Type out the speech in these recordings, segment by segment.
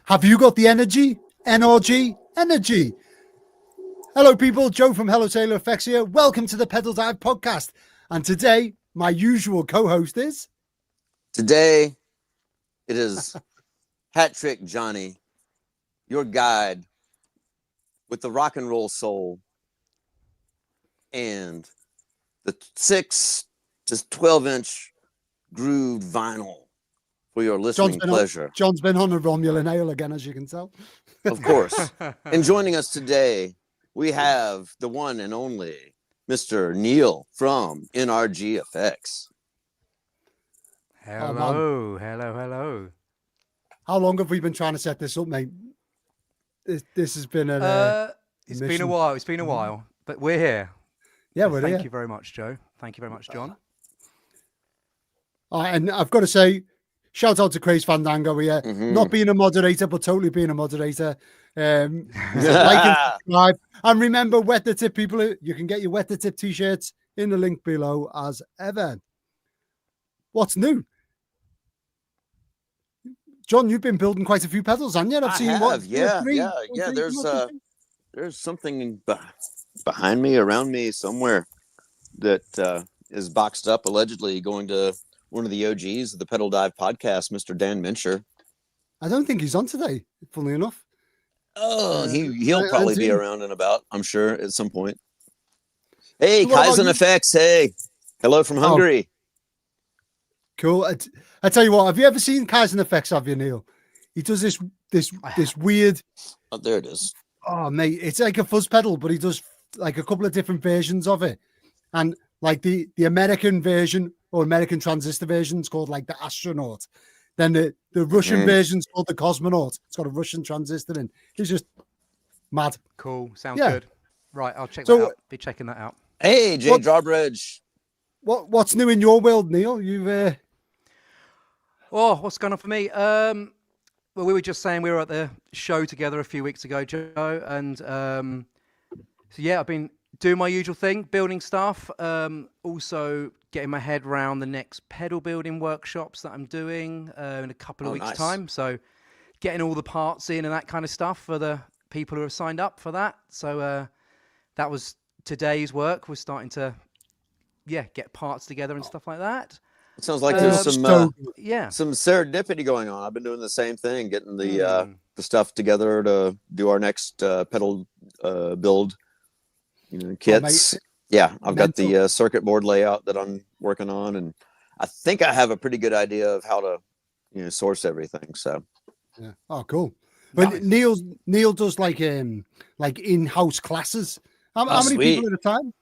Have you got the energy? NRG energy. Hello, people. Joe from Hello Sailor Effects here. Welcome to the Pedal Dive podcast. And today, my usual co-host is... Today, it is Hat Trick Johnny, your guide with the rock and roll soul and the 6 to 12 inch grooved vinyl for your listening pleasure. John's been on a Romulan ale again, as you can tell. Of course. And joining us today, we have the one and only Mr. Neil from NRG Effects. Hello, hello. How long have we been trying to set this up, mate? This has been a it's been a while. It's been a while, but we're here. Yeah, we're here. Thank you very much, Joe. Thank you very much, John. And I've got to say, shout out to Craze Fandango here. Not being a moderator, but totally being a moderator. Like and subscribe. And remember, Wet the Tip people, you can get your Wet the Tip t-shirts in the link below as ever. What's new? John, you've been building quite a few pedals, haven't you? I've seen what? Yeah. There's something behind me, around me, somewhere that is boxed up, allegedly going to one of the OGs of the Pedal Dive podcast, Mr. Dan Mincher. I don't think he's on today, funnily enough. Oh, he'll probably be around and about, I'm sure, at some point. Hey, Kaizen Effects. Hey, hello from Hungary. Cool. I tell you what, have you ever seen Kaizen Effects, have you, Neil? He does this weird... Oh, there it is. Oh, mate, it's like a fuzz pedal, but he does like a couple of different versions of it. And like the American version or American transistor version is called like the astronaut. Then the Russian version's called the cosmonaut. It's got a Russian transistor in. It's just mad. Cool. Sounds good. Right, I'll check that out. Be checking that out. Hey, Jay Drawbridge. What's new in your world, Neil? You've what's going on for me? Well, we were just saying we were at the show together a few weeks ago, Joe, and so yeah, I've been doing my usual thing, building stuff. Also getting my head around the next pedal building workshops that I'm doing in a couple of weeks' time. So getting all the parts in and that kind of stuff for the people who have signed up for that. So that was today's work. We're starting to get parts together and stuff like that. It sounds like there's some serendipity going on. I've been doing the same thing, getting the stuff together to do our next pedal build kits. I've got the circuit board layout that I'm working on, and I think I have a pretty good idea of how to source everything. So cool. But nice. Neil does like in-house classes. How many people at a time?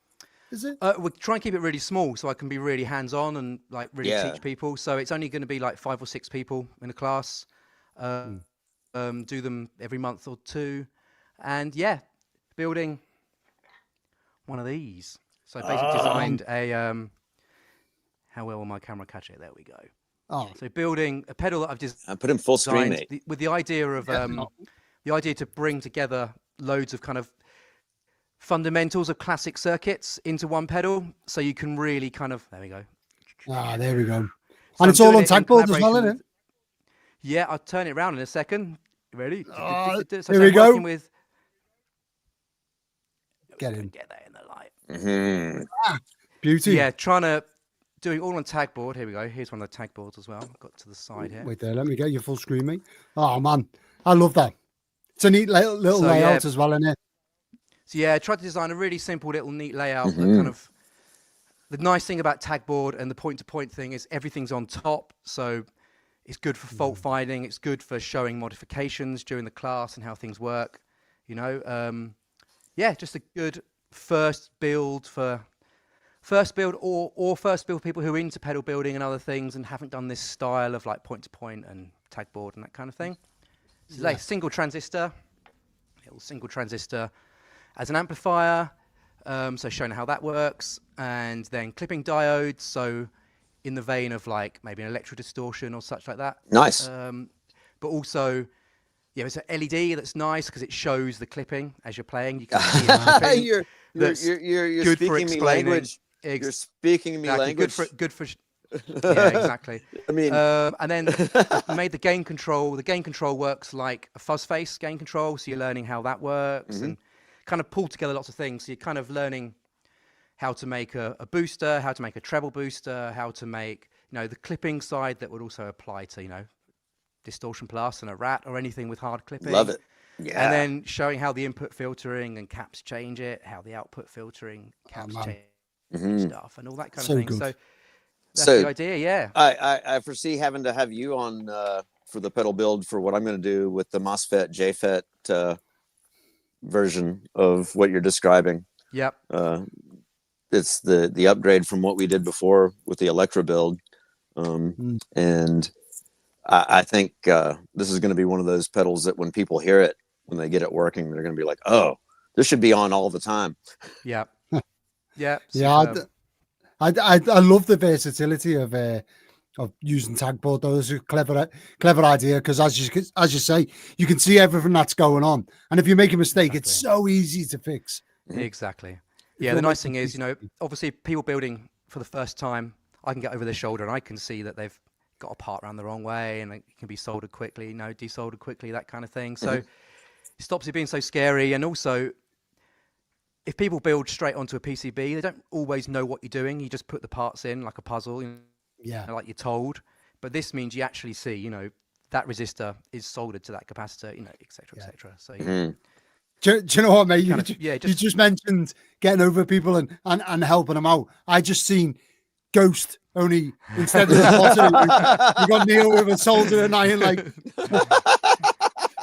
Is it? We try and keep it really small so I can be really hands-on and like really teach people. So it's only going to be like 5 or 6 people in a class. Do them every month or two, and building one of these. So I basically designed a how well will my camera catch it? There we go. So building a pedal that I've just put in full screen, mate. With the idea of the idea to bring together loads of kind of fundamentals of classic circuits into one pedal, so you can really kind of there we go. There we go. So and it's all on tag boards as well, isn't it? Yeah, I'll turn it around in a second. Ready? So here we go. With... Get in. Get that in the light. Beauty. Yeah, doing all on tag board. Here we go. Here's one of the tag boards as well. Got to the side here. Wait there. Let me get your full screen, mate. Oh man, I love that. It's a neat little layout as well, isn't it? So I tried to design a really simple little neat layout. That kind of the nice thing about tag board and the point-to-point thing is everything's on top, so it's good for fault finding. It's good for showing modifications during the class and how things work. Just a good first build or first build people who are into pedal building and other things and haven't done this style of like point-to-point and tag board and that kind of thing. This is a little single transistor as an amplifier, so showing how that works, and then clipping diodes, so in the vein of like maybe an electro distortion or such like that. Nice. But also, it's an LED that's nice because it shows the clipping as you're playing. You can see you're speaking me language. You're speaking me language. Good for Yeah, exactly. I mean, and then I've made the gain control. The gain control works like a fuzz face gain control. So you're learning how that works and kind of pull together lots of things. So you're kind of learning how to make a booster, how to make a treble booster, how to make, the clipping side that would also apply to, distortion plus and a rat or anything with hard clipping. Love it. Yeah. And then showing how the input filtering and caps change it, how the output filtering caps change stuff and all that kind of thing. Good. So that's the idea, yeah. I foresee having to have you on for the pedal build for what I'm going to do with the MOSFET JFET version of what you're describing. Yep. It's the upgrade from what we did before with the Electra build. And I think this is going to be one of those pedals that when people hear it, when they get it working, they're going to be like, oh, this should be on all the time. Yeah. Yeah. Yeah. I love the versatility of using tag board. Though it's a clever idea because as you say, you can see everything that's going on, and if you make a mistake, it's so easy to fix. Exactly. Yeah. The nice thing is, obviously people building for the first time, I can get over their shoulder and I can see that they've got a part around the wrong way and it can be soldered quickly, desoldered quickly, that kind of thing. So it stops it being so scary. And also, if people build straight onto a PCB, they don't always know what you're doing. You just put the parts in like a puzzle, like you're told. But this means you actually see, that resistor is soldered to that capacitor, et cetera, et cetera. So do you know what, mate? You just mentioned getting over people and helping them out. I just seen Ghost, only instead of the potter, you got Neil with a soldering iron like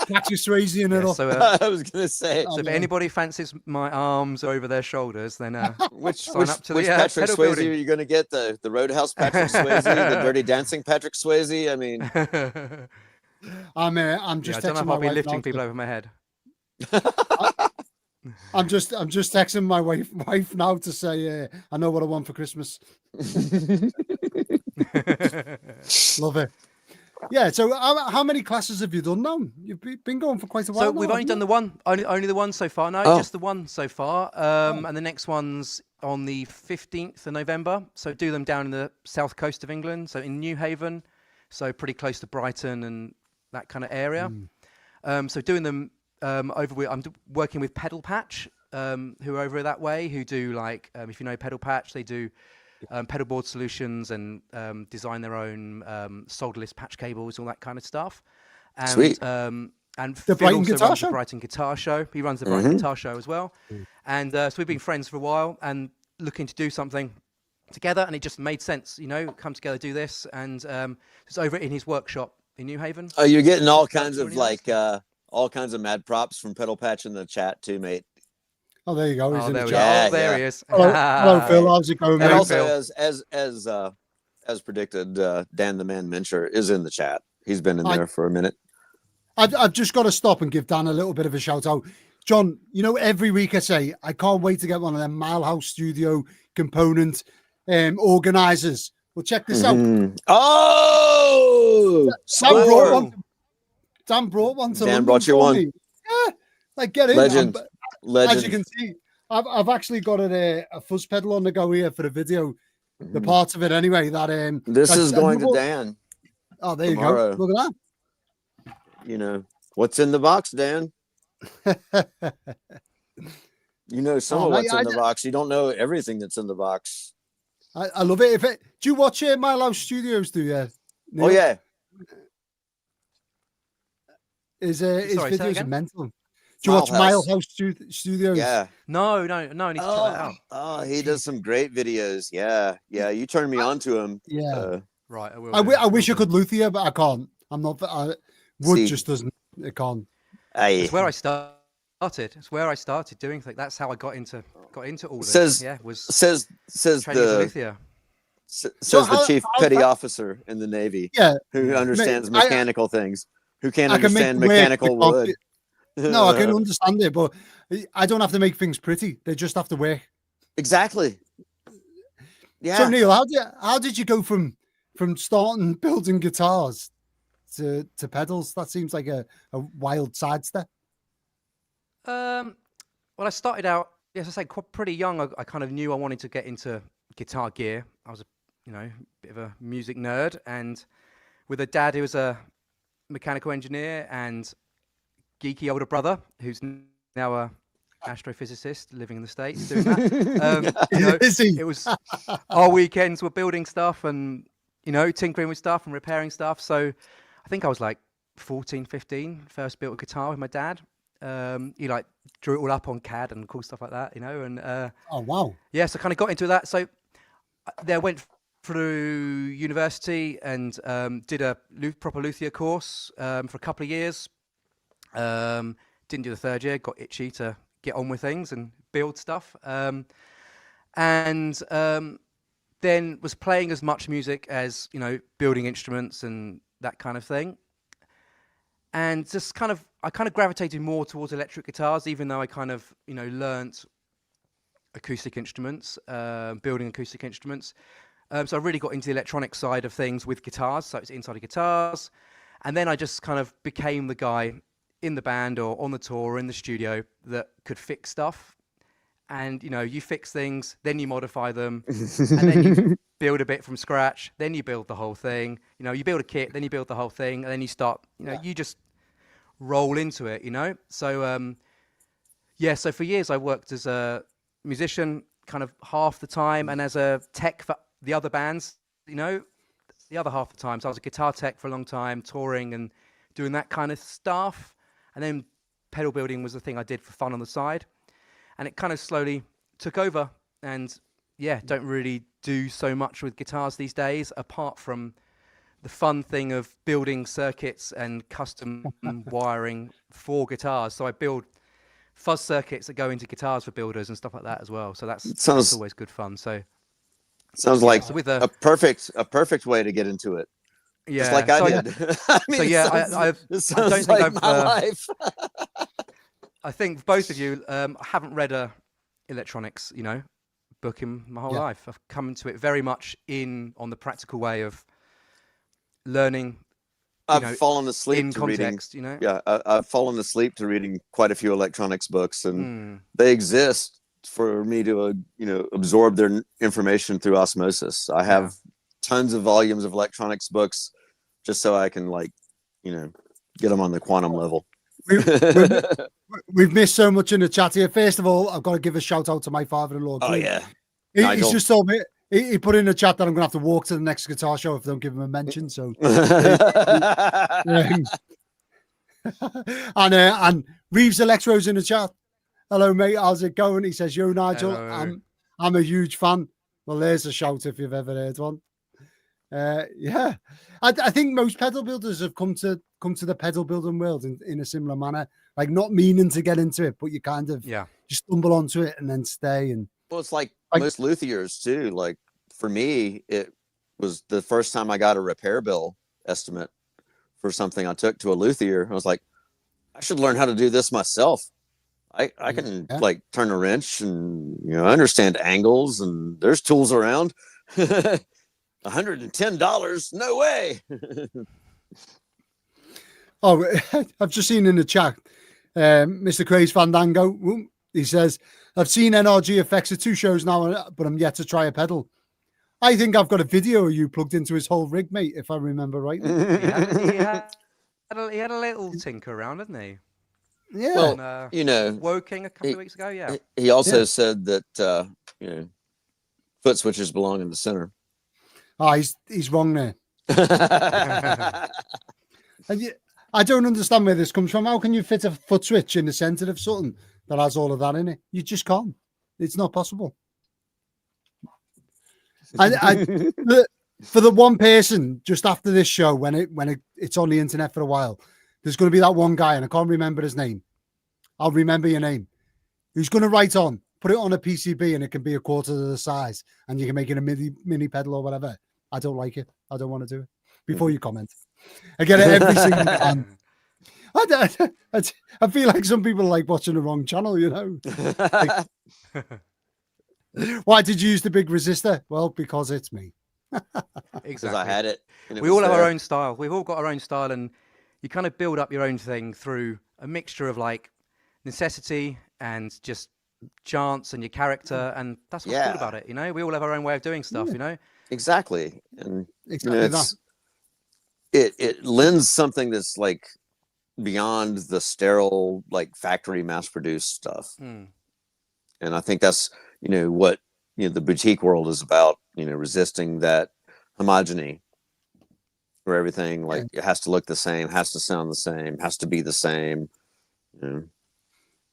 Patrick Swayze in it. So, I was going to say. So if anybody fancies my arms over their shoulders, then which sign up to which the Patrick Swayze building. are you going to get? The Roadhouse Patrick Swayze, the Dirty Dancing Patrick Swayze? I mean, I'm just. I don't know if I'll be lifting people over my head. I'm just texting my wife now to say I know what I want for Christmas. Love it. Yeah. So how many classes have you done now? You've been going for quite a while. So we've only done the one, only the one so far. No, just the one so far. And the next one's on the 15th of November. So do them down in the south coast of England. So in New Haven. So pretty close to Brighton and that kind of area. So doing them I'm working with Pedal Patch, who are over that way, who do like, if you know Pedal Patch, they do pedal board solutions and design their own solderless patch cables, all that kind of stuff. And, Sweet. And the Phil also Guitar runs Show? the Brighton Guitar Show. He runs the Brighton Guitar Show as well. And so we've been friends for a while and looking to do something together. And it just made sense, come together, do this. And it's over in his workshop in New Haven. Oh, you're getting all kinds of all kinds of mad props from Pedal Patch in the chat too, mate. Oh, there you go. He's in the chat. Yeah, there he is. Hello, Phil. How's it going, And mate? also, as predicted, Dan the Man Mincher is in the chat. He's been in there for a minute. I've just got to stop and give Dan a little bit of a shout out. John, every week I say, I can't wait to get one of them Milehouse Studio component organizers. Well, check this out. Oh! Dan brought one to Dan London brought you one. me. Yeah, like get in. Legend. As you can see, I've actually got a fuzz pedal on the go here for the video. The parts of it anyway. That this is going to Dan. Oh, there tomorrow. You go. Look at that. What's in the box, Dan? Some of what's in the box. You don't know everything that's in the box. I love it. Do you watch Milehouse Studios? Do you? Oh yeah. His videos are mental. Do you watch Milehouse Studios? Yeah. No. I need to check that out. Oh, he does some great videos. Yeah. You turned me on to him. Yeah. Right. I wish I could luthier, but I can't. I'm not. Wood just doesn't. It can't. It's where I started. It's where I started doing things. That's how I got into all this. Says the chief petty officer in the Navy. Yeah. Who understands mechanical things. Who can't understand mechanical wood. No, I can understand it, but I don't have to make things pretty. They just have to work. Exactly. Yeah. So Neil, how did you go from starting building guitars to pedals? That seems like a wild sidestep. Well, I started out, as I say, pretty young. I kind of knew I wanted to get into guitar gear. I was bit of a music nerd, and with a dad who was a mechanical engineer and geeky older brother who's now a astrophysicist living in the States doing that. Is he? It was our weekends were building stuff and, tinkering with stuff and repairing stuff. So I think I was like 14, 15, first built a guitar with my dad. He like drew it all up on CAD and cool stuff like that, and oh wow. Yeah, so I kind of got into that. So I went through university and did a proper luthier course for a couple of years. Didn't do the third year, got itchy to get on with things and build stuff. And then was playing as much music as, building instruments and that kind of thing. And just I kind of gravitated more towards electric guitars, even though I kind of, learnt acoustic instruments, building acoustic instruments. So I really got into the electronic side of things with guitars. So it's inside of guitars. And then I just kind of became the guy in the band or on the tour or in the studio that could fix stuff. And, you fix things, then you modify them, and then you build a bit from scratch, then you build the whole thing. You build a kit, then you build the whole thing, and then you start, you just roll into it, So, so for years I worked as a musician kind of half the time and as a tech for the other bands, the other half the time. So I was a guitar tech for a long time, touring and doing that kind of stuff. And then pedal building was the thing I did for fun on the side. And it kind of slowly took over. And don't really do so much with guitars these days, apart from the fun thing of building circuits and custom wiring for guitars. So I build fuzz circuits that go into guitars for builders and stuff like that as well. So that's always good fun. So sounds like with a perfect way to get into it. Yeah, just like I did. I mean, I don't think like my life. I think both of you, I haven't read a electronics, book in my whole life. I've come into it very much on the practical way of learning. I've fallen asleep in to context, reading. Yeah, I've fallen asleep to reading quite a few electronics books, and they exist for me to, absorb their information through osmosis. I have tons of volumes of electronics books just so I can get them on the quantum level. We've missed so much in the chat here. First of all, I've got to give a shout out to my father-in-law. Oh yeah, he's just told me he put in the chat that I'm gonna have to walk to the next guitar show if I don't give him a mention. So and Reeves Electro's in the chat. Hello mate, how's it going? He says, yo Nigel, hello. I'm a huge fan. Well, there's a shout if you've ever heard one. I think most pedal builders have come to the pedal building world in a similar manner, like not meaning to get into it, but you kind of just stumble onto it and then stay. And well, it's like most luthiers too. Like for me, it was the first time I got a repair bill estimate for something I took to a luthier. I was like, I should learn how to do this myself. I can turn a wrench and I understand angles and there's tools around. $110? No way. Oh, I've just seen in the chat, Mr. Craze Fandango. He says, I've seen NRG Effects at 2 shows now, but I'm yet to try a pedal. I think I've got a video of you plugged into his whole rig, mate, if I remember rightly. he had a little tinker around, hadn't he? Yeah. Well, Woking a couple of weeks ago, yeah. He also said that, foot switches belong in the center. Oh, he's wrong there. And I don't understand where this comes from. How can you fit a foot switch in the center of something that has all of that in it? You just can't. It's not possible. For the one person just after this show, when it's on the internet for a while, there's going to be that one guy, and I can't remember his name. I'll remember your name. Who's going to write on, put it on a PCB, and it can be a quarter of the size, and you can make it a mini pedal or whatever. I don't like it. I don't want to do it. Before you comment, I get it every single time. I feel like some people like watching the wrong channel, Like, why did you use the big resistor? Well, because it's me. Exactly. Because I had it. We all have our own style. We've all got our own style, and you kind of build up your own thing through a mixture of like necessity and just chance and your character, and that's what's cool about it. We all have our own way of doing stuff. Exactly. And exactly it lends something that's like beyond the sterile, like factory mass produced stuff. And I think that's, what, the boutique world is about, resisting that homogeny where everything like it has to look the same, has to sound the same, has to be the same.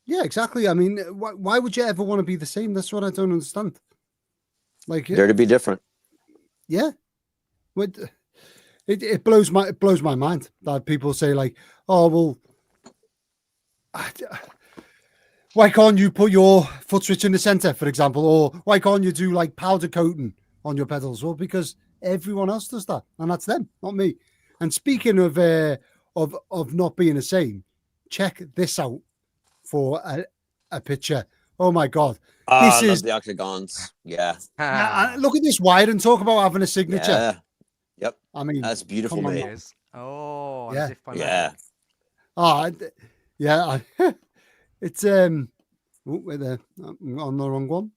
Yeah, exactly. I mean, why would you ever want to be the same? That's what I don't understand. Like, dare to be different. Yeah, it blows my mind that people say like, oh well, why can't you put your foot switch in the center, for example, or why can't you do like powder coating on your pedals? Well, because everyone else does that, and that's them, not me. And speaking of not being the same, check this out for a picture. Oh my god, this is the octagons. Yeah. Look at this wire and talk about having a signature. Yeah. Yep. I mean, that's beautiful, mate. Oh, yeah. As if by magic. Yeah. It's wait there, I'm on the wrong one.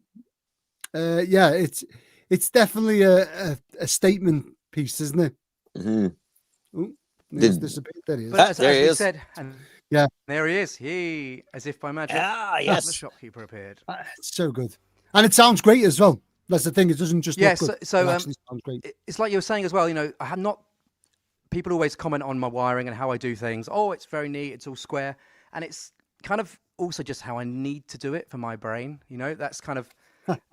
Yeah, it's definitely a statement piece, isn't it? There he is. But as he is. Said, and yeah, there he is. He, as if by magic. Yes. The shopkeeper appeared. It's so good, and it sounds great as well. That's the thing; it doesn't just look good. So it sounds great. It's like you were saying as well. I have not. People always comment on my wiring and how I do things. Oh, it's very neat. It's all square, and it's kind of also just how I need to do it for my brain. That's kind of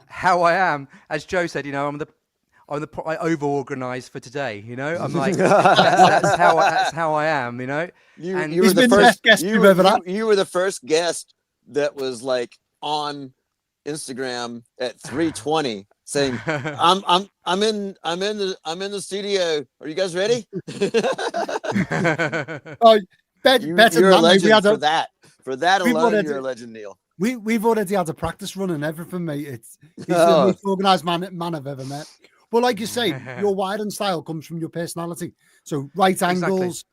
how I am. As Joe said, I over-organize for today. I'm like that's how I am. You were the first guest you were the first guest that was like on Instagram at 3:20 saying, I'm in the studio. Are you guys ready? Oh, you're a legend for that. For that alone, you're a legend, Neil. We've already had a practice run and everything, mate. It's the most organized man I've ever met. But like you say, your wiring style comes from your personality. So right angles,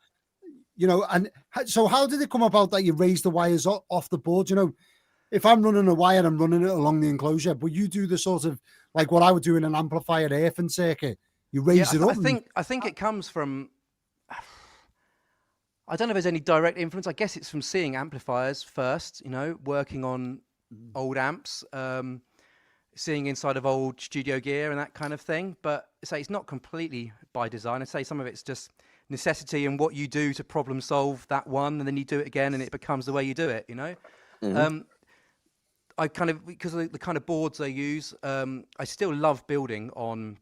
and so how did it come about that you raised the wires off the board? If I'm running a wire, I'm running it along the enclosure, but you do the sort of like what I would do in an amplifier earthing circuit. You raise it up. I think it comes from, I don't know if there's any direct influence. I guess it's from seeing amplifiers first, working on old amps, seeing inside of old studio gear and that kind of thing. But say it's not completely by design. I'd say some of it's just necessity and what you do to problem solve that one, and then you do it again and it becomes the way you do it, I kind of, because of the kind of boards I use, I still love building on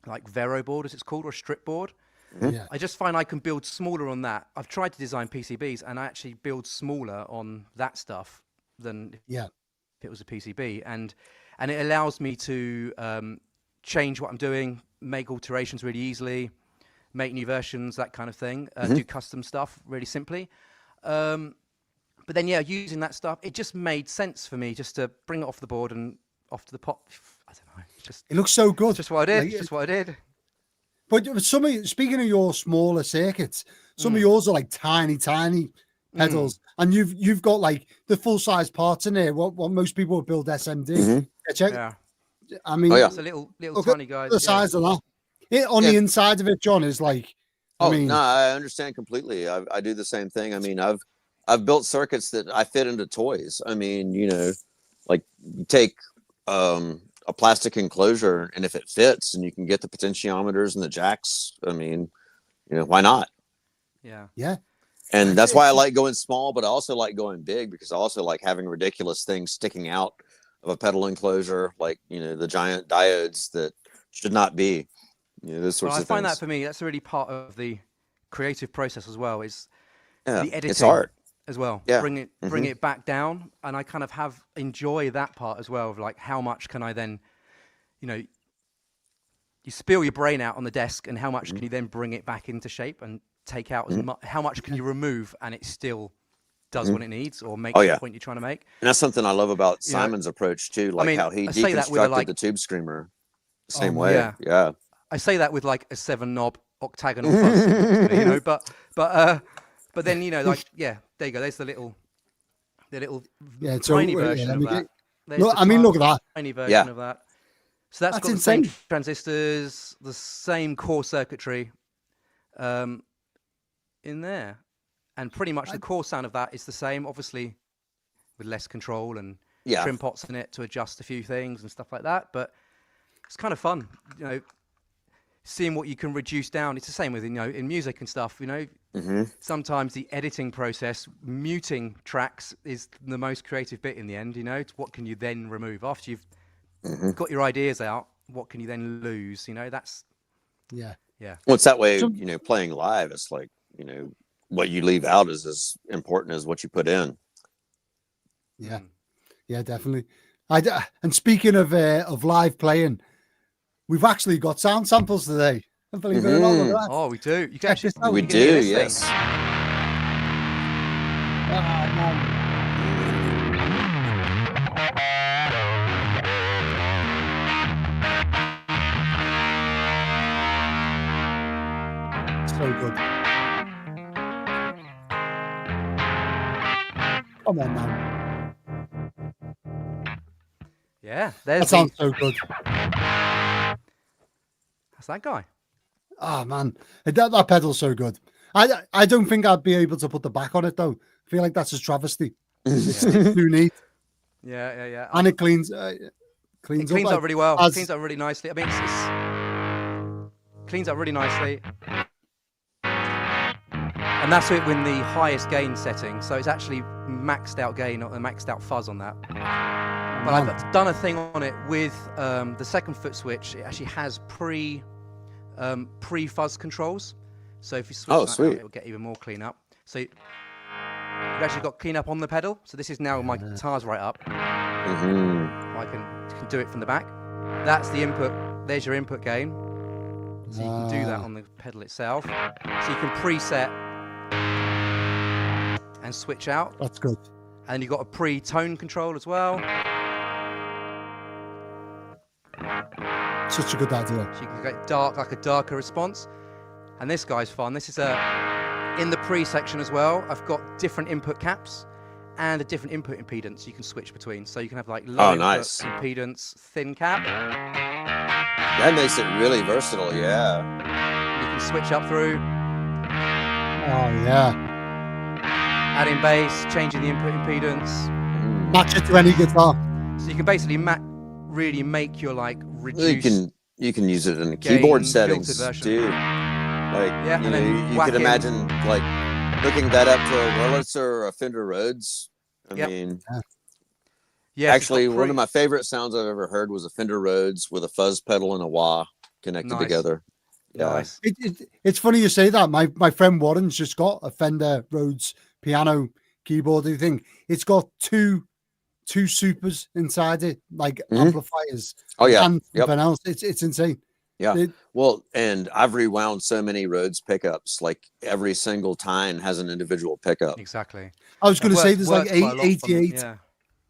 like Vero board, as it's called, or a strip board. Yeah. I just find I can build smaller on that. I've tried to design PCBs and I actually build smaller on that stuff than if it was a PCB. And it allows me to change what I'm doing, make alterations really easily, make new versions, that kind of thing, do custom stuff really simply. But then, using that stuff, it just made sense for me just to bring it off the board and off to the pot. I don't know. It looks so good. Just what I did. Just what I did. But speaking of your smaller circuits, some of yours are like tiny pedals, and you've got like the full size parts in there. What most people would build SMD. Yeah. I mean, it's a little tiny guys. The size of that. On the inside of it, John, is like. No, I understand completely. I do the same thing. I mean, I've built circuits that I fit into toys. I mean, like you take a plastic enclosure, and if it fits and you can get the potentiometers and the jacks, I mean, why not? Yeah. And that's why I like going small, but I also like going big because I also like having ridiculous things sticking out of a pedal enclosure, like, the giant diodes that should not be, those sorts of things. I find that for me, that's really part of the creative process as well, is the editing. It's art. As well, bring it back down, and I kind of enjoy that part as well of like how much can I then, you spill your brain out on the desk, and how much can you then bring it back into shape and take out as much? How much can you remove and it still does what it needs or make the point you're trying to make? And that's something I love about Simon's approach too, like how he deconstructed the tube screamer the same way. Yeah, I say that with like a 7-knob octagonal fuzz, but then there you go. There's the little tiny version of that. Look at that. Tiny version of that. So that's got insane. the same transistors, the same core circuitry in there. And pretty much the core sound of that is the same, obviously with less control and trim pots in it to adjust a few things and stuff like that. But it's kind of fun, you know, seeing what you can reduce down. It's the same with, you know, in music and stuff, you know. Sometimes the editing process, muting tracks is the most creative bit in the end, you know. What can you then remove after you've got your ideas out? What can you then lose? You know, that's yeah. Well, it's that way, you know, playing live. It's like, you know, what you leave out is as important as what you put in. Yeah, yeah, definitely. And speaking of live playing, we've actually got sound samples today. I believe it or not, look at that. Oh, we do. You can actually, we do, yes. So good. Come on now. Yeah, that sounds so good. That's that guy. Oh man, that pedal's so good. I don't think I'd be able to put the back on it though. I feel like that's a travesty. It's too neat. Yeah. And it cleans up like, really well. It cleans up really nicely. I mean, it's cleans up really nicely. And that's it with the highest gain setting. So it's actually maxed out gain, not a maxed out fuzz on that. But I've done a thing on it with the second foot switch. It actually has pre-fuzz controls. So if you switch that out, it will get even more clean up. So you've actually got clean up on the pedal. So this is now my guitar's right up. I can do it from the back. That's the input. There's your input gain. So you can do that on the pedal itself. So you can preset and switch out. That's good. And you've got a pre-tone control as well. Such a good idea. So you can get dark, like a darker response. And this guy's fun. This is in the pre-section as well. I've got different input caps and a different input impedance you can switch between. So you can have like low input impedance, thin cap. That makes it really versatile, yeah. You can switch up through. Oh yeah. Adding bass, changing the input impedance. Match it to any guitar. So you can basically really make your like reduce. You can use it in the keyboard settings too. Like you could imagine like hooking that up to a Wurlitzer or a Fender Rhodes. I mean, actually, one of my favorite sounds I've ever heard was a Fender Rhodes with a fuzz pedal and a wah connected together. Yeah, nice. It's funny you say that. My friend Warren's just got a Fender Rhodes piano keyboard thing. It's got two supers inside it, like amplifiers. Oh yeah, and something else. It's insane. Yeah. Well, and I've rewound so many Rhodes pickups. Like every single tine has an individual pickup. Exactly. I was going to say there's like 88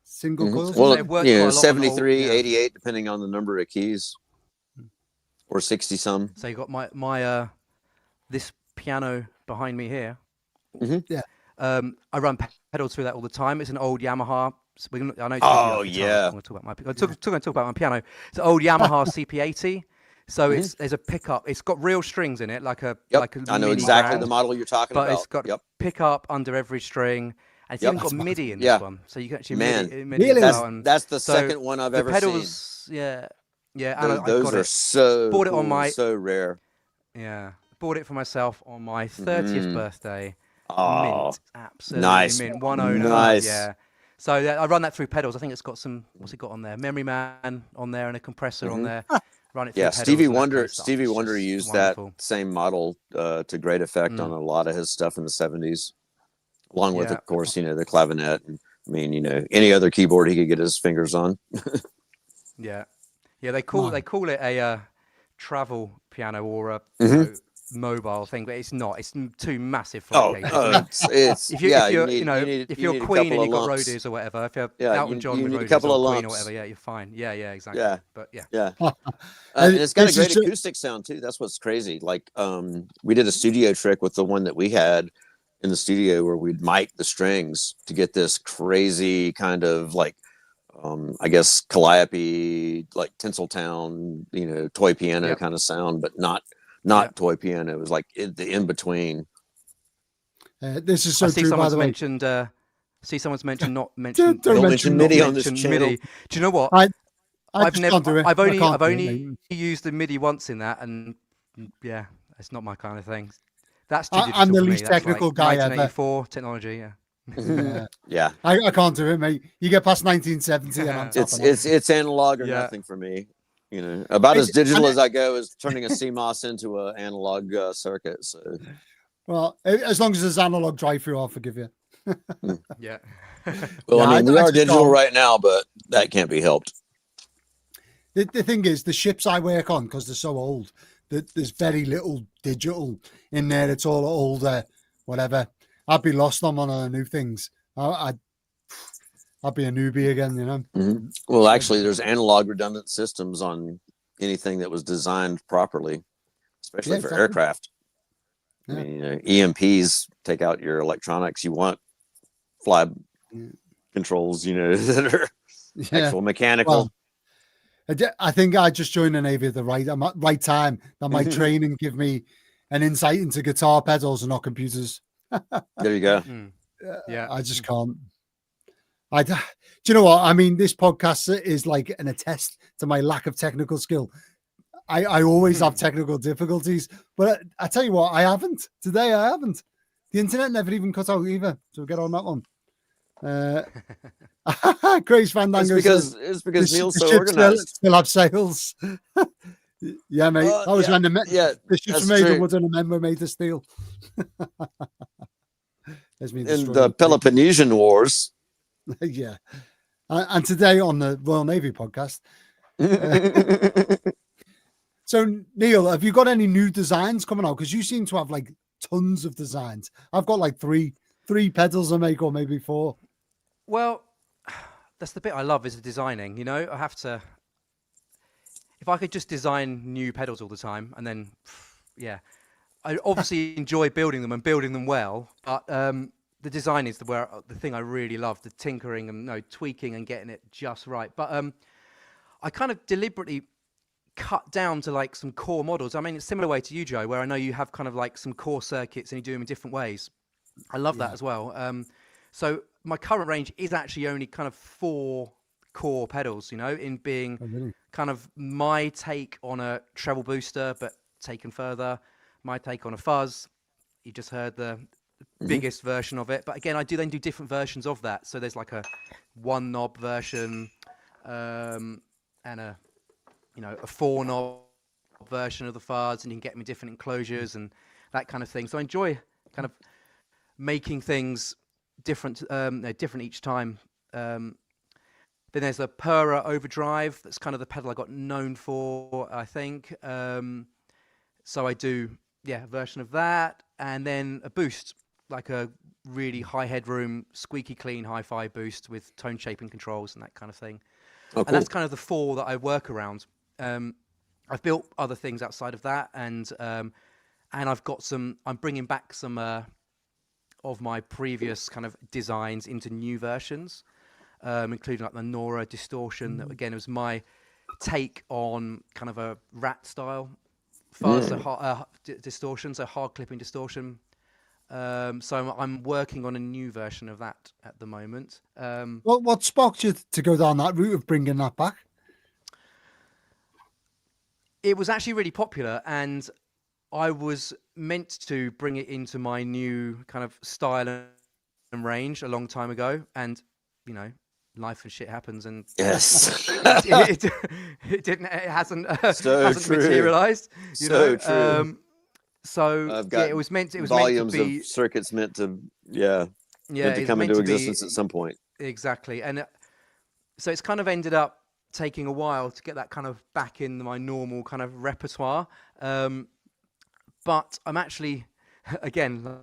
single coils. Well, you know, 73, 88, depending on the number of keys, or 60 some. So you got my this piano behind me here. Yeah. I run pedals through that all the time. It's an old Yamaha. I know. Oh yeah. I'm going to talk about my piano. It's an old Yamaha CP80. So there's a pickup. It's got real strings in it, like a I know exactly grand, the model you're talking about. But it's got a pickup under every string, and it's even got MIDI in this one. So you can actually MIDI really? That's the second one I've ever seen. Yeah. And those are so bought it cool, on my so rare. Yeah, bought it for myself on my 30th birthday. Oh, mint, absolutely nice. mint. One owner. Nice. Yeah. So I run that through pedals. I think it's got some. What's it got on there? Memory Man on there and a compressor on there. Run it through pedals. Stevie Wonder used that same model to great effect on a lot of his stuff in the 70s, along with, of course, you know, the clavinet. And, I mean, you know, any other keyboard he could get his fingers on. Yeah. They call it a travel piano or a mobile thing, but it's not. It's too massive for it's if you're Queen and you've got roadies or whatever, if you're Elton John with roadies or Queen or whatever, you're fine. Yeah, exactly. But and it's got a great acoustic sound too. That's what's crazy. Like we did a studio trick with the one that we had in the studio where we'd mic the strings to get this crazy kind of like I guess Calliope, like Tinseltown, toy piano kind of sound, but not toy piano. It was like the in between. This is so true. By the way, someone's mentioned not mentioned. Don't mention MIDI on this channel. MIDI. Do you know what? I've only used the MIDI once in that, and yeah, it's not my kind of thing. That's too digital I'm the for me. least That's technical guy 1984 technology. Yeah. I can't do it, mate. You get past 1970, and I'm it's analog or nothing for me. About as digital as I go is turning a CMOS into an analog circuit. So, well, as long as there's analog drive-through, I'll forgive you. Yeah. Well, I mean, we are digital right now, but that can't be helped. The thing is, the ships I work on, because they're so old, that there's very little digital in there. It's all older, whatever. I'd be lost on one of the new things. I'd be a newbie again, Mm-hmm. Well, actually, there's analog redundant systems on anything that was designed properly, especially for aircraft. Yeah. I mean, EMPs take out your electronics. You want fly controls, that are actual mechanical. Well, I think I just joined the Navy at the right time. That my training give me an insight into guitar pedals and not computers. There you go. Yeah, I just can't. Do you know what I mean? This podcast is like an attest to my lack of technical skill. I always have technical difficulties, but I tell you what, I haven't today. I haven't. The internet never even cut out either, so we'll get on that one. Grace Fandango. It's because Neil's so organized. Still have sales. Yeah, mate. That was when the ships were made of wood and the men were made of steel. In the Peloponnesian Wars. Yeah. And today on the Royal Navy podcast. So, Neil, have you got any new designs coming out? Because you seem to have like tons of designs. I've got like three pedals I make, or maybe 4. Well, that's the bit I love, is the designing. I have to. If I could just design new pedals all the time, and then, I obviously enjoy building them and building them well. But the design is the thing I really love, the tinkering and tweaking and getting it just right. But I kind of deliberately cut down to like some core models. I mean, it's similar way to you, Joe, where I know you have kind of like some core circuits and you do them in different ways. I love that as well. So my current range is actually only kind of 4 core pedals, in being kind of my take on a treble booster, but taken further, my take on a fuzz. You just heard the biggest version of it. But again, I do then do different versions of that. So there's like a 1 knob version and a 4 knob version of the fuzz, and you can get them in different enclosures and that kind of thing. So I enjoy kind of making things different each time. Then there's a Purrer overdrive. That's kind of the pedal I got known for, I think. So I do, a version of that. And then a boost, like a really high headroom, squeaky clean hi-fi boost with tone shaping controls and that kind of thing. Oh, cool. And that's kind of the 4 that I work around. I've built other things outside of that, and I've got I'm bringing back some of my previous kind of designs into new versions, including like the Gnawer distortion. That again was my take on kind of a rat style fuzz, distortion, so hard clipping distortion. So I'm working on a new version of that at the moment. What sparked you to go down that route of bringing that back? It was actually really popular, and I was meant to bring it into my new kind of style and range a long time ago, and life and shit happens, and yes, it didn't. It hasn't materialized. True. So it was meant. It was volumes meant to be of circuits meant to come into existence at some point. Exactly, and so it's kind of ended up taking a while to get that kind of back in my normal kind of repertoire. But I'm actually, again,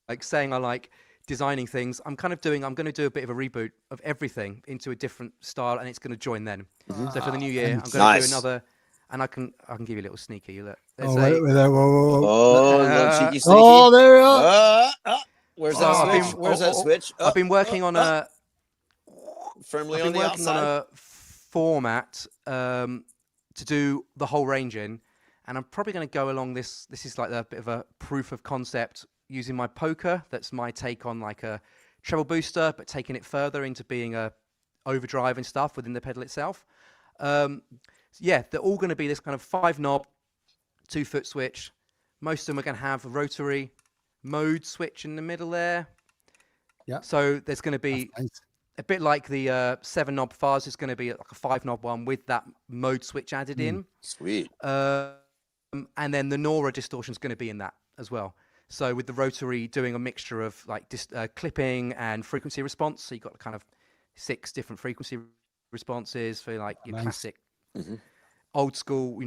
like saying I like designing things. I'm going to do a bit of a reboot of everything into a different style, and it's going to join then. So for the new year, I'm going to do another, and I can give you a little sneaky. You look. Cheeky, sneaky. Oh, there we are. Where's that switch? I've been working on a. firmly I've on been the working outside. on a format to do the whole range in, and I'm probably going to go along this. This is like a bit of a proof of concept using my poker. That's my take on like a treble booster, but taking it further into being a overdrive and stuff within the pedal itself. Yeah, they're all going to be this kind of 5-knob, 2-foot switch. Most of them are going to have a rotary mode switch in the middle there. Yeah. So there's going to be Nice. a bit like the 7-knob fuzz is going to be like a 5-knob one with that mode switch added in. Sweet. And then the Gnawer distortion is going to be in that as well. So with the rotary doing a mixture of like clipping and frequency response. So you've got kind of 6 different frequency responses for like your classic old school,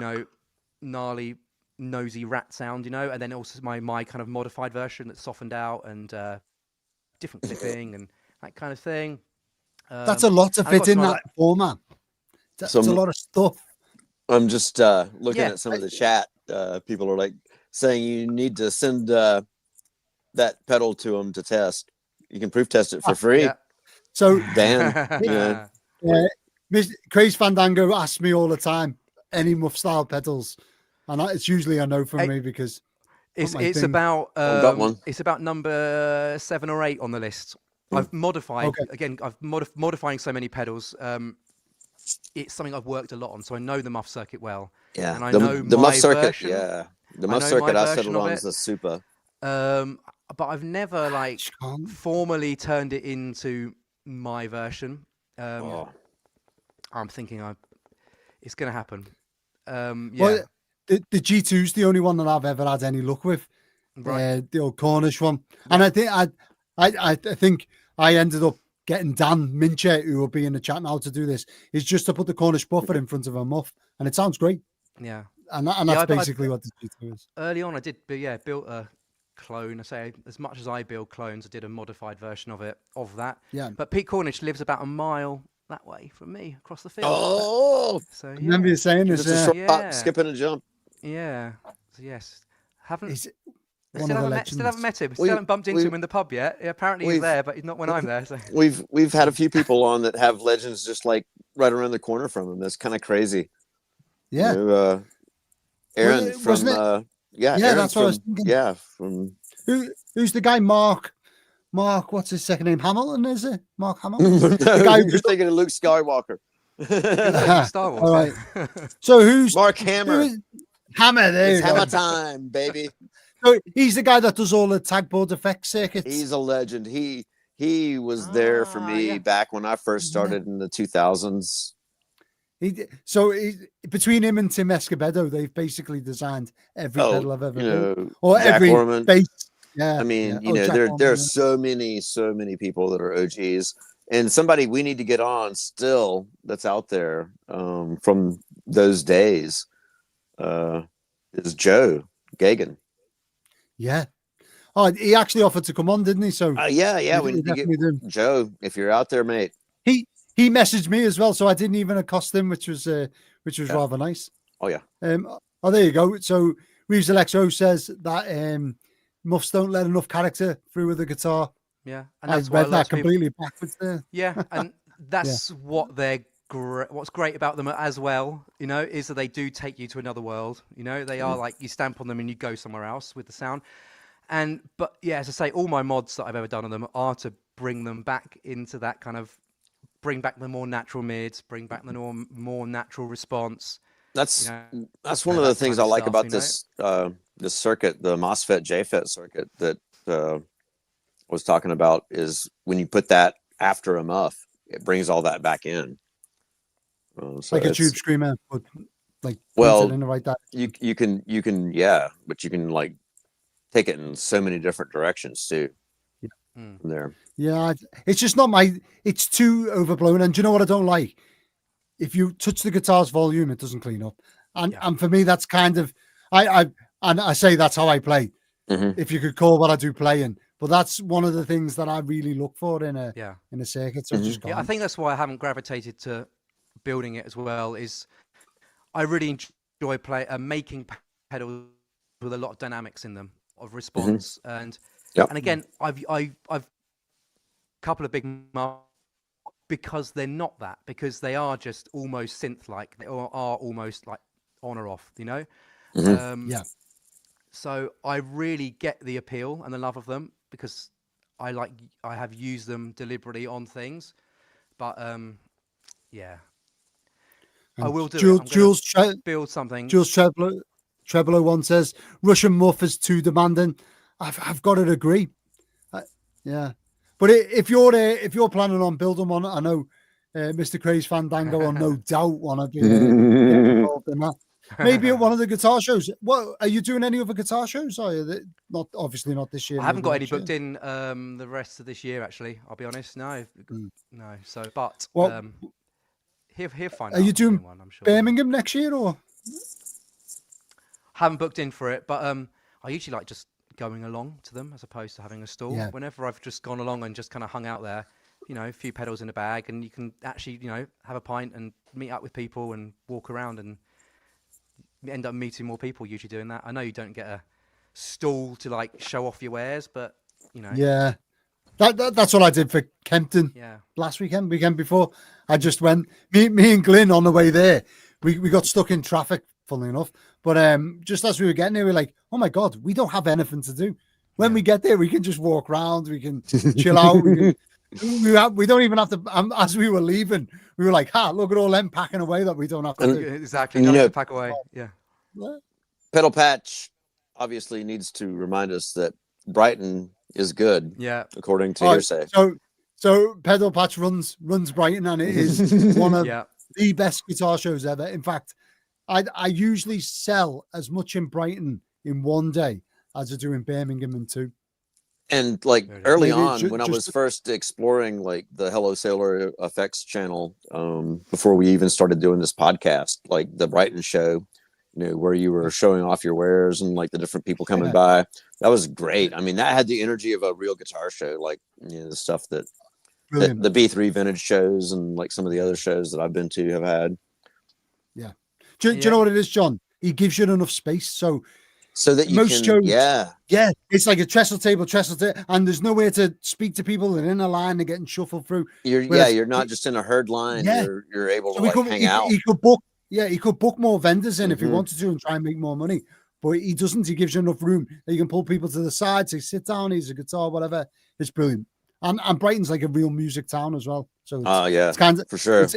gnarly, nosy rat sound, and then also my kind of modified version that's softened out and different clipping and that kind of thing. That's a lot to fit in that format. That's a lot of stuff. I'm just looking at some of the chat. People are like saying you need to send that pedal to them to test. You can proof test it for free. Yeah. So Dan, Crazy Fandango asks me all the time, any muff style pedals, and it's usually a no from me because it's about got one. It's about number 7 or 8 on the list. I've modified again. I've modifying so many pedals. It's something I've worked a lot on, so I know the muff circuit well. Yeah, and I know the my muff circuit. version. Yeah, the muff circuit I settled on is the super. But I've never like formally turned it into my version. I'm thinking it's going to happen. Well, the G2 is the only one that I've ever had any luck with. Right. The old Cornish one, and I think I ended up getting Dan Minche, who will be in the chat now to do this, is just to put the Cornish buffer in front of a muff, and it sounds great. Yeah, and that's basically what the G2 is. Early on, I did, built a clone. I say as much as I build clones, I did a modified version of that. Yeah. But Pete Cornish lives about a mile that way from me across the field. Oh, so yeah. I remember you saying this. Skip and a jump. Yeah. So, yes. Still haven't met him. Still haven't bumped into him in the pub yet. Apparently he's there, but he's not when I'm there. So. We've had a few people on that have legends just like right around the corner from him. That's kind of crazy. Yeah. Aaron from Aaron that's what I was thinking. Yeah, from who's the guy? Mark, what's his second name? Hamilton, is it? Mark Hamilton? The guy you're thinking of Luke Skywalker. Star Wars. All right. So who's Mark Hammer? Hammer, there it's Hammer time, baby. So he's the guy that does all the tagboard effect circuits. He's a legend. He was there for me back when I first started in the 2000s. Between him and Tim Escobedo, they've basically designed every pedal I've ever built, or Jack every Orman. bass. Yeah, I mean, there are so many people that are OGs, and somebody we need to get on still that's out there from those days is Joe Gagan. Yeah. Oh, he actually offered to come on, didn't he? So yeah. We need to get Joe, if you're out there, mate. He messaged me as well, so I didn't even accost him, which was rather nice. Oh yeah. There you go. So Reeves Alexo says that muffs don't let enough character through with the guitar. Yeah, and I read that completely backwards there. Yeah, and that's what what's great about them as well, is that they do take you to another world. They are like you stamp on them and you go somewhere else with the sound. But yeah, as I say, all my mods that I've ever done on them are to bring them back into that kind of, bring back the more natural mids, bring back the more natural response. That's one of the things I like about this circuit, the MOSFET JFET circuit that I was talking about, is when you put that after a muff, it brings all that back in. So like a tube screamer, but like in the right direction. you can but you can like take it in so many different directions too. There. Yeah, it's just not it's too overblown. And do you know what I don't like? If you touch the guitar's volume, it doesn't clean up. And for me, that's kind of I say that's how I play. If you could call what I do playing. But that's one of the things that I really look for in a circuit. So I think that's why I haven't gravitated to building it as well. Is I really enjoy making pedals with a lot of dynamics in them, of response and again, I've couple of big because they're not that, because they are just almost synth-like. They are almost like on or off, you know? Yeah. So I really get the appeal and the love of them because I have used them deliberately on things, but yeah, And I will do Jules, it. I'm Jules build something. Jules Trebolo one says Russian muff is too demanding. I've got to agree. Yeah, but if you're planning on building one, I know Mr. Craze Fandango will no doubt want to be get involved in that. Maybe at one of the guitar shows. What are you doing? Any other guitar shows? Or not obviously not this year. I haven't got any booked in the rest of this year. Actually, I'll be honest. No. So, but he'll find out. Are you doing one? I'm sure. Birmingham next year or? Haven't booked in for it, but I usually like just going along to them as opposed to having a stall. Yeah. Whenever I've just gone along and just kind of hung out there, you know, a few pedals in a bag, and you can actually, you know, have a pint and meet up with people and walk around and end up meeting more people usually doing that. I know you don't get a stall to like show off your wares, but you know. Yeah. That's what I did for Kempton last weekend before. I just went, me and Glyn on the way there, we got stuck in traffic, funnily enough. But just as we were getting there, we were like, oh my God, we don't have anything to do. When we get there, we can just walk around, we can chill out. We don't even have to, as we were leaving, we were like, look at all them packing away that we don't have to do. Exactly, you know, to pack away. Yeah. Pedal Patch obviously needs to remind us that Brighton is good. Yeah. According to hearsay. So Pedal Patch runs Brighton, and it is one of the best guitar shows ever. In fact, I usually sell as much in Brighton in one day as I do in Birmingham in two. And like early on, when I was first exploring like the Hello Sailor Effects channel, before we even started doing this podcast, like the Brighton show, you know, where you were showing off your wares and like the different people coming by, that was great. I mean, that had the energy of a real guitar show, like, you know, the stuff that the B3 vintage shows and like some of the other shows that I've been to have had. Yeah. Do you know what it is, John? He gives you enough space so that you most can, shows, it's like a trestle table, and there's nowhere to speak to people. They're in a line, they're getting shuffled through. You're not just in a herd line. You're able to hang out. He could book more vendors in if he wanted to and try and make more money, but he doesn't. He gives you enough room that you can pull people to the side, say sit down, he's a guitar, whatever. It's brilliant. And Brighton's like a real music town as well. So it's kind of, for sure.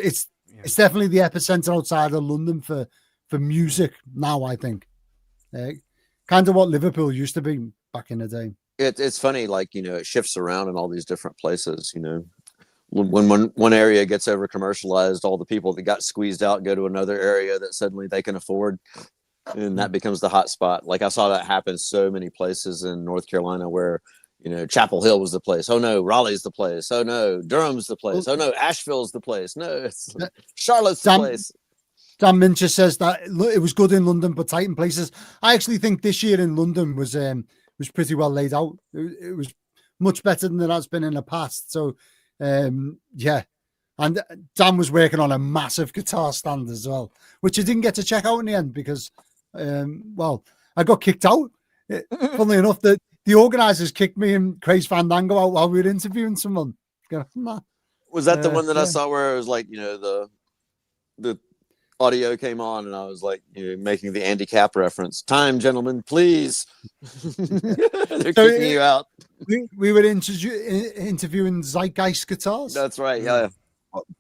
It's definitely the epicenter outside of London for music now, I think. Kind of what Liverpool used to be back in the day. It's funny, like, you know, it shifts around in all these different places, you know. When one area gets over commercialized, all the people that got squeezed out go to another area that suddenly they can afford, and that becomes the hot spot. Like I saw that happen so many places in North Carolina where, you know, Chapel Hill was the place. Oh no, Raleigh's the place. Oh no, Durham's the place. Oh no, Asheville's the place. No, it's Charlotte's the place. Dan Mincher says that it was good in London, but tight in places. I actually think this year in London was pretty well laid out. It was much better than it has been in the past. So, and Dan was working on a massive guitar stand as well, which I didn't get to check out in the end because, I got kicked out. Funnily enough, the organisers kicked me and Craze Fandango out while we were interviewing someone. Was that the one that I saw where it was like, you know, the audio came on and I was like, you know, making the Andy Capp reference. Time, gentlemen, please. They're kicking you out. We were interviewing Zeitgeist Guitars. That's right. Yeah.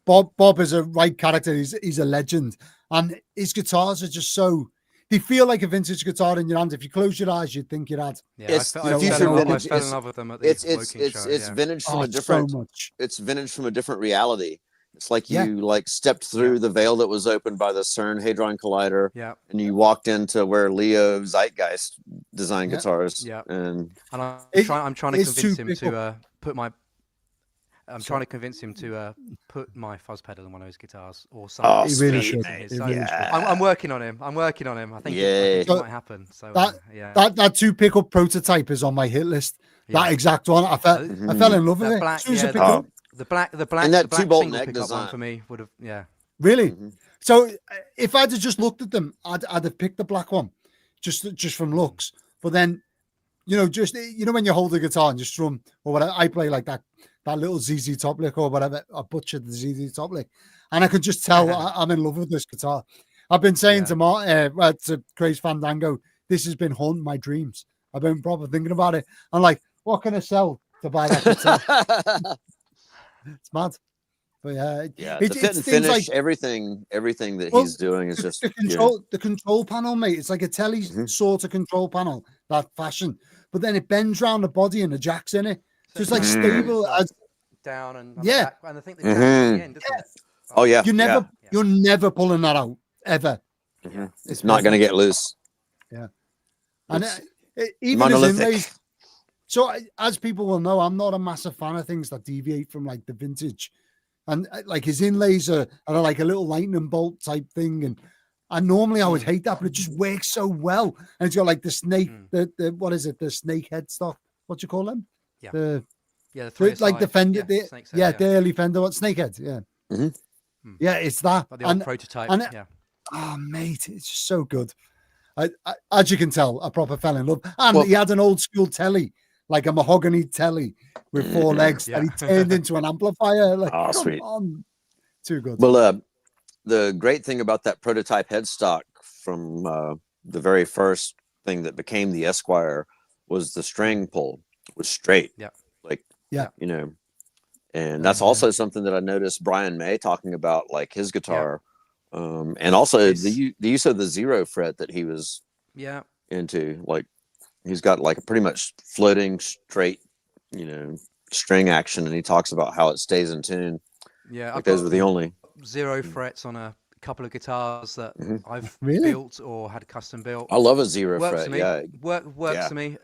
Bob is a right character. He's a legend, and his guitars are just so. They feel like a vintage guitar in your hand. If you close your eyes, you'd think you'd had. Yeah, I fell in love with them at the show. It's vintage from a different. It's vintage from a different reality. It's like you like stepped through the veil that was opened by the CERN Hadron Collider, and you walked into where Leo Zeitgeist designed guitars. Yeah, and I'm trying to convince him to put my. I'm trying to convince him to put my fuzz pedal in one of his guitars or something. Oh, he really should. I'm working on him. I think it might happen. So that 2 pickup prototype is on my hit list. That exact one. I fell in love with it. The black and that 2-bolt neck design one for me would have really. So if I'd have just looked at them, I'd have picked the black one just from looks. But then, you know, when you hold the guitar and just strum or whatever, I play like that that little ZZ Top lick or whatever. I butchered the ZZ Top lick, and I could just tell I'm in love with this guitar. I've been saying to Craze Fandango, this has been haunting my dreams. I've been proper thinking about it. I'm like, what can I sell to buy that guitar? It's mad. But the fit and finish, like, everything that he's doing is just the control panel, mate. It's like a telly sort of control panel, that fashion. But then it bends around the body and the jack's in it. So it's like stable as down and back. And I think the jack at the end, isn't it? Oh yeah. You're never pulling that out ever. It's not going to get loose. Yeah. And even as inlays. So as people will know, I'm not a massive fan of things that deviate from like the vintage. And like his inlays are like a little lightning bolt type thing. And normally I would hate that, but it just works so well. And it's got like the snake, the what is it? The snake headstock. What do you call them? Yeah. The like the fender. The early fender. What snakehead? Yeah. Mm-hmm. Yeah, it's that. Like the old prototype. Oh, mate, it's just so good. I as you can tell, I proper fell in love. And he had an old school telly, like a mahogany telly with 4 legs that he turned into an amplifier. Like, sweet. On. Too good. Well, the great thing about that prototype headstock from the very first thing that became the Esquire was the string pull was straight. Yeah. You know, and that's also something that I noticed Brian May talking about, like his guitar, and also the use of the 0 fret that he was into. Like he's got like a pretty much floating straight, you know, string action, and he talks about how it stays in tune. Yeah, like those were the only 0 frets on a couple of guitars that I've built or had custom built. I love a 0 fret. Works for me.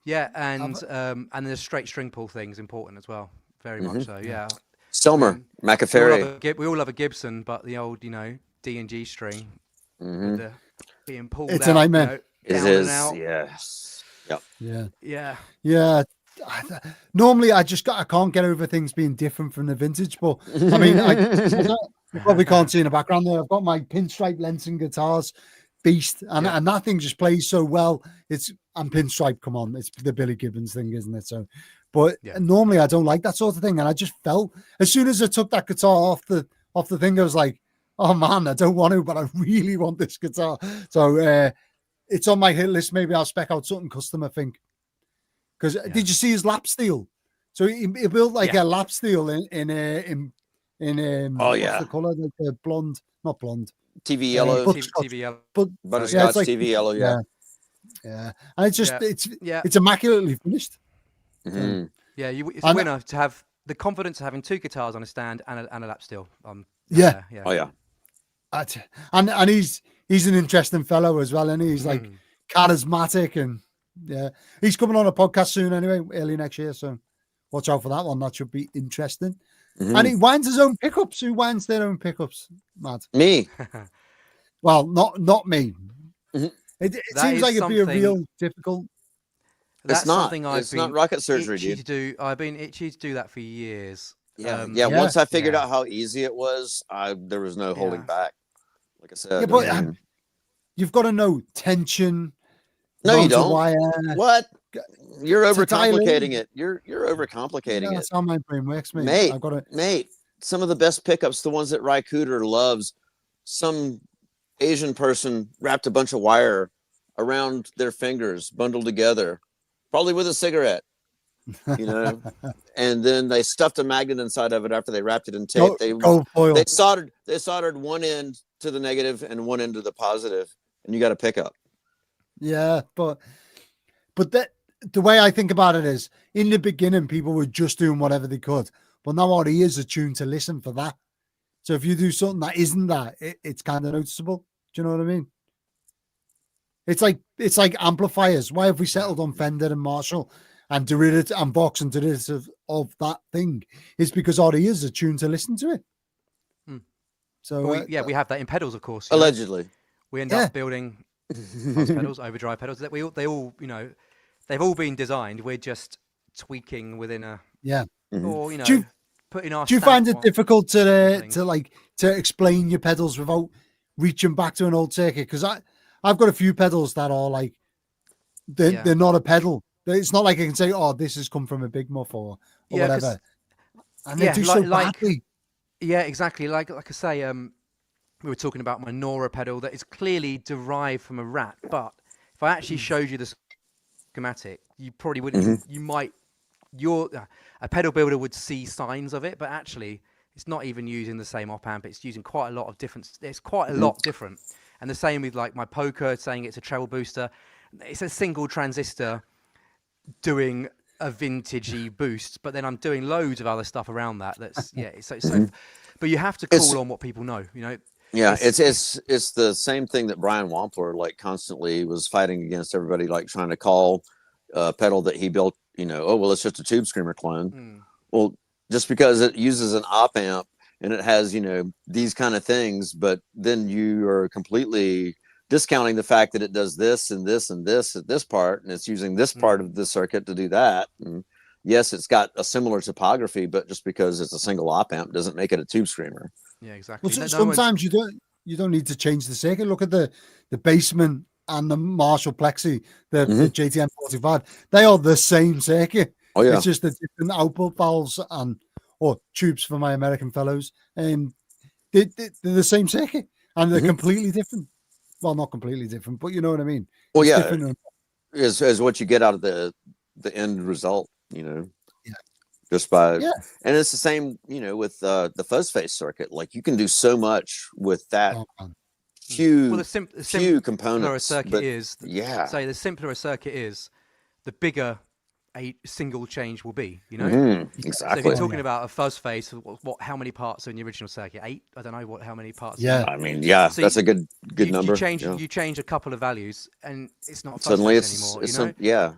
And the straight string pull thing is important as well. Very much so. Yeah. Selmer, McAfee. We all love a Gibson, but the old, D and G string with the being pulled out. It's a nightmare. It is. Yes. Yep. Yeah. Normally, I can't get over things being different from the vintage. But I mean, you probably can't see in the background there. I've got my pinstripe Lenson guitars, beast, and that thing just plays so well. And pinstripe, come on, it's the Billy Gibbons thing, isn't it? So, but normally I don't like that sort of thing, and I just felt as soon as I took that guitar off the thing, I was like, oh man, I don't want to, but I really want this guitar. So it's on my hit list. Maybe I'll spec out something custom, I think. Because did you see his lap steel? So he built like a lap steel in what's the color? Like blonde, not blonde. TV yellow. TV yellow. Butterscotch like, TV yellow. Yeah. And it's just it's immaculately finished. Mm-hmm. Yeah, it's a winner to have the confidence of having 2 guitars on a stand and a lap steel. Oh yeah. And he's an interesting fellow as well, and he's like charismatic, and he's coming on a podcast soon anyway, early next year, so watch out for that one. That should be interesting. And he winds his own pickups. Who winds their own pickups? Mad. Me. Well, not me. It seems like it'd be a real difficult. That's it's not. Something I've it's been not rocket surgery, dude. To do. I've been itchy to do that for years. Once I figured out how easy it was, there was no holding back. Like I said, but you've got to know tension. No, you don't. Wire. What? You're overcomplicating it. You're overcomplicating it. That's how my brain works, mate. Mate, some of the best pickups, the ones that Ry Cooder loves, some Asian person wrapped a bunch of wire around their fingers, bundled together, probably with a cigarette, and then they stuffed a magnet inside of it after they wrapped it in tape. They soldered one end to the negative and one end to the positive, and you got a pickup. Yeah, but the way I think about it is, in the beginning, people were just doing whatever they could, but now our ears are tuned to listen for that. So if you do something that isn't that, it's kind of noticeable. Do you know what I mean? It's like amplifiers. Why have we settled on Fender and Marshall and derivative and Vox and derivative of that thing? It's because our ears are tuned to listen to it. So we have that in pedals, of course. Allegedly, we end up building pedals, overdrive pedals. That they all, they've all been designed. We're just tweaking within a or putting our. Do you find it difficult to explain your pedals without reaching back to an old circuit? Because I've got a few pedals that are like they're not a pedal. It's not like I can say, "Oh, this has come from a big muff or whatever," and they do like, so badly. Yeah, exactly. Like I say, we were talking about my Gnawer pedal that is clearly derived from a Rat, but if I actually showed you the schematic, you probably wouldn't. You might. A pedal builder would see signs of it, but actually, it's not even using the same op amp. It's using quite a lot of different. It's quite a lot different. And the same with like my Poker, saying it's a treble booster. It's a single transistor doing a vintagey boost, but then I'm doing loads of other stuff around that. That's so. But you have to call on what people know. You know. Yeah, it's the same thing that Brian Wampler like constantly was fighting against everybody, like trying to call a pedal that he built. You know, oh well, it's just a Tube Screamer clone. Well, just because it uses an op amp and it has, you know, these kind of things, but then you are completely discounting the fact that it does this and this and this at this part, and it's using this part of the circuit to do that. And yes, it's got a similar topography, but just because it's a single op amp doesn't make it a Tube Screamer. Yeah, exactly. Well, sometimes you don't need to change the circuit. Look at the Basement and the Marshall Plexi, the JTM 45. They are the same circuit. Oh yeah, it's just the different output valves or tubes for my American fellows. They're the same circuit and they're completely different. Well, not completely different, but you know what I mean. Well, it's different is what you get out of the end result. You know. Just by and it's the same, you know, with the fuzz face circuit. Like you can do so much with that few components. Circuit is the simpler a circuit is, the bigger a single change will be. You know, exactly. So if you're talking about a fuzz face, how many parts are in the original circuit? 8. I don't know how many parts. Yeah, I mean, so that's a good number. You change a couple of values, and it's not fuzz face anymore. Yeah.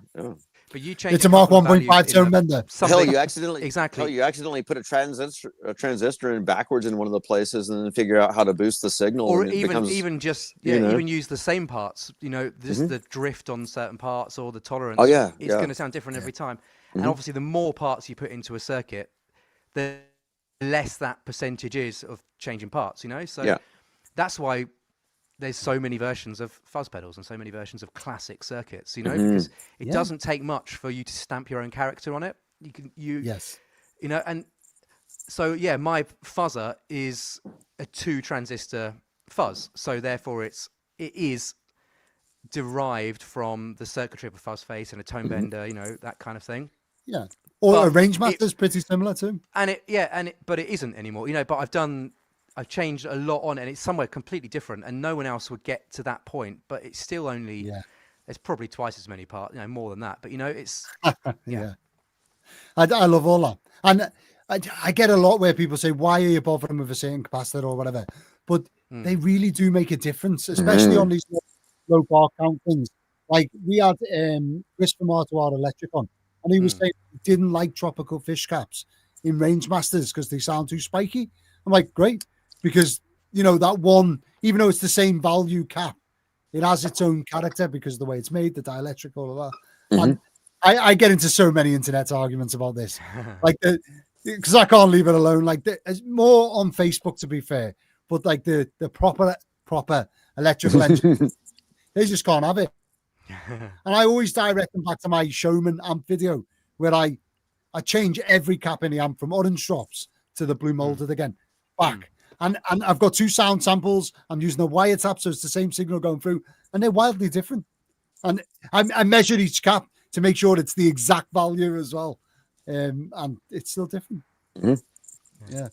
But you change it's a Mark 1.5 tone bender. Hell, you accidentally put a transistor in backwards in one of the places, and then figure out how to boost the signal. Or even use the same parts. You know, just the drift on certain parts or the tolerance. It's going to sound different every time. And obviously, the more parts you put into a circuit, the less that percentage is of changing parts. You know, so that's why there's so many versions of fuzz pedals and so many versions of classic circuits, you know, because it doesn't take much for you to stamp your own character on it. You know, and so my fuzzer is a 2-transistor fuzz, so therefore it is derived from the circuitry of a fuzz face and a tone bender, you know, that kind of thing. Yeah, or a range master's pretty similar too. But it isn't anymore, you know. But I've changed a lot on it, and it's somewhere completely different, and no one else would get to that point. But it's still only there's probably twice as many parts, you know, more than that. But you know, it's I love all that, and I get a lot where people say, "Why are you bothering with a certain capacitor or whatever?" But they really do make a difference, especially on these low bar count things. Like we had Chris from R2R Electric on, and he was saying he didn't like tropical fish caps in range masters because they sound too spiky. I'm like, great. Because, you know, that one, even though it's the same value cap, it has its own character because of the way it's made, the dielectric, all of that. And I get into so many internet arguments about this. Like, because I can't leave it alone. Like, there's more on Facebook, to be fair. But, like, the proper electrical engineers, they just can't have it. And I always direct them back to my Showman amp video where I change every cap in the amp from orange drops to the blue molded again, back. And I've got 2 sound samples. I'm using a wiretap, so it's the same signal going through, and they're wildly different. And I measured each cap to make sure it's the exact value as well, and it's still different. Yeah.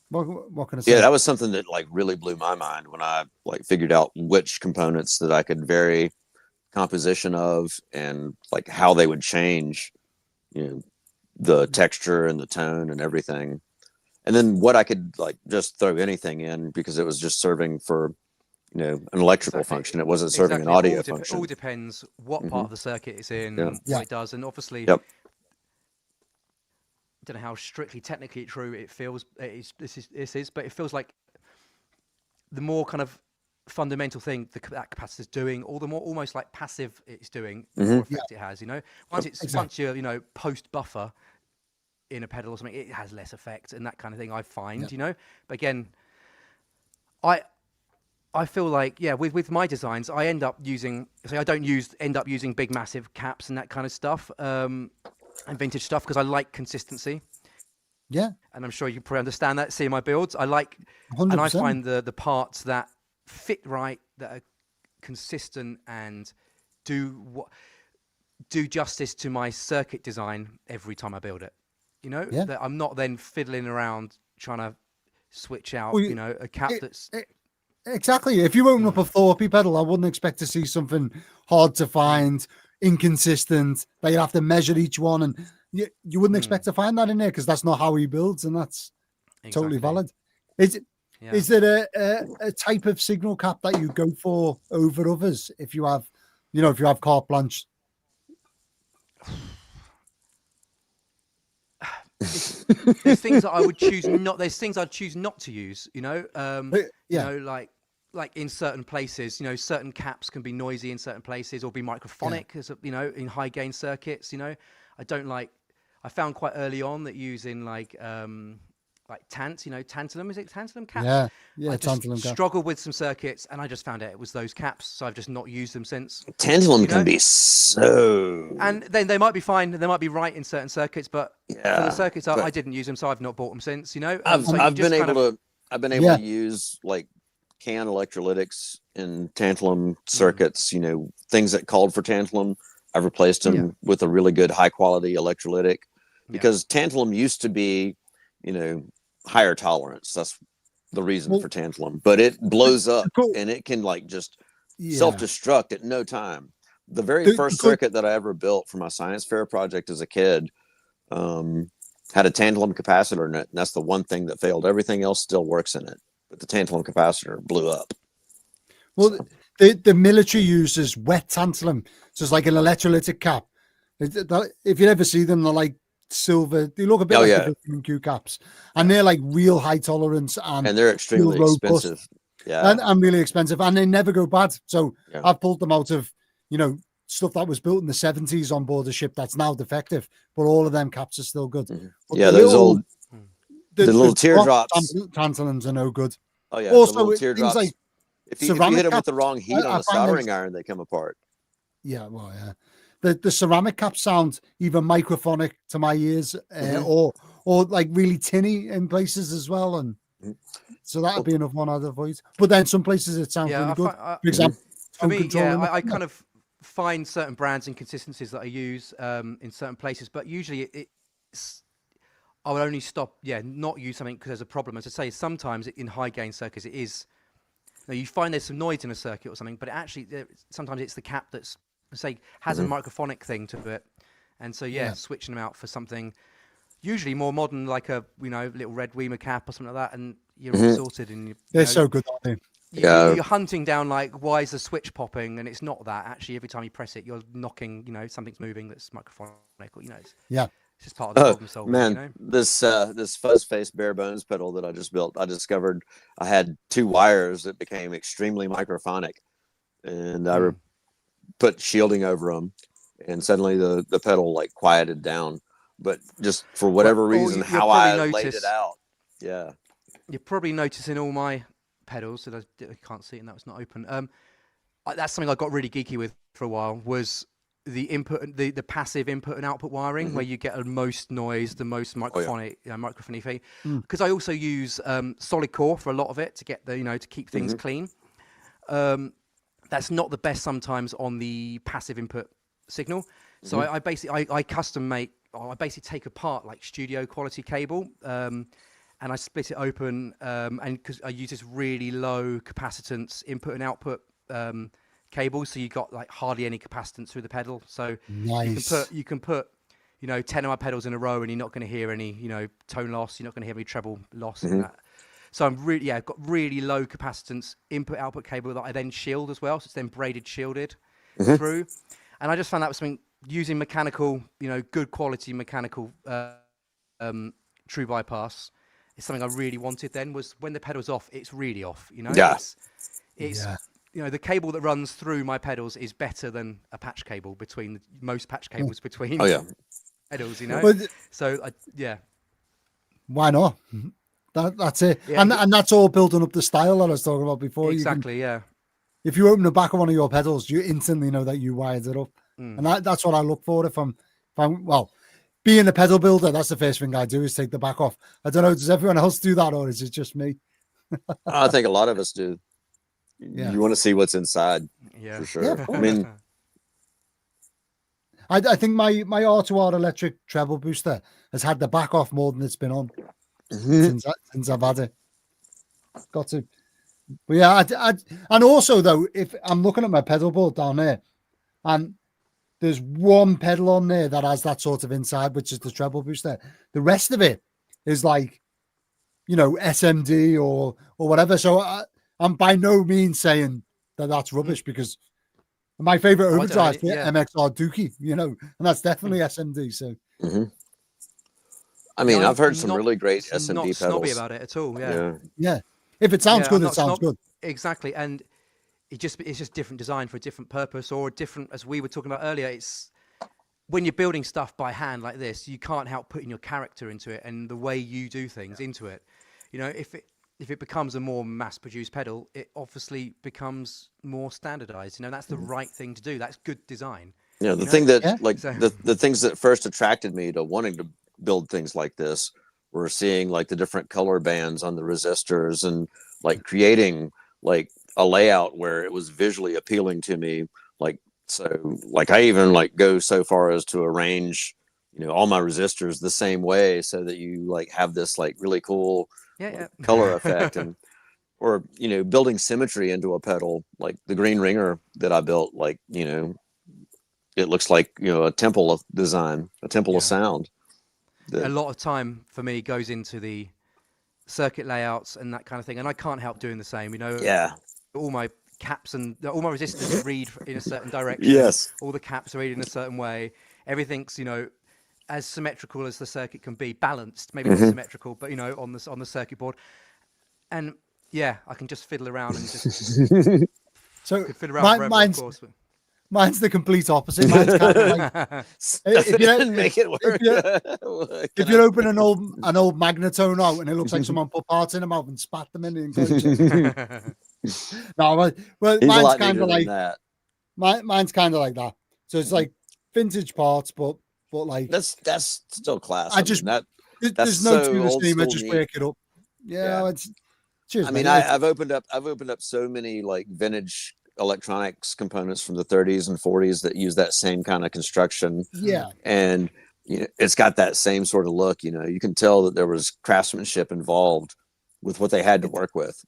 What can I say? Yeah, that was something that like really blew my mind when I like figured out which components that I could vary composition of and like how they would change, you know, the texture and the tone and everything. And then what I could like just throw anything in because it was just serving for, you know, an electrical function. It wasn't serving an audio function. It all depends what part of the circuit it's in, what it does. And obviously, I don't know how strictly technically true it feels. This is, but it feels like the more kind of fundamental thing that capacitor's doing, or the more almost like passive it's doing, the more effect it has, you know. Once you're, you know, post buffer in a pedal or something, it has less effect and that kind of thing, I find, you know. But again, I I feel like, yeah, with my designs, I end up using, so I don't end up using big, massive caps and that kind of stuff, and vintage stuff, because I like consistency. Yeah. And I'm sure you probably understand that, seeing my builds. I like, 100%. and I find the parts that fit right, that are consistent and do justice to my circuit design every time I build it. You know, that I'm not then fiddling around trying to switch out, a cap that's... Exactly. If you open up a Thorpe pedal, I wouldn't expect to see something hard to find, inconsistent, that you have to measure each one, and you wouldn't expect to find that in there, because that's not how he builds, and that's totally valid. Is there a type of signal cap that you go for over others if you have, if you have carte blanche? There's things that I would choose not. There's things I'd choose not to use. Like in certain places, certain caps can be noisy in certain places, or be microphonic, as in high gain circuits. I don't like. I found quite early on that using like tantalum, is it tantalum caps? Yeah, I just tantalum caps. struggled with some circuits, and I just found it was those caps, so I've just not used them since. Tantalum can be so... And then they might be fine, they might be right in certain circuits, but for the circuits I didn't use them, so I've not bought them since, I've been able to use like can electrolytics in tantalum circuits, things that called for tantalum. I've replaced them with a really good high quality electrolytic, because tantalum used to be, higher tolerance. That's the reason for tantalum, but it blows up and it can like just self-destruct at no time. The very first circuit that I ever built for my science fair project as a kid had a tantalum capacitor in it, and that's the one thing that failed. Everything else still works in it, but the tantalum capacitor blew up. Well, the military uses wet tantalum, so it's like an electrolytic cap. If you ever see them, they're like silver. They look a bit like the vitamin Q caps, and they're like real high tolerance, and they're extremely expensive. And really expensive, and they never go bad. So I've pulled them out of stuff that was built in the 70s on board a ship that's now defective, but all of them caps are still good. Those old the little teardrops tantalums are no good. Also, the little teardrops, like if you hit them with the wrong heat on a soldering iron, they come apart. The ceramic caps sound either microphonic to my ears, or like really tinny in places as well, and so that would be another one I'd avoid. But then some places it sounds really good. For example, for me, I kind of find certain brands and consistencies that I use in certain places, but usually I would only stop, not use something because there's a problem. As I say, sometimes in high gain circuits, it is. You find there's some noise in a circuit or something, but actually, sometimes it's the cap that's, say, has a microphonic thing to it, and so switching them out for something usually more modern, like a little red Weimer cap or something like that, and you're all sorted. And they're so good, aren't they? You're hunting down like, why is the switch popping? And it's not that. Actually, every time you press it, you're knocking, something's moving that's microphonic. Or, it's just part of the problem solving. Man, this fuzz face bare bones pedal that I just built, I discovered I had two wires that became extremely microphonic, and I put shielding over them, and suddenly the pedal like quieted down. But just for whatever reason, how I laid it out, you're probably noticing all my pedals, so I can't see it, and that was not open. That's something I got really geeky with for a while, was the input, the passive input and output wiring, where you get the most noise, the most microphonic, microphony thing. Because I also use solid core for a lot of it to get the, to keep things clean. That's not the best sometimes on the passive input signal. So I basically I custom make. I basically take apart like studio quality cable, and I split it open, and because I use this really low capacitance input and output cable, so you got like hardly any capacitance through the pedal. So you can put 10 of my pedals in a row, and you're not going to hear any tone loss. You're not going to hear any treble loss in that. So I'm really I've got really low capacitance input output cable that I then shield as well. So it's then braided shielded through, and I just found that was something. Using mechanical, good quality mechanical true bypass is something I really wanted then, was when the pedal's off, it's really off, It's the cable that runs through my pedals is better than a patch cable between most patch cables between pedals, But, So, why not? That's it. Yeah. And that's all building up the style that I was talking about before. Exactly, yeah. If you open the back of one of your pedals, you instantly know that you wired it up. And that's what I look for if I'm being a pedal builder. That's the first thing I do is take the back off. I don't know, does everyone else do that, or is it just me? I think a lot of us do. Yeah. You want to see what's inside, Yeah, for sure. Yeah, I mean, I think my R2R electric treble booster has had the back off more than it's been on since I've had it. Got to. But yeah, and also though, if I'm looking at my pedal board down there, and there's one pedal on there that has that sort of inside, which is the treble booster. The rest of it is like, SMD or whatever. So I'm by no means saying that that's rubbish, because my favorite overdrive is MXR Dookie, and that's definitely SMD. So, I mean, I've heard some really great SMD not pedals. Snobby about it at all. Yeah. If it sounds good, it sounds good. Exactly, and it's just different design for a different purpose, or a different, as we were talking about earlier. It's when you're building stuff by hand like this, you can't help putting your character into it and the way you do things into it. If it becomes a more mass-produced pedal, it obviously becomes more standardized. That's the right thing to do. That's good design. Yeah, the thing that the things that first attracted me to wanting to build things like this were seeing like the different color bands on the resistors and like creating like a layout where it was visually appealing to me. So I even like go so far as to arrange, all my resistors the same way so that you like have this like really cool color effect, and or building symmetry into a pedal, like the green ringer that I built. Like it looks like a temple of design, a temple of sound. A lot of time for me goes into the circuit layouts and that kind of thing, and I can't help doing the same. All my caps and all my resistors read in a certain direction. Yes, all the caps are read in a certain way. Everything's as symmetrical as the circuit can be, balanced, maybe not symmetrical, but on the circuit board. And I can just fiddle around and just fiddle around forever, of course. Mine's the complete opposite. Mine's kind of like, make it work. If you open an old magnetone out and it looks like someone put parts in them out and spat them in the enclosure. No, well, mine's kind of like that. Mine's kind of like that. So it's like vintage parts, but like that's still class. There's no to the steam. I just break it up. Yeah. It's. Cheers, man. I've opened up so many like vintage electronics components from the 30s and 40s that use that same kind of construction. Yeah. And it's got that same sort of look. You can tell that there was craftsmanship involved with what they had to work with.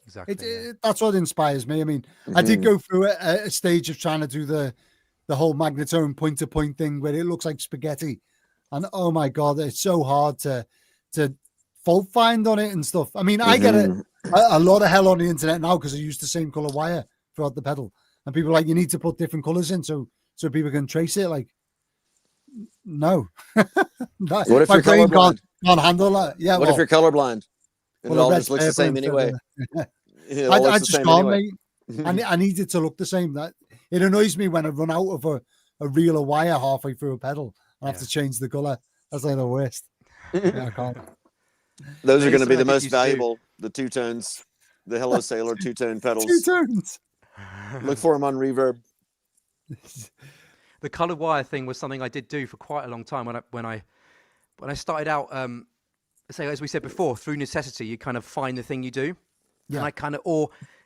Exactly. That's what inspires me. I mean, I did go through a stage of trying to do the whole magnetone point-to-point thing where it looks like spaghetti, and oh my god, it's so hard to fault find on it and stuff. I mean, I get a lot of hell on the internet now because I use the same color wire throughout the pedal, and people are like, you need to put different colors in so people can trace it. Like, no. What if you're colorblind? Can't handle that. Yeah. What if you're colorblind? And it all just looks the same anyway. I just can't, mate. I need it to look the same. That it annoys me when I run out of a reel of wire halfway through a pedal. I have to change the color. That's like the worst. I can't. Those are going to be the most valuable. The two tones, the Hello Sailor two-tone pedals. Two tones. Look for them on Reverb. The colored wire thing was something I did do for quite a long time when I started out. Say, as we said before, through necessity, you kind of find the thing you do. Yeah. And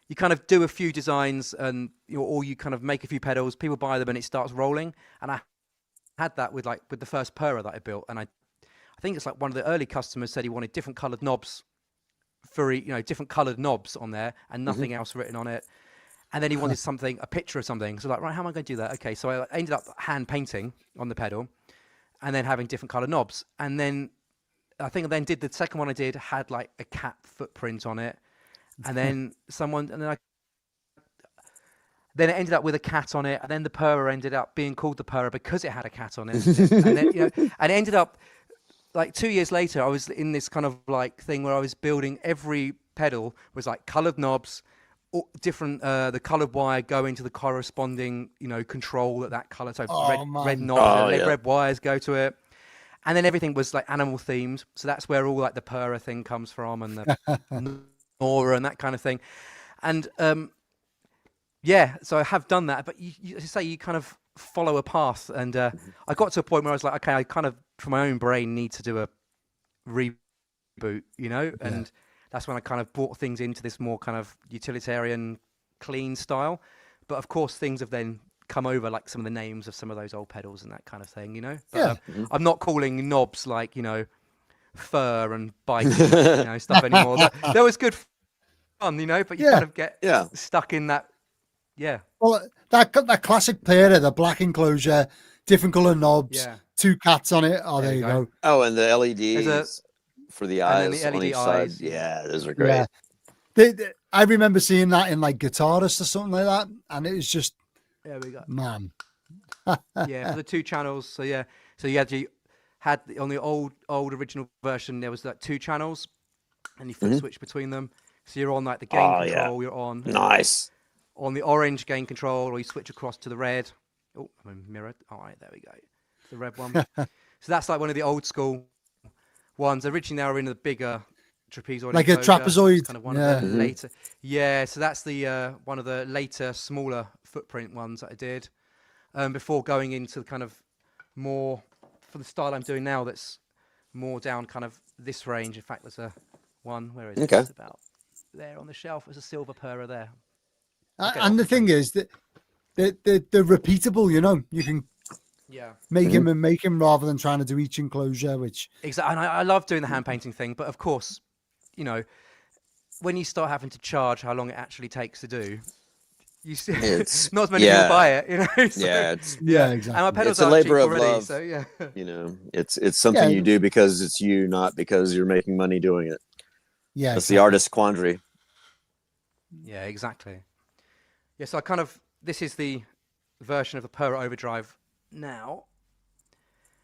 you kind of do a few designs, and or you kind of make a few pedals. People buy them, and it starts rolling. And I had that with the first Purrer that I built, and I think it's like one of the early customers said he wanted different colored knobs for different colored knobs on there, and nothing else written on it. And then he wanted a picture of something. So right, how am I going to do that? Okay, so I ended up hand painting on the pedal, and then having different colored knobs. And then I think I then did the second one I did had like a cat footprint on it. And then then it ended up with a cat on it, and then the Purrer ended up being called the Purrer because it had a cat on it. And then and it ended up like 2 years later, I was in this kind of like thing where I was building every pedal was like colored knobs, different the colored wire going to the corresponding control that color. So red knobs, red wires go to it. And then everything was like animal themed. So that's where all like the Purrer thing comes from, and the Gnawer and that kind of thing. And yeah, so I have done that. But you say you kind of follow a path. And I got to a point where I was like, okay, I kind of, for my own brain, need to do a reboot, you know? And that's when I kind of brought things into this more kind of utilitarian, clean style. But of course, things have then come over, like some of the names of some of those old pedals and that kind of thing, you know? But, I'm not calling knobs like, you know, fur and bike, you know, stuff anymore. That was good fun, you know, but you kind of get stuck in that. Yeah. Well, that classic Purrer, the black enclosure, different color knobs, 2 cats on it. Oh, there you go. Oh, and the LEDs for the eyes the LED on each eyes. side. Yeah, those are great. Yeah. I remember seeing that in like Guitarist or something like that, and it was just, there we go, man. Yeah, for the 2 channels. So yeah, so you had on the old original version, there was like 2 channels, and you flip switch between them. So you're on like the gain control. You're on on the orange gain control, or you switch across to the red. Oh, I'm mirrored. All right, there we go. The red one. So that's like one of the old school ones. Originally, they were in the bigger trapezoid, like a trapezoid, kind of one of the later. Yeah, so that's the one of the later, smaller footprint ones that I did before going into kind of more for the style I'm doing now. That's more down kind of this range. In fact, there's a one. Where is it? It's about there on the shelf. There's a silver Purrer there. And the thing is that they're repeatable. You know, you can make him rather than trying to do each enclosure. Which exactly, and I love doing the hand painting thing. But of course, you know, when you start having to charge how long it actually takes to do, you see, not as many people buy it. You know, so, exactly. And my pedals are labor of already, love. So you know, it's something you do because it's you, not because you're making money doing it. Yeah, that's the artist's quandary. Yeah, exactly. Yeah, so I kind of, this is the version of the Purrer overdrive now.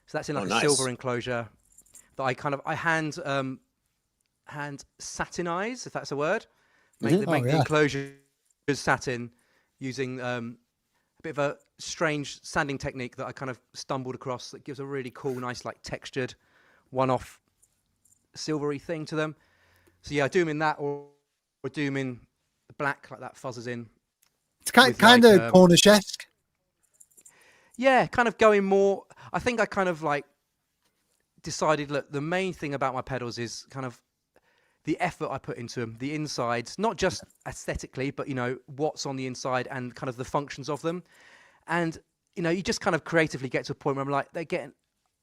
So that's in like a silver enclosure that I hand satinize, if that's a word. Make the enclosure satin using a bit of a strange sanding technique that I kind of stumbled across that gives a really cool, nice, like textured, one-off silvery thing to them. So yeah, I do them in that, or do them in the black, like that fuzzes in. It's kind of Cornish-esque. Yeah, kind of going more. I think I kind of like decided, look, the main thing about my pedals is kind of the effort I put into them, the insides, not just aesthetically, but, you know, what's on the inside and kind of the functions of them. And, you know, you just kind of creatively get to a point where I'm like,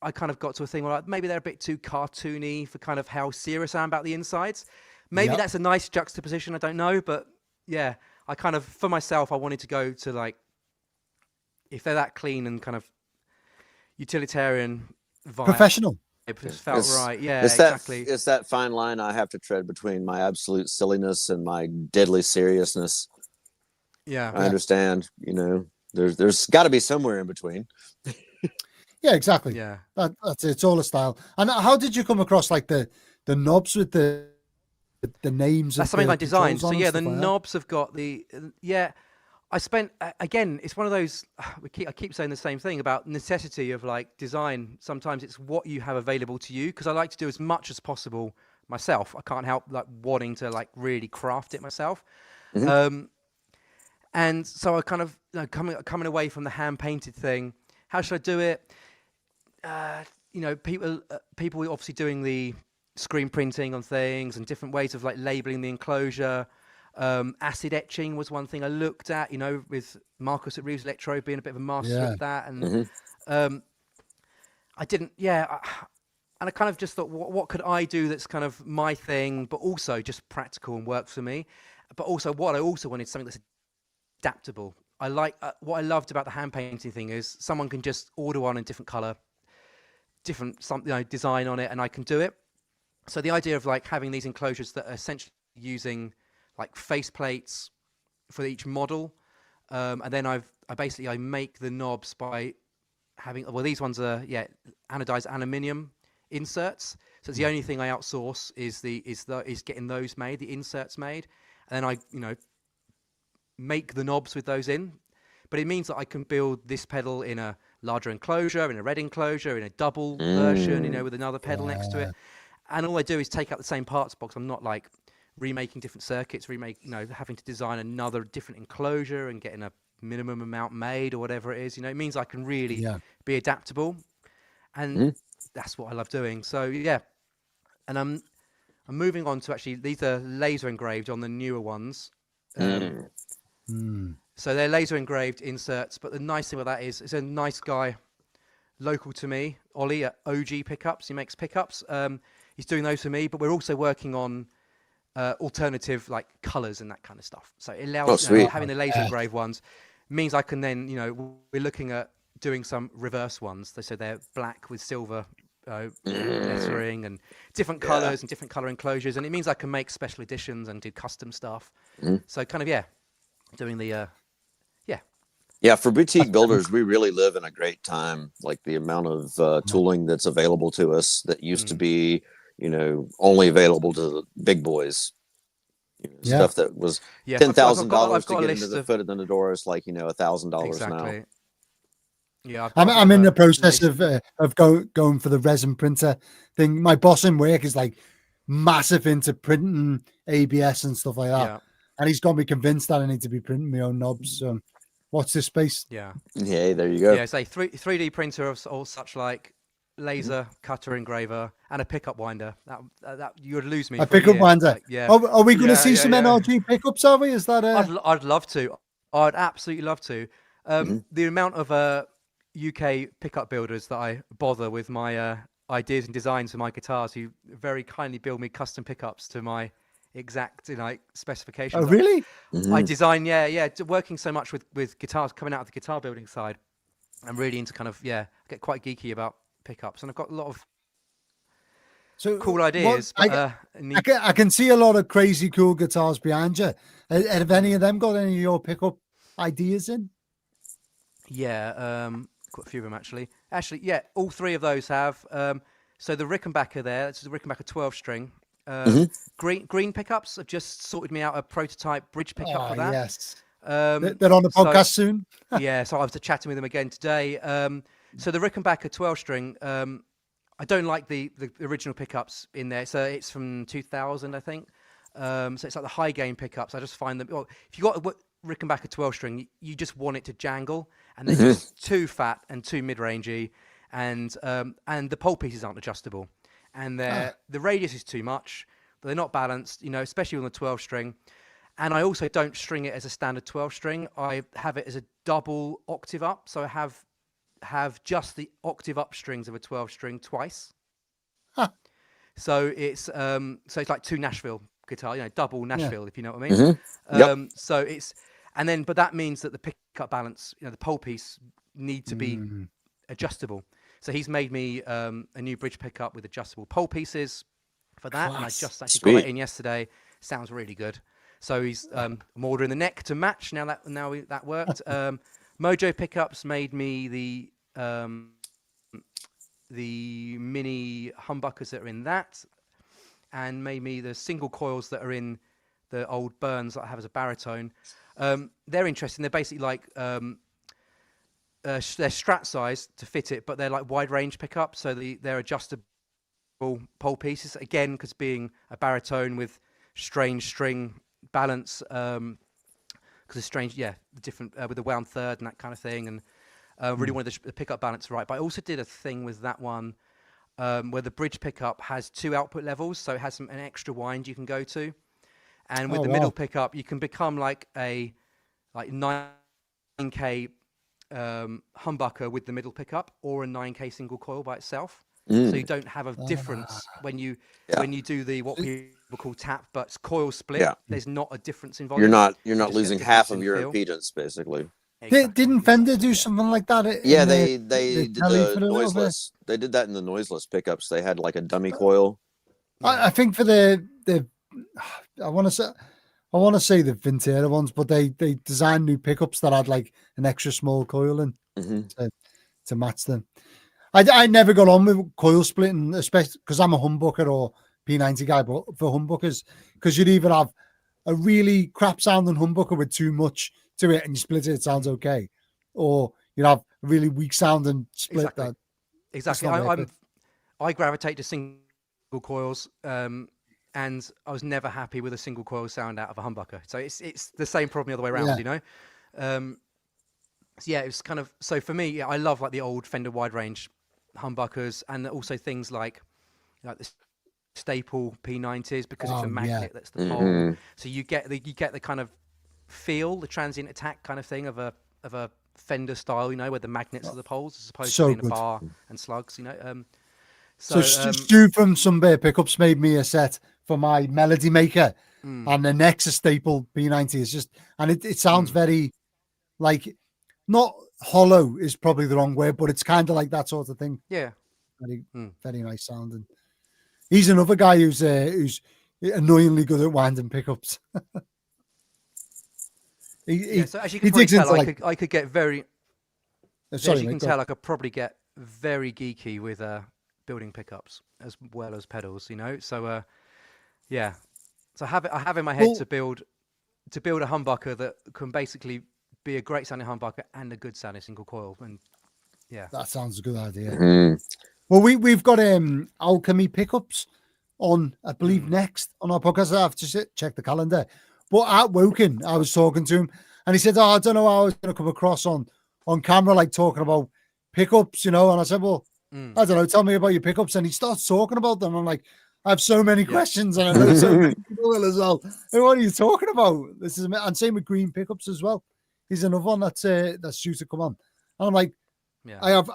I kind of got to a thing where like, maybe they're a bit too cartoony for kind of how serious I am about the insides. Maybe that's a nice juxtaposition, I don't know. But yeah, I kind of, for myself, I wanted to go to like, if they're that clean and kind of utilitarian vibe. Professional. It just felt right. Yeah, exactly. It's that fine line I have to tread between my absolute silliness and my deadly seriousness. Yeah. I understand, you know, there's got to be somewhere in between. Yeah, exactly. Yeah. That's it. It's all a style. And how did you come across like the knobs with the names? That's something I designed. So yeah, the knobs have got the I spent, again, it's one of those, I keep saying the same thing about necessity of like design. Sometimes it's what you have available to you, because I like to do as much as possible myself. I can't help like wanting to like really craft it myself. And so I kind of, you know, coming away from the hand painted thing, how should I do it? You know, people obviously doing the screen printing on things and different ways of like labeling the enclosure. Acid etching was one thing I looked at, you know, with Marcus at Reeves Electro being a bit of a master of that. And I didn't, and I kind of just thought, what could I do that's kind of my thing, but also just practical and works for me. But also what I also wanted, something that's adaptable. I like, what I loved about the hand painting thing is someone can just order one in different color, different design on it, and I can do it. So the idea of like having these enclosures that are essentially using like face plates for each model, and then I make the knobs by having, well, these ones are anodized aluminium inserts. So it's the only thing I outsource is getting those made, the inserts made, and then I, you know, make the knobs with those in. But it means that I can build this pedal in a larger enclosure, in a red enclosure, in a double version, you know, with another pedal next to it. And all I do is take out the same parts box. I'm not like remaking different circuits, having to design another different enclosure and getting a minimum amount made or whatever it is. You know, it means I can really be adaptable, and that's what I love doing. So yeah, and I'm moving on to actually, these are laser engraved on the newer ones. So they're laser engraved inserts, but the nice thing about that is it's a nice guy local to me, Ollie at OG Pickups. He makes pickups. He's doing those for me, but we're also working on alternative like colors and that kind of stuff. So it allows having the laser engraved ones means I can then, you know, we're looking at doing some reverse ones. So they're black with silver lettering and different colors and different color enclosures, and it means I can make special editions and do custom stuff. So kind of doing the for boutique builders, we really live in a great time. Like the amount of tooling that's available to us that used to be, you know, only available to the big boys. You know, stuff that was $10,000 to get into the foot in the door is like, you know, $1,000 now. Yeah, I'm in the process of going for the resin printer thing. My boss in work is like massive into printing ABS and stuff like that, and he's got me convinced that I need to be printing my own knobs. So, watch this space. Yeah, there you go. Yeah, say 3D printer of all such like laser cutter engraver and a pickup winder. That you would lose me. A pickup winder. Like, Are we going to see some NRG pickups? Are we? Is that? I'd love to. I'd absolutely love to. The amount of UK pickup builders that I bother with my ideas and designs for my guitars, who very kindly build me custom pickups to my exact specifications. Oh, really? I design, working so much with guitars, coming out of the guitar building side. I'm really into kind of get quite geeky about pickups, and I've got a lot of cool ideas. I can see a lot of crazy cool guitars behind you. Have any of them got any of your pickup ideas in? Yeah, quite a few of them actually. Yeah, all three of those have. So the Rickenbacker there, this is the Rickenbacker 12-string. Green pickups have just sorted me out a prototype bridge pickup for that. Yes. They're on the podcast soon. Yeah, so I was chatting with them again today. So the Rickenbacker 12-string, I don't like the original pickups in there. So it's from 2000, I think. So it's like the high gain pickups. I just find them. If you got a Rickenbacker 12-string, you just want it to jangle, and they're just too fat and too mid-rangey, and the pole pieces aren't adjustable, and the radius is too much. They're not balanced, especially on the 12-string. And I also don't string it as a standard 12-string. I have it as a double octave up. So I have just the octave up strings of a 12-string twice. Huh. So it's like two Nashville guitar, double Nashville, if you know what I mean. So it's, but that means that the pickup balance, the pole piece need to be adjustable. So he's made me a new bridge pickup with adjustable pole pieces for that. Class. And I just actually got it in yesterday. Sounds really good. So he's I'm ordering the neck to match now that worked. Mojo Pickups made me the mini humbuckers that are in that, and made me the single coils that are in the old Burns that I have as a baritone. They're interesting. They're basically like they're Strat size to fit it, but they're like wide range pickups. So they're adjustable pole pieces again, because being a baritone with strange string balance, because it's strange, different with the wound third and that kind of thing, and really wanted the pickup balance right. But I also did a thing with that one where the bridge pickup has two output levels, so it has an extra wind you can go to, and with the middle pickup you can become like a 9K humbucker with the middle pickup, or a 9K single coil by itself. So you don't have a difference when you do the what people call tap, but it's coil split. Yeah. There's not a difference in volume. You're not losing half of your impedance, basically. Exactly. Didn't Fender do something like that? They did the noiseless. They did that in the noiseless pickups. They had like a dummy coil. I think for the I want to say the Vintera ones, but they designed new pickups that had like an extra small coil in to match them. I never got on with coil splitting, especially because I'm a humbucker or P90 guy, but for humbuckers, because you'd either have a really crap sounding humbucker with too much to it and you split it, it sounds okay, or you'd have really weak sounding split. Exactly. I gravitate to single coils, and I was never happy with a single coil sound out of a humbucker. So it's the same problem the other way around, you know. So yeah, it was kind of, so for me, I love like the old Fender wide range humbuckers, and also things like the staple P90s, because it's a magnet that's the pole. So you get the kind of feel, the transient attack kind of thing of a Fender style, you know, where the magnets are the poles as opposed to being a bar and slugs, you know. So Stu from Some Bear Pickups made me a set for my Melody Maker, and the next staple P90 is just, and it sounds very like, not hollow is probably the wrong word, but it's kind of like that sort of thing. Yeah, very nice sounding. He's another guy who's annoyingly good at winding pickups. So as you can probably tell, I could get very. Sorry, as you can tell, I could probably get very geeky with building pickups as well as pedals, you know. So yeah, so I have in my head to build a humbucker that can basically be a great sounding humbucker and a good sounding single coil, and that sounds a good idea. Well, we've got Alchemy pickups on, I believe, next on our podcast. I have to check the calendar. But at Woking, I was talking to him, and he said, I don't know how I was going to come across on camera, like talking about pickups, you know. And I said, well, I don't know, tell me about your pickups. And he starts talking about them. I'm like, I have so many questions, and I know so many people as well. And what are you talking about? This is, and same with Green pickups as well. He's another one that's due to come on. And I'm like, I have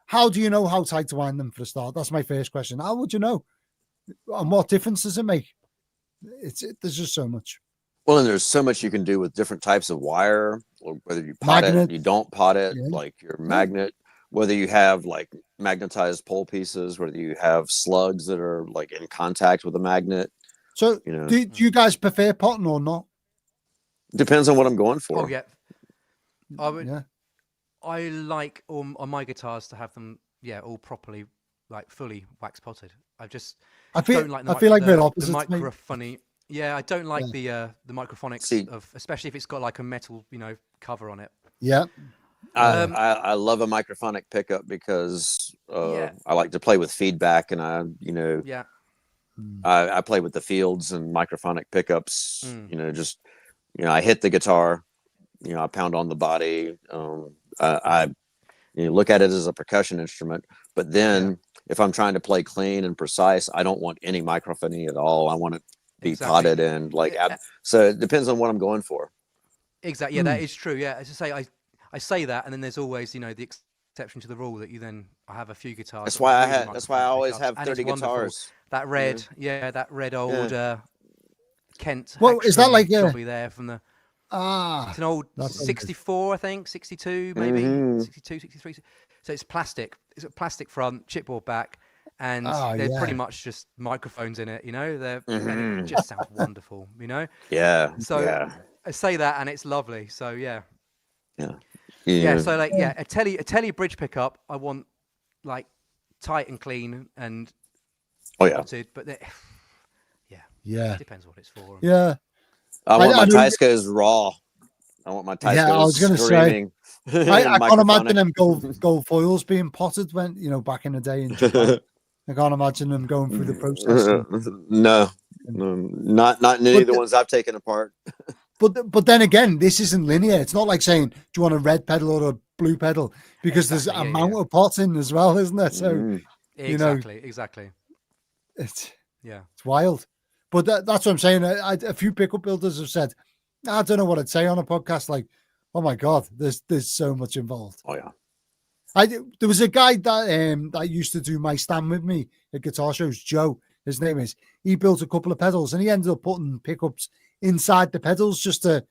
how do you know how tight to wind them for the start? That's my first question. How would you know? And what difference does it make? There's just so much. Well, and there's so much you can do with different types of wire, whether you pot it, you don't pot it, like your magnet, whether you have like magnetized pole pieces, whether you have slugs that are like in contact with a magnet. So you know, do you guys prefer potting or not? Depends on what I'm going for. Oh yeah, I would. I like on my guitars to have them, all properly, like fully wax potted. I feel like the microphony. Yeah, I don't like the microphonics of, especially if it's got like a metal, you know, cover on it. Yeah. I love a microphonic pickup because I like to play with feedback, and I play with the fields and microphonic pickups. You know, just I hit the guitar, I pound on the body. I look at it as a percussion instrument, but then if I'm trying to play clean and precise, I don't want any microphony at all. I want it to be potted and so it depends on what I'm going for. Exactly. Yeah, that is true. Yeah, as I say, I say that, and then there's always, the exception to the rule that I have a few guitars. That's why I always have 30 guitars. That red, that red old Kent. Well, is that like probably there from the? It's an old 64, I think, 62 maybe, 62, 63. So it's plastic. It's a plastic front, chipboard back, and they're pretty much just microphones in it. And it just sounds wonderful. Yeah. So I say that, and it's lovely. So yeah. So like a telly bridge pickup, I want like tight and clean and potted, but it depends what it's for. Yeah. I want my Tyscos raw. I want my Tyscos. Yeah, I was going to say. I can't imagine them gold foils being potted when back in the day in Japan. I can't imagine them going through the process. No, not any of the ones I've taken apart. But then again, this isn't linear. It's not like saying, do you want a red pedal or a blue pedal? Because there's a amount of potting as well, isn't there? So exactly. It's wild. But that's what I'm saying. A few pickup builders have said, I don't know what I'd say on a podcast. Like, oh my God, there's so much involved. Oh yeah. There was a guy that used to do my stand with me at guitar shows, Joe, his name is. He built a couple of pedals, and he ended up putting pickups inside the pedals just to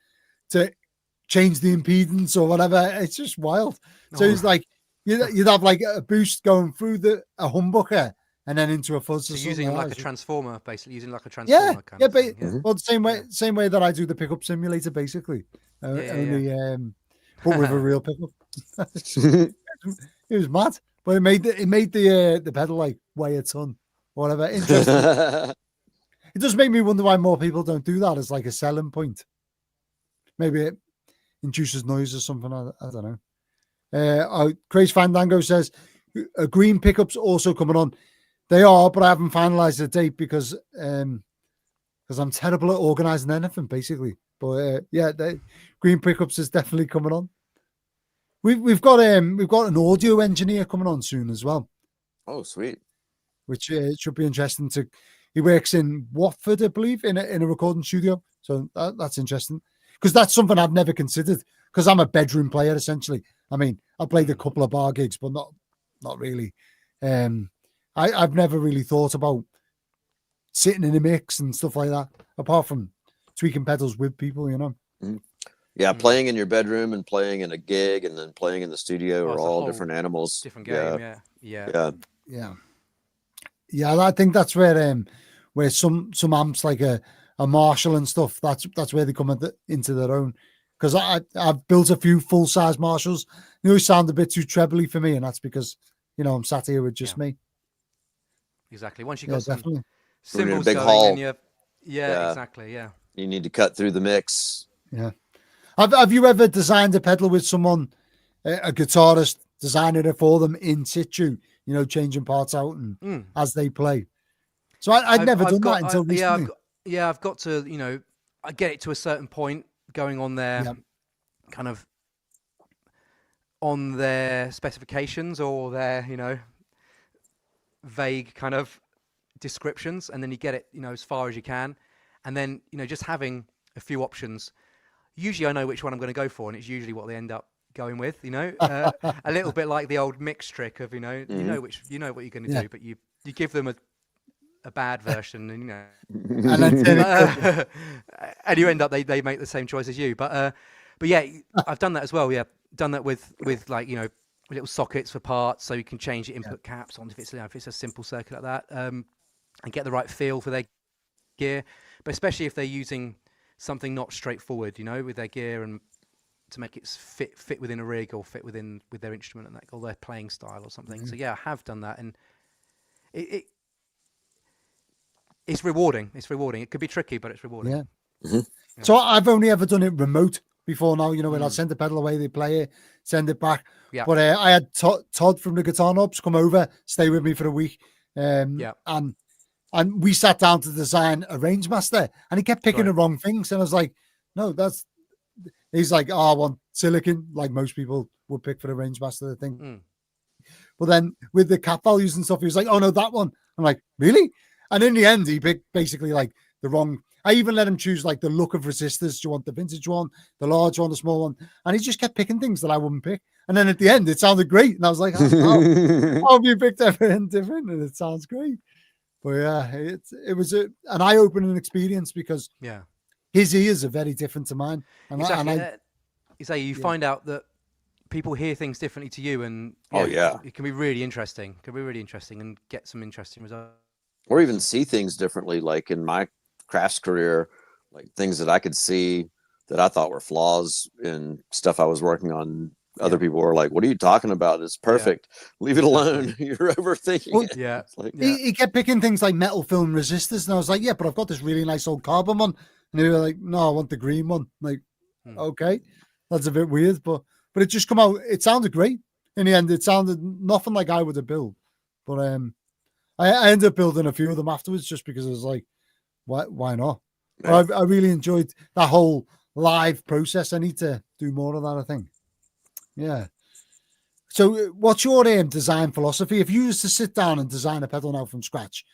change the impedance or whatever. It's just wild. So it's like you'd have like a boost going through a humbucker and then into a fuzz. So using like a transformer, basically using like a transformer. Well, the same way that I do the pickup simulator, basically. Only but with a real pickup. It was mad, but it made the pedal like weigh a ton or whatever. Interesting. It does make me wonder why more people don't do that as like a selling point. Maybe it induces noise or something. I don't know. Craze Fandango says green pickups also coming on. They are, but I haven't finalized the date because I'm terrible at organizing anything, basically. But green pickups is definitely coming on. We've got an audio engineer coming on soon as well. Oh, sweet! Which should be interesting. He works in Watford, I believe, in a recording studio. So that's interesting because that's something I've never considered. Because I'm a bedroom player essentially. I mean, I played a couple of bar gigs, but not really. I've never really thought about sitting in a mix and stuff like that, apart from tweaking pedals with people, you know. Yeah, playing in your bedroom and playing in a gig and then playing in the studio are all different animals. Different game, yeah. I think that's where some amps like a Marshall and stuff, that's where they come into their own. Because I've built a few full size Marshalls. They always sound a bit too trebly for me, and that's because I'm sat here with just me. Exactly. Once you got some definitely. cymbals big going, hall. and exactly. Yeah. You need to cut through the mix. Yeah. Have you ever designed a pedal with someone, a guitarist, designing it for them in situ? Changing parts out and as they play. So I'd never done that until recently. I've got to, I get it to a certain point going on their kind of on their specifications or their, vague kind of descriptions, and then you get it, as far as you can. And then, just having a few options. Usually I know which one I'm going to go for, and it's usually what they end up going with, a little bit like the old mix trick of, you know what you're going to do, but you give them a bad version, and and you end up they make the same choice as you. But yeah, I've done that as well. Yeah, done that with like little sockets for parts, so you can change the input caps on if it's a simple circuit like that, and get the right feel for their gear. But especially if they're using something not straightforward, with their gear, and to make it fit within a rig or fit with their instrument and that, or their playing style or something. So yeah, I have done that, and it's rewarding. It's rewarding. It could be tricky, but it's rewarding. Yeah. Yeah. So I've only ever done it remote before now. When I'll send the pedal away, they play it, send it back. Yeah. But I had Todd from the Guitar Knobs come over, stay with me for a week. And we sat down to design a range master, and he kept picking the wrong things. And I was like, no, he's like, I want silicon, like most people would pick for the range master thing. But then with the cap values and stuff, he was like, oh no, that one. I'm like, really? And in the end, he picked basically like the wrong. I even let him choose like the look of resistors. Do you want the vintage one, the large one, the small one? And he just kept picking things that I wouldn't pick. And then at the end, it sounded great. And I was like, how have you picked everything different? And it sounds great. But yeah, it was an eye-opening experience because his ears are very different to mine. And exactly. You find out that people hear things differently to you, and it can be really interesting. It can be really interesting and get some interesting results. Or even see things differently, like in my crafts career, like things that I could see that I thought were flaws in stuff I was working on. Other people were like, what are you talking about? It's perfect. Leave it alone. You're overthinking it. He kept picking things like metal film resistors. And I was like, yeah, but I've got this really nice old carbon one. And they were like, no, I want the green one. I'm like, okay, that's a bit weird. But it just come out. It sounded great. In the end, it sounded nothing like I would have built. But I ended up building a few of them afterwards just because I was like, why not? Yeah. I really enjoyed that whole live process. I need to do more of that, I think. Yeah. So what's your design philosophy? If you used to sit down and design a pedal now from scratch,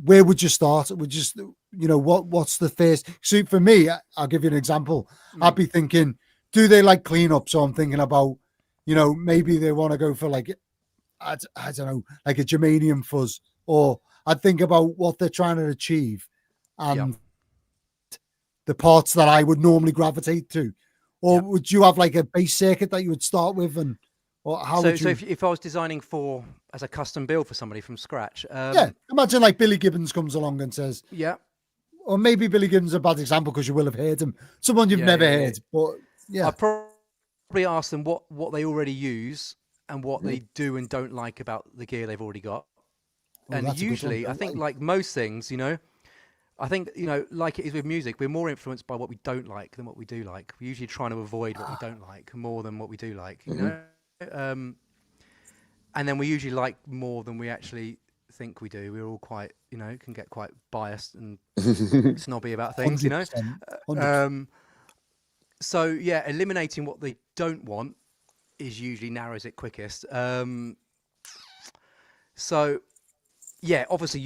where would you start? Would just, what's the first? So for me, I'll give you an example. I'd be thinking, do they like cleanup? So I'm thinking about, maybe they want to go for like, I don't know, like a germanium fuzz, or I'd think about what they're trying to achieve and the parts that I would normally gravitate to. Or would you have like a base circuit that you would start with, or how would you? So if I was designing as a custom build for somebody from scratch, imagine like Billy Gibbons comes along and says, or maybe Billy Gibbons is a bad example because you will have heard him, someone you've never heard, but I'd probably ask them what they already use and what they do and don't like about the gear they've already got. And usually, I think like most things, I think, like it is with music, we're more influenced by what we don't like than what we do like. We're usually trying to avoid what we don't like more than what we do like, you know? And then we usually like more than we actually think we do. We're all quite, can get quite biased and snobby about things, 100%. So, yeah, eliminating what they don't want is usually narrows it quickest. So... yeah, obviously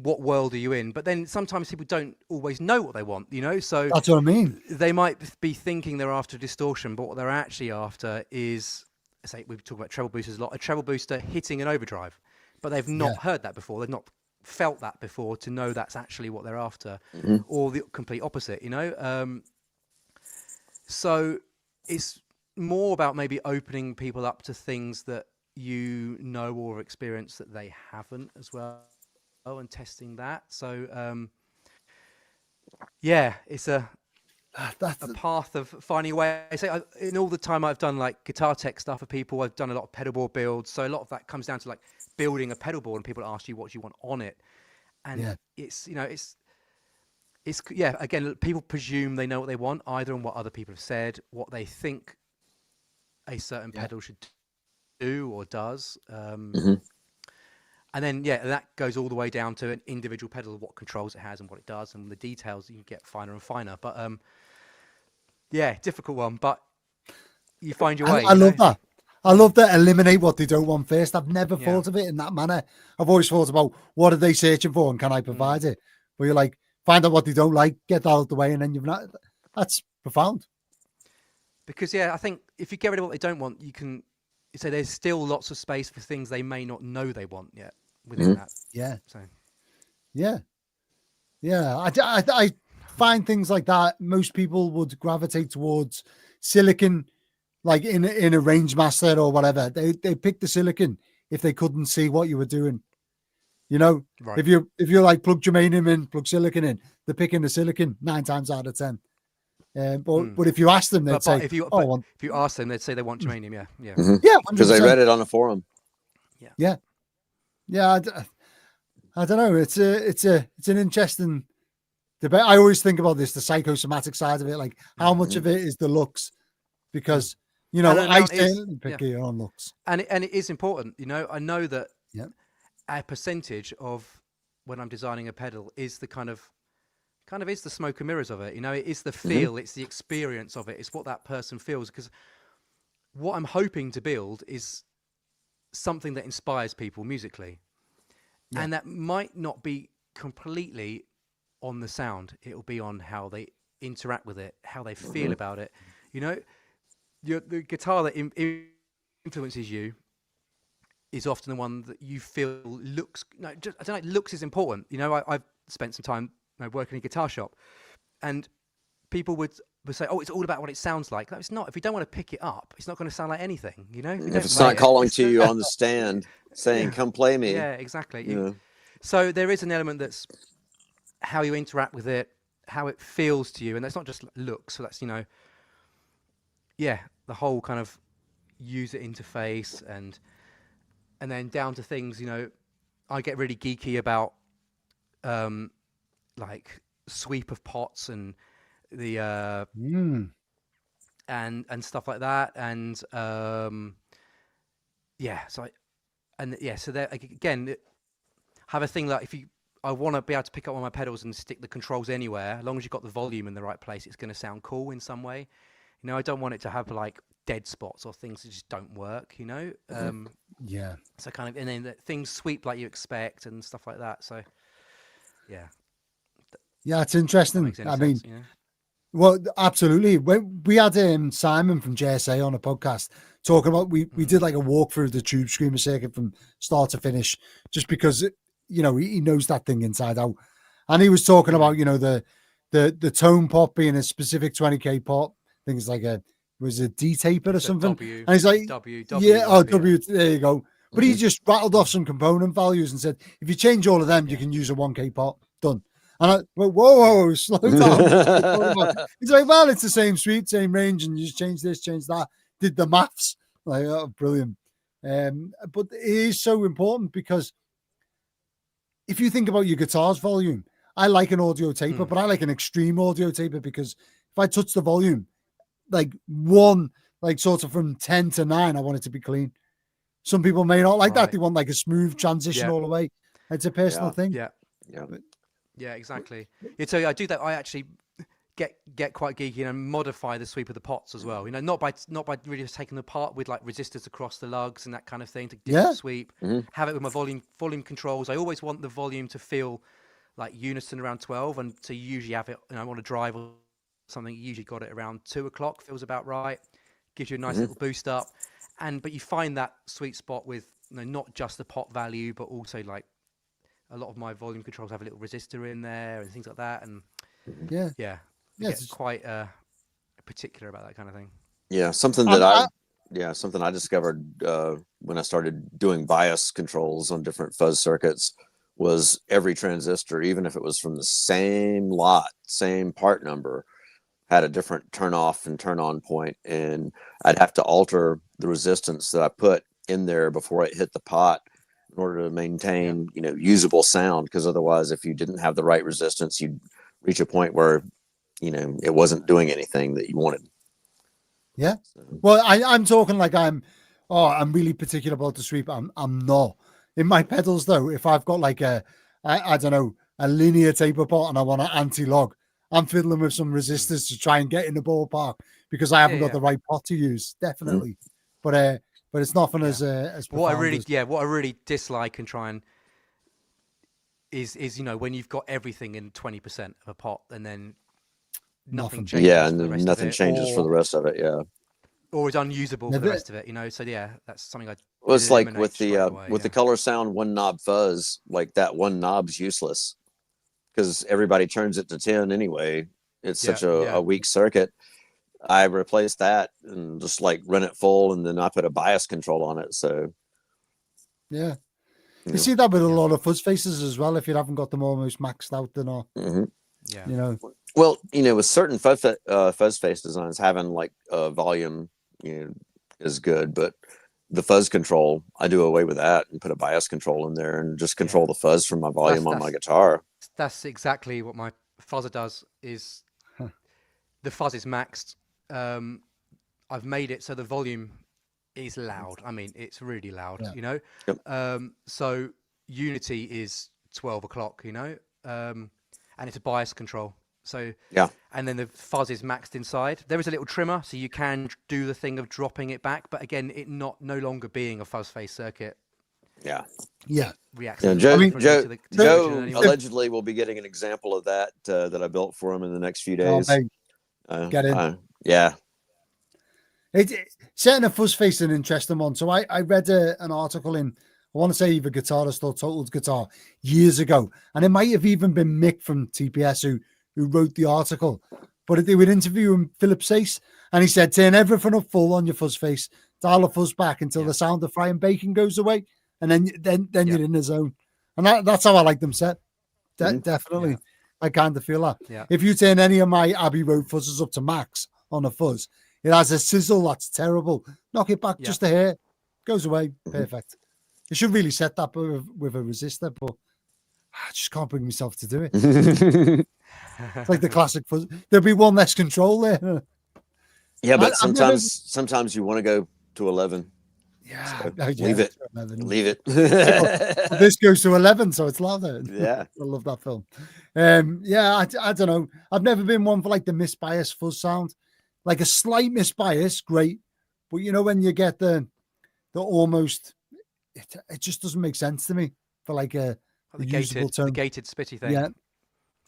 what world are you in? But then sometimes people don't always know what they want, So That's what I mean. They might be thinking they're after distortion, but what they're actually after is, say, we've talked about treble boosters a lot, a treble booster hitting an overdrive. But they've not heard that before. They've not felt that before to know that's actually what they're after, or the complete opposite, So it's more about maybe opening people up to things that or experience that they haven't as well, and testing that. So it's a path of finding a way. I say in all the time I've done like guitar tech stuff for people, I've done a lot of pedal board builds, so a lot of that comes down to like building a pedal board, and people ask you what you want on it, and it's again, people presume they know what they want, either on what other people have said, what they think a certain pedal should do or does, and then that goes all the way down to an individual pedal, what controls it has and what it does, and the details you get finer and finer. But difficult one, but you find your way. I love that. I love that. Eliminate what they don't want first. I've never thought of it in that manner. I've always thought about what are they searching for and can I provide it. But you're like, find out what they don't like, get that out of the way, and then that's profound. Because I think if you get rid of what they don't want, you can. So there's still lots of space for things they may not know they want yet within that. Yeah. So. Yeah. I find things like that. Most people would gravitate towards silicon, like in a range master or whatever. They pick the silicon if they couldn't see what you were doing. Right. If you're like plug germanium in, plug silicon in, they're picking the silicon 9 times out of 10. But if you ask them, they'd say, if you ask them, they'd say they want germanium. Yeah. Because they read it on a forum. Yeah. I don't know. It's an interesting debate. I always think about this, the psychosomatic side of it, like how much of it is the looks, because I certainly pick your own looks, and it is important. I know that a percentage of when I'm designing a pedal is the kind of is the smoke and mirrors of it. It is the feel, it's the experience of it, it's what that person feels. Because what I'm hoping to build is something that inspires people musically, and that might not be completely on the sound. It'll be on how they interact with it, how they feel about it. The guitar that influences you is often the one that you feel looks. I don't know. Looks is important. I've spent some time working in a guitar shop, and people would say, "Oh, it's all about what it sounds like." No, it's not. If you don't want to pick it up, it's not going to sound like anything. If it's not calling to you on the stand, saying, "Come play me." Yeah, exactly. So there is an element that's how you interact with it, how it feels to you, and that's not just looks. So that's the whole kind of user interface, and then down to things. I get really geeky about like sweep of pots and the and stuff like that, and so there again, have a thing like I want to be able to pick up one of my pedals and stick the controls anywhere, as long as you've got the volume in the right place, it's going to sound cool in some way. I don't want it to have like dead spots or things that just don't work. So kind of, and then things sweep like you expect and stuff like that. So it's interesting. I mean, well, absolutely. When we had Simon from JSA on a podcast talking about, we did like a walk through the Tube Screamer circuit from start to finish, just because he knows that thing inside out, and he was talking about the tone pot being a specific 20K pot. Things like was a D taper or something, and he's like W. There you go. But he just rattled off some component values and said, if you change all of them, you can use a 1K pot. Done. And I went, whoa, slow down. He's like, well, it's the same sweep, same range, and you just change this, change that. Did the maths. Like, oh, brilliant. But it is so important, because if you think about your guitar's volume, I like an audio taper, but I like an extreme audio taper because if I touch the volume, like one, like sort of from 10 to 9, I want it to be clean. Some people may not like that. They want like a smooth transition all the way. It's a personal thing. Yeah, exactly. So I do that. I actually get quite geeky and modify the sweep of the pots as well. You know, not by really just taking them apart with like resistors across the lugs and that kind of thing to different sweep. Have it with my volume controls. I always want the volume to feel like unison around 12, and to usually have it. And I want to drive or something. You usually got it around 2 o'clock. Feels about right. Gives you a nice little boost up. But you find that sweet spot with not just the pot value, but also like a lot of my volume controls have a little resistor in there and things like that. And it's quite particular about that kind of thing. Yeah, something that something I discovered when I started doing bias controls on different fuzz circuits was every transistor, even if it was from the same lot, same part number, had a different turn off and turn on point, and I'd have to alter the resistance that I put in there before it hit the pot in order to maintain, usable sound. Because otherwise, if you didn't have the right resistance, you'd reach a point where, it wasn't doing anything that you wanted. Yeah. So. Well, I'm talking like I'm really particular about the sweep. I'm not. In my pedals though, if I've got like I don't know, a linear taper pot and I want an anti-log, I'm fiddling with some resistors to try and get in the ballpark because I haven't got the right pot to use, definitely. But it's nothing as what I really dislike and try and is when you've got everything in 20% of a pot and then nothing changes. Yeah, and nothing changes for the rest of it. Yeah, or is unusable for the rest of it. So that's something I. Well, it's like with the color sound one knob fuzz, like that one knob's useless because everybody turns it to 10 anyway. It's such a weak circuit. I replaced that and just like run it full, and then I put a bias control on it. So you see that with a lot of fuzz faces as well. If you haven't got them almost maxed out, they're not. Well, with certain fuzz face designs, having like volume, is good, but the fuzz control, I do away with that and put a bias control in there and just control the fuzz from my volume on my guitar. That's exactly what my fuzzer does. Is the fuzz is maxed. I've made it so the volume is loud. I mean, it's really loud. So unity is 12 o'clock. And it's a bias control. So and then the fuzz is maxed inside. There is a little trimmer, so you can do the thing of dropping it back, but again, it no longer being a fuzz face circuit. Reacts. Joe allegedly will be getting an example of that that I built for him in the next few days. Get in. Setting a fuzz face is an interesting one. So I read an article in, I want to say either Guitarist or Total Guitar years ago, and it might have even been Mick from TPS who wrote the article, but they were interviewing Philip Sace, and he said, turn everything up full on your fuzz face, dial the fuzz back until the sound of frying bacon goes away, and then you're in the zone. And that's how I like them set. Definitely. I kind of feel that. If you turn any of my Abbey Road fuzzes up to max on a fuzz, it has a sizzle that's terrible. Knock it back just a hair, goes away. Perfect. I should really set that with a resistor, but I just can't bring myself to do it. It's like the classic fuzz. There'll be one less control there. Yeah, but sometimes you want to go to 11. So leave it. This goes to 11, so it's louder. I love that film. I don't know. I've never been one for like the misbias fuzz sound. Like a slight misbias, great. But when you get the almost, it just doesn't make sense to me for like a usable tone. The gated spitty thing. Yeah.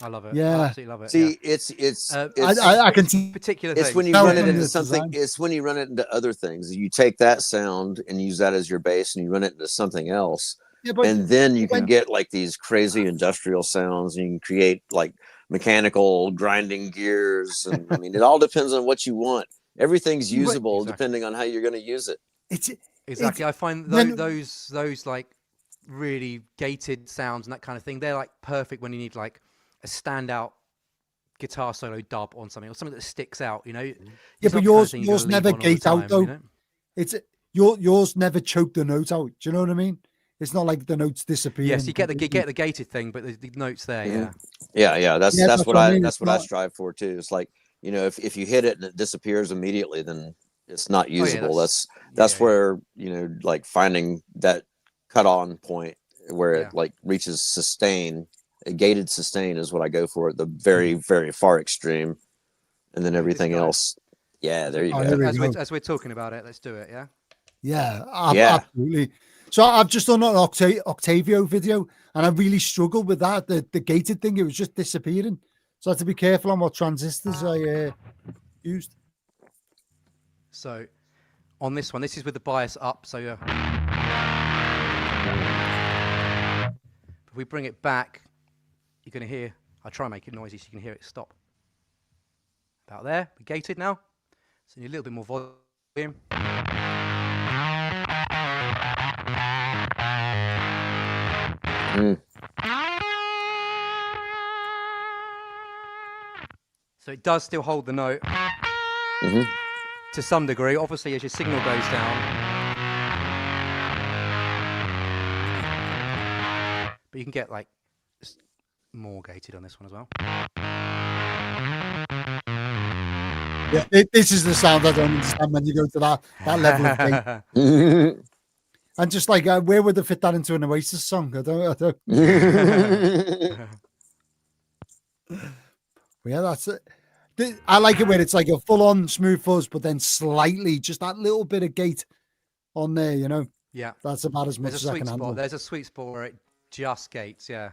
I love it. Yeah. I absolutely love it. See, it's I can see particular things. It's when you run it into something. It's when you run it into other things. You take that sound and use that as your bass, and you run it into something else, and then you can get like these crazy industrial sounds, and you can create like mechanical grinding gears. And I mean, it all depends on what you want. Everything's usable depending on how you're going to use it. I find those like really gated sounds and that kind of thing, they're like perfect when you need like a standout guitar solo dub on something or something that sticks out, but yours never gate out though. It's yours never choke the note out. Do you know what I mean? It's not like the notes disappear. Yes, you get the gated thing, but the notes there. Yeah. That's what I mean. That's what I strive for too. It's like, if you hit it and it disappears immediately, then it's not usable. That's where like finding that cut on point where it like reaches sustain. A gated sustain is what I go for at the very, very far extreme, and then everything else. Yeah, there you go. As we're talking about it, let's do it. Yeah, absolutely. So I've just done an Octavio video, and I really struggled with that. The gated thing, it was just disappearing. So I had to be careful on what transistors I used. So on this one, this is with the bias up. So if we bring it back, you're going to hear, I'll try and make it noisy so you can hear it stop. About there, we're gated now. So you need a little bit more volume. So it does still hold the note to some degree. Obviously, as your signal goes down, but you can get like more gated on this one as well. Yeah, this is the sound I don't understand when you go to that level of gate. And just like, where would they fit that into an Oasis song? I don't. Yeah, that's it. I like it when it's like a full-on smooth fuzz, but then slightly, just that little bit of gate on there, Yeah. That's about as much as I can handle. There's a sweet spot where it just gates, or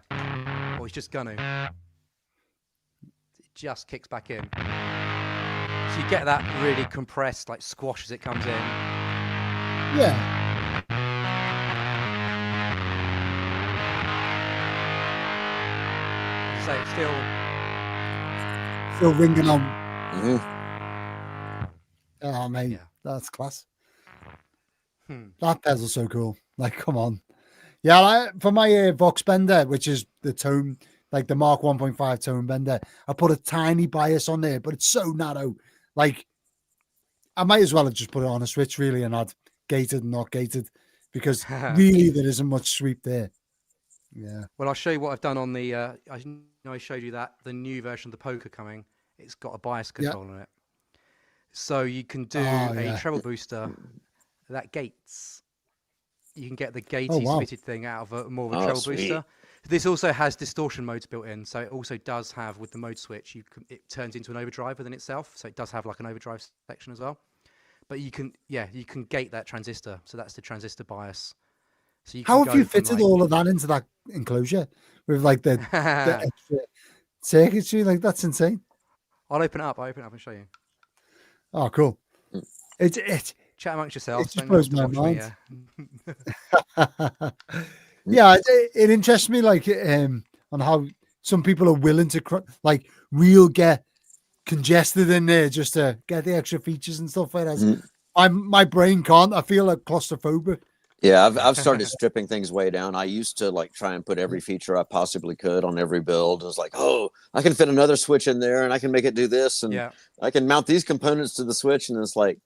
it's just gonna. It just kicks back in. So you get that really compressed, like squash as it comes in. Yeah. So it's still ringing on. Oh, mate, that's class. That pedal's so cool. Like, come on. Yeah, for my Vox bender, which is the tone, like the Mark 1.5 tone bender, I put a tiny bias on there, but it's so narrow. Like, I might as well have just put it on a switch, really, and had gated and not gated, because really there isn't much sweep there. Yeah. Well, I'll show you what I've done on the. I showed you that the new version of the Poker coming. It's got a bias control on it, so you can do a treble booster that gates. You can get the gatey splitted thing out of more of a treble booster. This also has distortion modes built in, so it also does have with the mode switch. It turns into an overdrive within itself, so it does have like an overdrive section as well. But you can gate that transistor. So that's the transistor bias. So how have you fitted all of that into that enclosure with like the extra circuitry? Like, that's insane. I'll open it up and show you. Oh, cool. It's chat amongst yourselves. It just blows my mind. Yeah, it interests me, like, on how some people are willing to real get congested in there just to get the extra features and stuff like that. My brain can't. I feel like claustrophobic. Yeah, I've started stripping things way down. I used to like try and put every feature I possibly could on every build. It was like, oh, I can fit another switch in there, and I can make it do this, and I can mount these components to the switch, and it's like,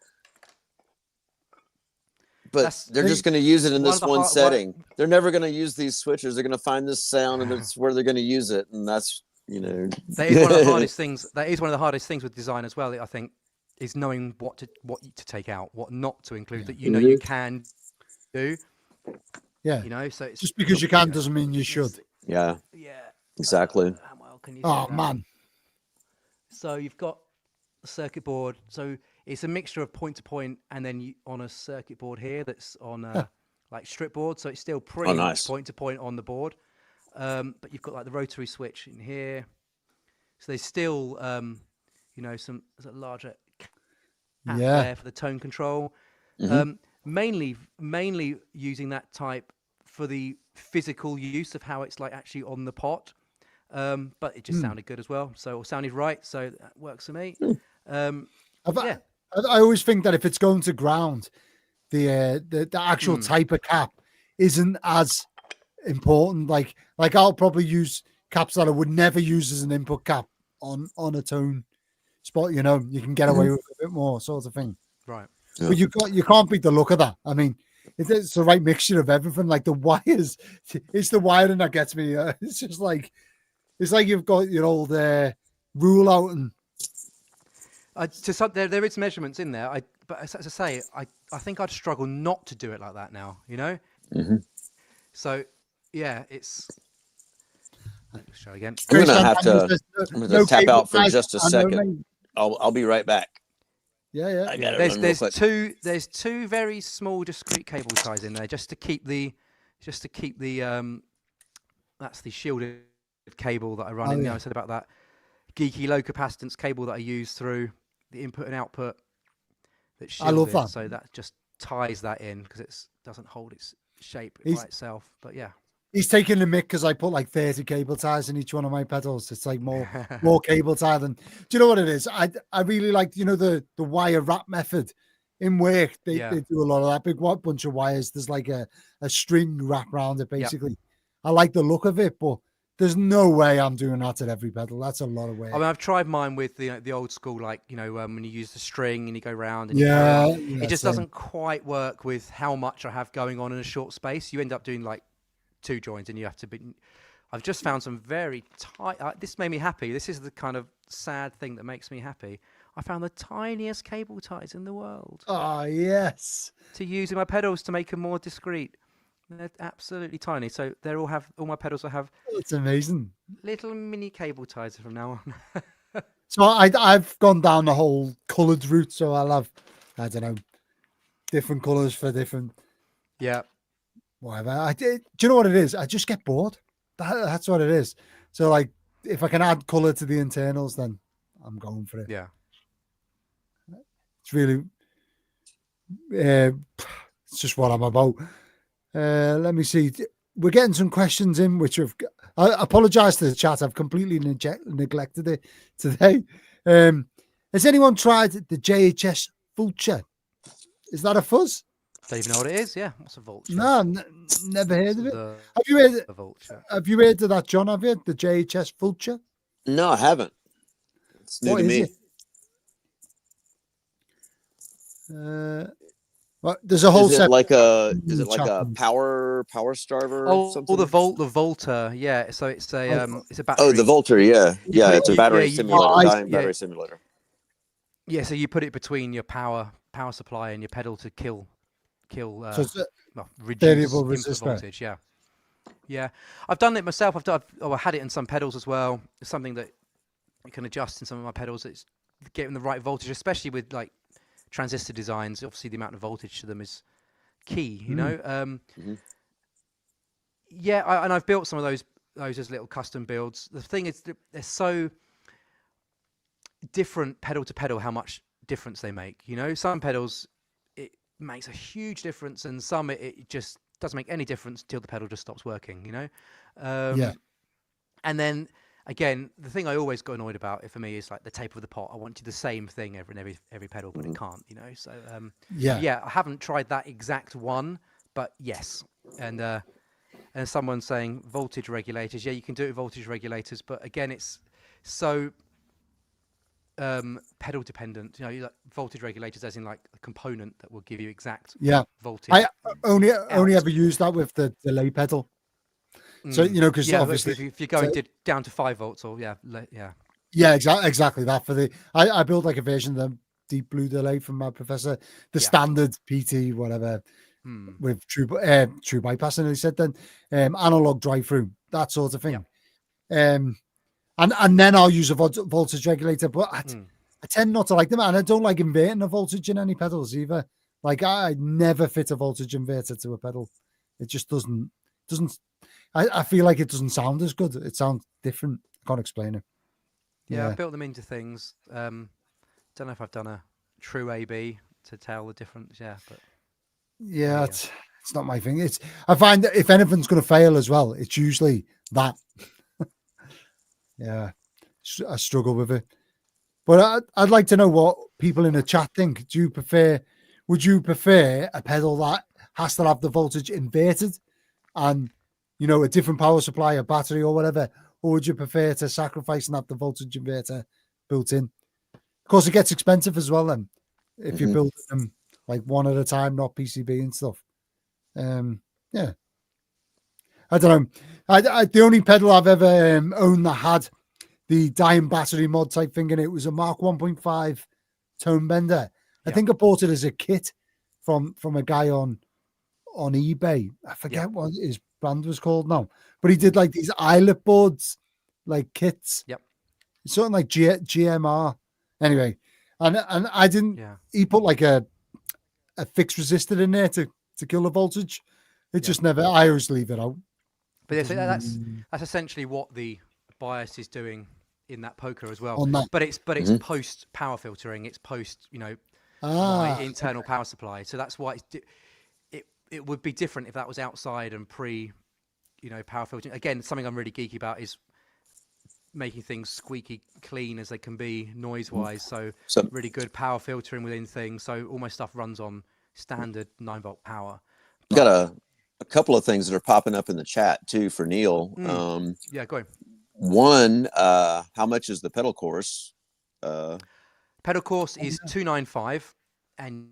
but they're just going to use it in this one setting. They're never going to use these switches. They're going to find this sound, and it's where they're going to use it, and that's that is one of the hardest things. That is one of the hardest things with design as well. I think is knowing what to take out, what not to include. That you can do. Yeah. So it's just because you can doesn't mean you should. Yeah. Exactly. How well can you man. So you've got a circuit board. So it's a mixture of point to point, and then on a circuit board here that's on like strip board. So it's still pretty much point to point on the board. But you've got like the rotary switch in here. So there's still there's a larger app there for the tone control. Mainly using that type for the physical use of how it's like actually on the pot, but it just sounded good as well. So it sounded right, so that works for me. I always think that if it's going to ground, the actual type of cap isn't as important. Like I'll probably use caps that I would never use as an input cap on a tone spot. You can get away with a bit more, sort of thing. Right. But you can't beat the look of that. I mean, it's the right mixture of everything. Like the wires, it's the wiring that gets me. It's just like it's like you've got your old rule out and. There is measurements in there. But as I say, I think I'd struggle not to do it like that now. You know. Mm-hmm. So yeah, it's. Let's show again. I'm gonna have to tap out for just a second. I'll be right back. Yeah. I got it. There's two very small discrete cable ties in there just to keep the that's the shielded cable that I run in. I said about that geeky low capacitance cable that I use through the input and output. That's shielded, I love that. So that just ties that in because it doesn't hold its shape by itself. But yeah. He's taking the mick because I put like 30 cable ties in each one of my pedals. It's like more cable tie than. Do you know what it is? I really like the wire wrap method in work. They do a lot of that big bunch of wires. There's like a string wrap around it basically. Yep. I like the look of it, but there's no way I'm doing that at every pedal. That's a lot of weight. I mean, I've tried mine with the old school, like when you use the string and you go round. And it just doesn't quite work with how much I have going on in a short space. You end up doing like 2 joints and you have to be. I've just found some very tight. This made me happy. This is the kind of sad thing that makes me happy. I found the tiniest cable ties in the world. Oh yes. To use in my pedals to make them more discreet. They're absolutely tiny. So all my pedals will have. It's amazing. Little mini cable ties from now on. So I've gone down the whole coloured route. So I'll have, I don't know, different colours for different. Yeah. Whatever. Do you know what it is? I just get bored. That's what it is. So like, if I can add colour to the internals, then I'm going for it. Yeah. It's really, it's just what I'm about. Let me see. We're getting some questions in, which I apologise to the chat. I've completely neglected it today. Has anyone tried the JHS Vulture? Is that a fuzz? Don't even know what it is. Yeah, what's a vulture? No, never heard of it. Have you heard a vulture? Have you heard of that, John? Have you the JHS Vulture? No, I haven't. It's new to me. Well, there's a whole. Is it like a power starver? Oh, or something? The Volta. Yeah. So it's a battery. Oh, the Volta. Yeah. It's a battery simulator. Battery simulator. Yeah. So you put it between your power supply and your pedal to kill. Reduce input voltage. Yeah. I've done it myself. I had it in some pedals as well. It's something that you can adjust in some of my pedals. It's getting the right voltage, especially with like transistor designs. Obviously, the amount of voltage to them is key. You know. Yeah, and I've built some of those as little custom builds. The thing is, they're so different pedal to pedal. How much difference they make. You know, some pedals. Makes a huge difference, and some it just doesn't make any difference until the pedal just stops working, you know. And then again, the thing I always got annoyed about for me is like the tape of the pot. I want to do the same thing every pedal, but it can't, you know. So I haven't tried that exact one, but yes. And someone's saying voltage regulators. Yeah, you can do it with voltage regulators, but again, it's so pedal dependent. You know, like voltage regulators as in like a component that will give you exact voltage. I only ever use that with the delay pedal. So you know, because obviously if you're going down to 5 volts or exactly that for the I built like a version of the deep blue delay from my professor, the standard PT whatever with true bypass, and he said then analog drive through, that sort of thing. And then I'll use a voltage regulator, but I tend not to like them, and I don't like inverting a voltage in any pedals either. Like I never fit a voltage inverter to a pedal. It just doesn't. I feel like it doesn't sound as good. It sounds different. I can't explain it. Yeah, I built them into things. Don't know if I've done a true AB to tell the difference. Yeah, but it's not my thing. I find that if anything's going to fail as well, it's usually that. Yeah, I struggle with it, but I'd like to know what people in the chat think. Would you prefer a pedal that has to have the voltage inverted and, you know, a different power supply, a battery or whatever, or would you prefer to sacrifice and have the voltage inverter built in? Of course, it gets expensive as well then, if you build them like one at a time, not PCB and stuff. Yeah, I don't know. The only pedal I've ever owned that had the dying battery mod type thing in it was a Mark 1.5 tone bender. I think I bought it as a kit from a guy on eBay. I forget what his brand was called now, but he did like these eyelet boards, like kits. Yep. Something like GMR. Anyway, and I didn't. Yeah. He put like a fixed resistor in there to kill the voltage. It just never. I always leave it out. But that's essentially what the bias is doing in that poker as well. But it's post power filtering. It's post my internal power supply. So that's why it would be different if that was outside and pre power filtering. Again, something I'm really geeky about is making things squeaky clean as they can be noise wise. So really good power filtering within things. So all my stuff runs on standard 9-volt power. But got a couple of things that are popping up in the chat too for Neil. Yeah, go on. One, how much is the pedal course? Pedal course is $295, and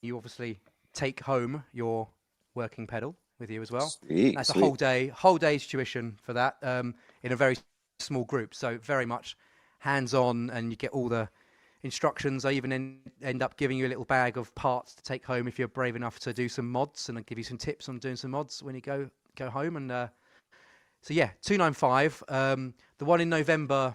you obviously take home your working pedal with you as well. That's a whole day's tuition for that in a very small group. So very much hands-on, and you get all the instructions. I even end up giving you a little bag of parts to take home if you're brave enough to do some mods, and I'll give you some tips on doing some mods when you go home. And so yeah, $295. The one in November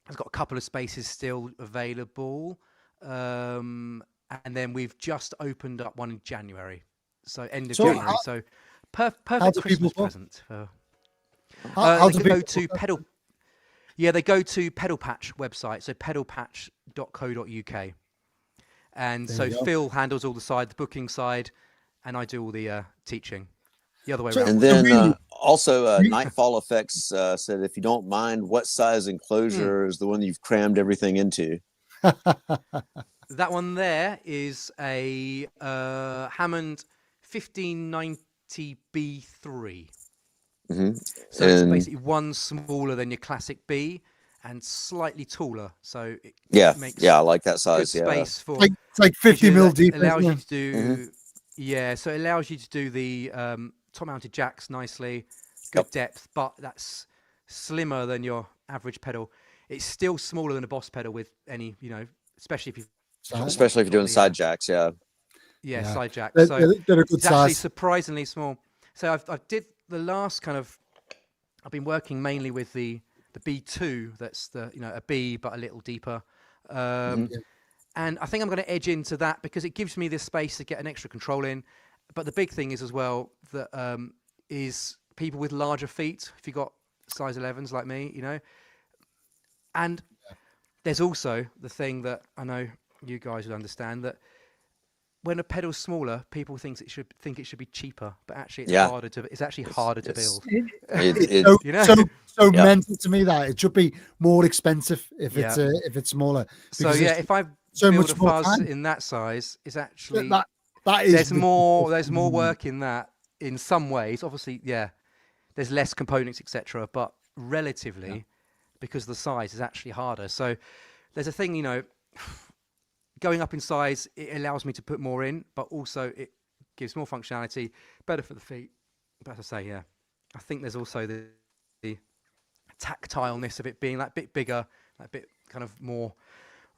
has got a couple of spaces still available, and then we've just opened up one in January, so end of January. So perfect Christmas present. They go to pedal. Yeah, they go to Pedal Patch website, so pedalpatch.co.uk. And so Phil handles all the booking side, and I do all the teaching. The other way around. And then also Nightfall Effects said, if you don't mind, what size enclosure is the one you've crammed everything into? That one there is a Hammond 1590B3. So it's basically one smaller than your classic B and slightly taller. So it makes I like that size. Space for it's like 50 mil deep. Allows you to do so it allows you to do the top-mounted jacks nicely, good depth, but that's slimmer than your average pedal. It's still smaller than a Boss pedal with any, especially if you're doing side jacks. Side jacks. They're So a good it's size. actually surprisingly small. So I did the last I've been working mainly with the B2. That's the a B but a little deeper. And I think I'm going to edge into that because it gives me this space to get an extra control in. But the big thing is as well that is people with larger feet. If you've got size 11s like me, and there's also the thing that I know you guys would understand, that when a pedal's smaller, people think it should be cheaper, but actually it's harder to. It's actually harder to build. So mental to me that it should be more expensive if it's smaller. So if I build a fuzz in that size, it's actually that is there's more work in that in some ways. Obviously, there's less components, etc. But relatively, because the size is actually harder. So there's a thing, going up in size, it allows me to put more in, but also it gives more functionality, better for the feet. But as I say, I think there's also the tactileness of it being that bit bigger, that bit kind of more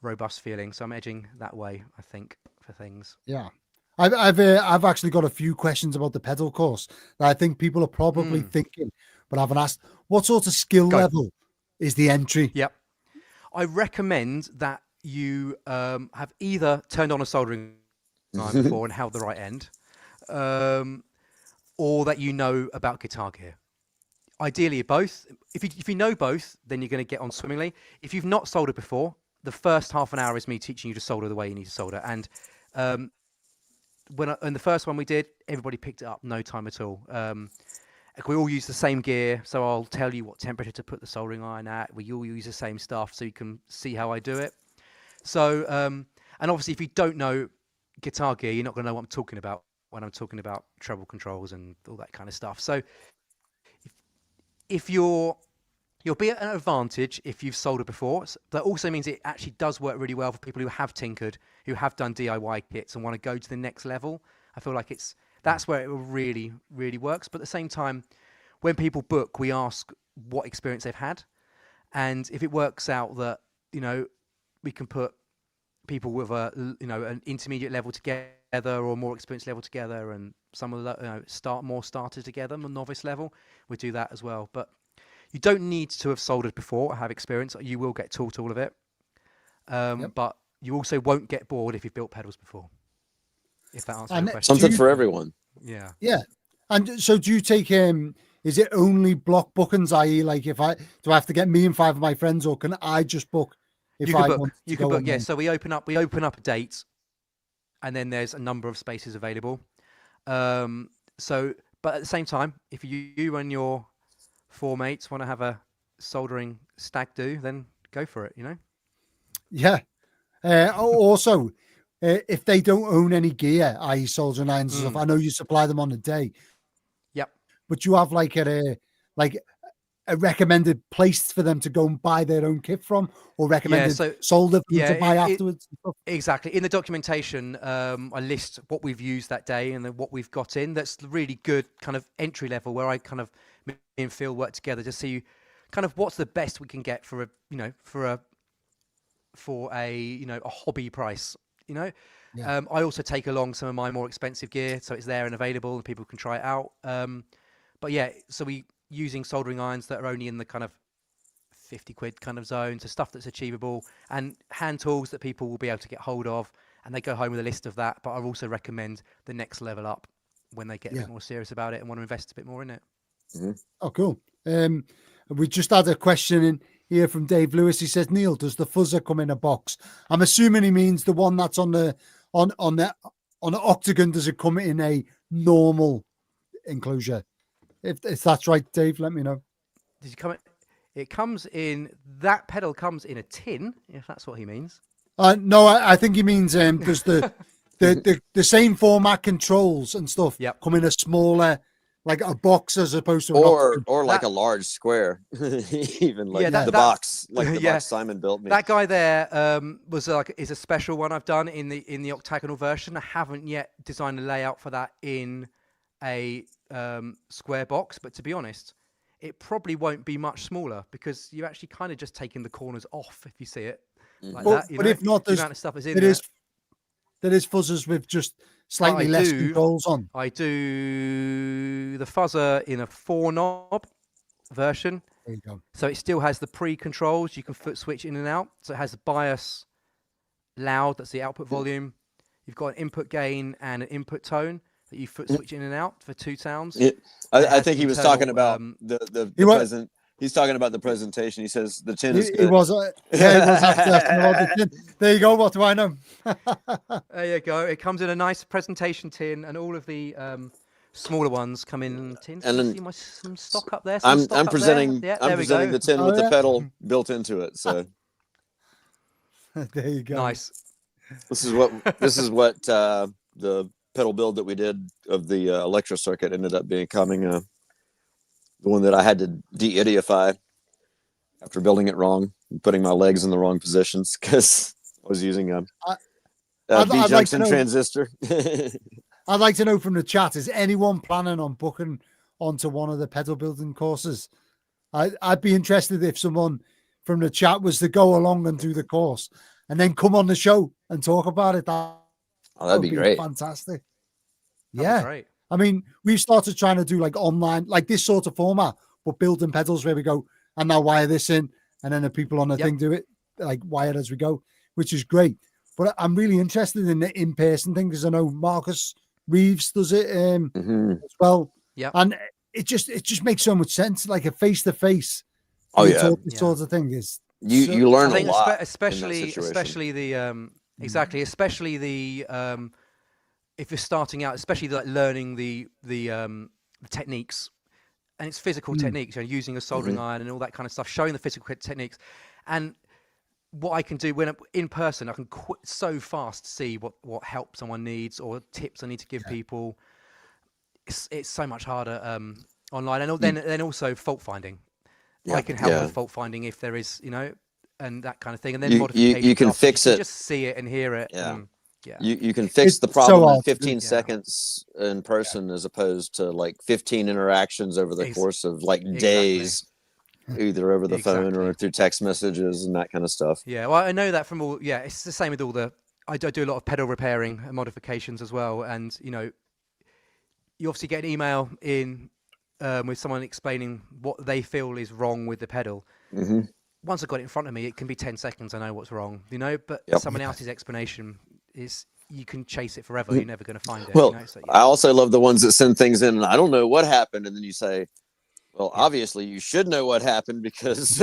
robust feeling. So I'm edging that way, I think, for things. Yeah. I've actually got a few questions about the pedal course that I think people are probably thinking, but I haven't asked. What sort of skill level is the entry? Yep. I recommend that you have either turned on a soldering iron before and held the right end, or that you know about guitar gear. Ideally, both. If you know both, then you're going to get on swimmingly. If you've not soldered before, the first half an hour is me teaching you to solder the way you need to solder. And in the first one we did, everybody picked it up no time at all. We all use the same gear, so I'll tell you what temperature to put the soldering iron at. We all use the same stuff, so you can see how I do it. So, and obviously, if you don't know guitar gear, you're not going to know what I'm talking about when I'm talking about treble controls and all that kind of stuff. So, if you'll be at an advantage if you've soldered before. That also means it actually does work really well for people who have tinkered, who have done DIY kits and want to go to the next level. I feel like it's That's where it really, really works. But at the same time, when people book, we ask what experience they've had. And if it works out that, we can put people with an intermediate level together or more experienced level together, and some of the starters together, more novice level, we do that as well. But you don't need to have soldered before or have experience. You will get taught all of it. But you also won't get bored if you've built pedals before. If that answers your question. Something for everyone. Yeah. Yeah. And so do you take is it only block bookings, i.e. like do I have to get me and 5 of my friends, or can I just book if you can I book. want You to can go book, yeah. online? So we open up a date, and then there's a number of spaces available. But at the same time, if you and your 4 mates want to have a soldering stag do, then go for it, Yeah. Also, if they don't own any gear, i.e. soldering irons and stuff, I know you supply them on a day. Yep. But you have like a recommended place for them to go and buy their own kit from, or recommended solder for them to buy afterwards? Exactly. In the documentation, I list what we've used that day and then what we've got in. That's really good kind of entry level, where I kind of, me and Phil work together to see kind of what's the best we can get for a hobby price. I also take along some of my more expensive gear, so it's there and available and people can try it out. But yeah, so we using soldering irons that are only in the kind of 50 quid kind of zone, so stuff that's achievable, and hand tools that people will be able to get hold of, and they go home with a list of that. But I also recommend the next level up when they get a bit more serious about it and want to invest a bit more in it. Mm-hmm. Oh, cool. We just had a question in here from Dave Lewis. He says, Neil, does the fuzzer come in a box? I'm assuming he means the one that's on the octagon. Does it come in a normal enclosure? If that's right, Dave, let me know. Did you come? It comes in, that pedal comes in a tin, if that's what he means. No, I think he means does the same format controls and stuff come in a smaller, like a box, as opposed to or like a large square, even like the box Simon built me. That guy there is a special one I've done in the octagonal version. I haven't yet designed a layout for that in a square box, but to be honest, it probably won't be much smaller, because you're actually kind of just taking the corners off if you see it like that. But if not, the amount of stuff is in there is fuzzers with just slightly less controls on. I do the fuzzer in a 4-knob version. There you go. So it still has the pre-controls. You can foot switch in and out. So it has the bias, loud, that's the output volume. You've got an input gain and an input tone that you foot switch in and out for 2 sounds. I think he was talking about he's talking about the presentation. He says the tin is good. He was asking about the tin. There you go. What do I know? There you go. It comes in a nice presentation tin, and all of the smaller ones come in tins. And then some stock up there. I'm presenting the tin with the pedal built into it. So there you go. Nice. This is what the pedal build that we did of the electro circuit ended up becoming the one that I had to de-idiify after building it wrong and putting my legs in the wrong positions, because I was using a B-junction transistor. I'd like to know from the chat, is anyone planning on booking onto one of the pedal building courses? I'd be interested if someone from the chat was to go along and do the course and then come on the show and talk about it. That'd be great. Fantastic. That'd be great. I mean, we've started trying to do like online, like this sort of format, but building pedals where we go and now wire this in, and then the people on the thing do it like wired as we go, which is great. But I'm really interested in the in-person thing, because I know Marcus Reeves does it as well. Yeah, and it just makes so much sense, like a face-to-face. Sort of thing is you learn a lot, especially the especially the if you're starting out, especially like learning the techniques, and it's physical techniques, using a soldering iron and all that kind of stuff, showing the physical techniques. And what I can do when I'm in person, I can so fast see what help someone needs or tips I need to give people. It's so much harder online, and then also fault finding. I can help with fault finding if there is, and that kind of thing, and then modification. You can fix it. Just see it and hear it. Yeah. Yeah, you can fix the problem in 15 seconds in person as opposed to like 15 interactions over the course of like days, either over the phone or through text messages and that kind of stuff. Yeah, well, I know that from all. Yeah, it's the same with all the. I do a lot of pedal repairing and modifications as well, and you obviously get an email in with someone explaining what they feel is wrong with the pedal. Mm-hmm. Once I've got it in front of me, it can be 10 seconds. I know what's wrong, but someone else's explanation is, you can chase it forever. You're never going to find it. Well, I also love the ones that send things in and I don't know what happened. And then you say, well, obviously you should know what happened because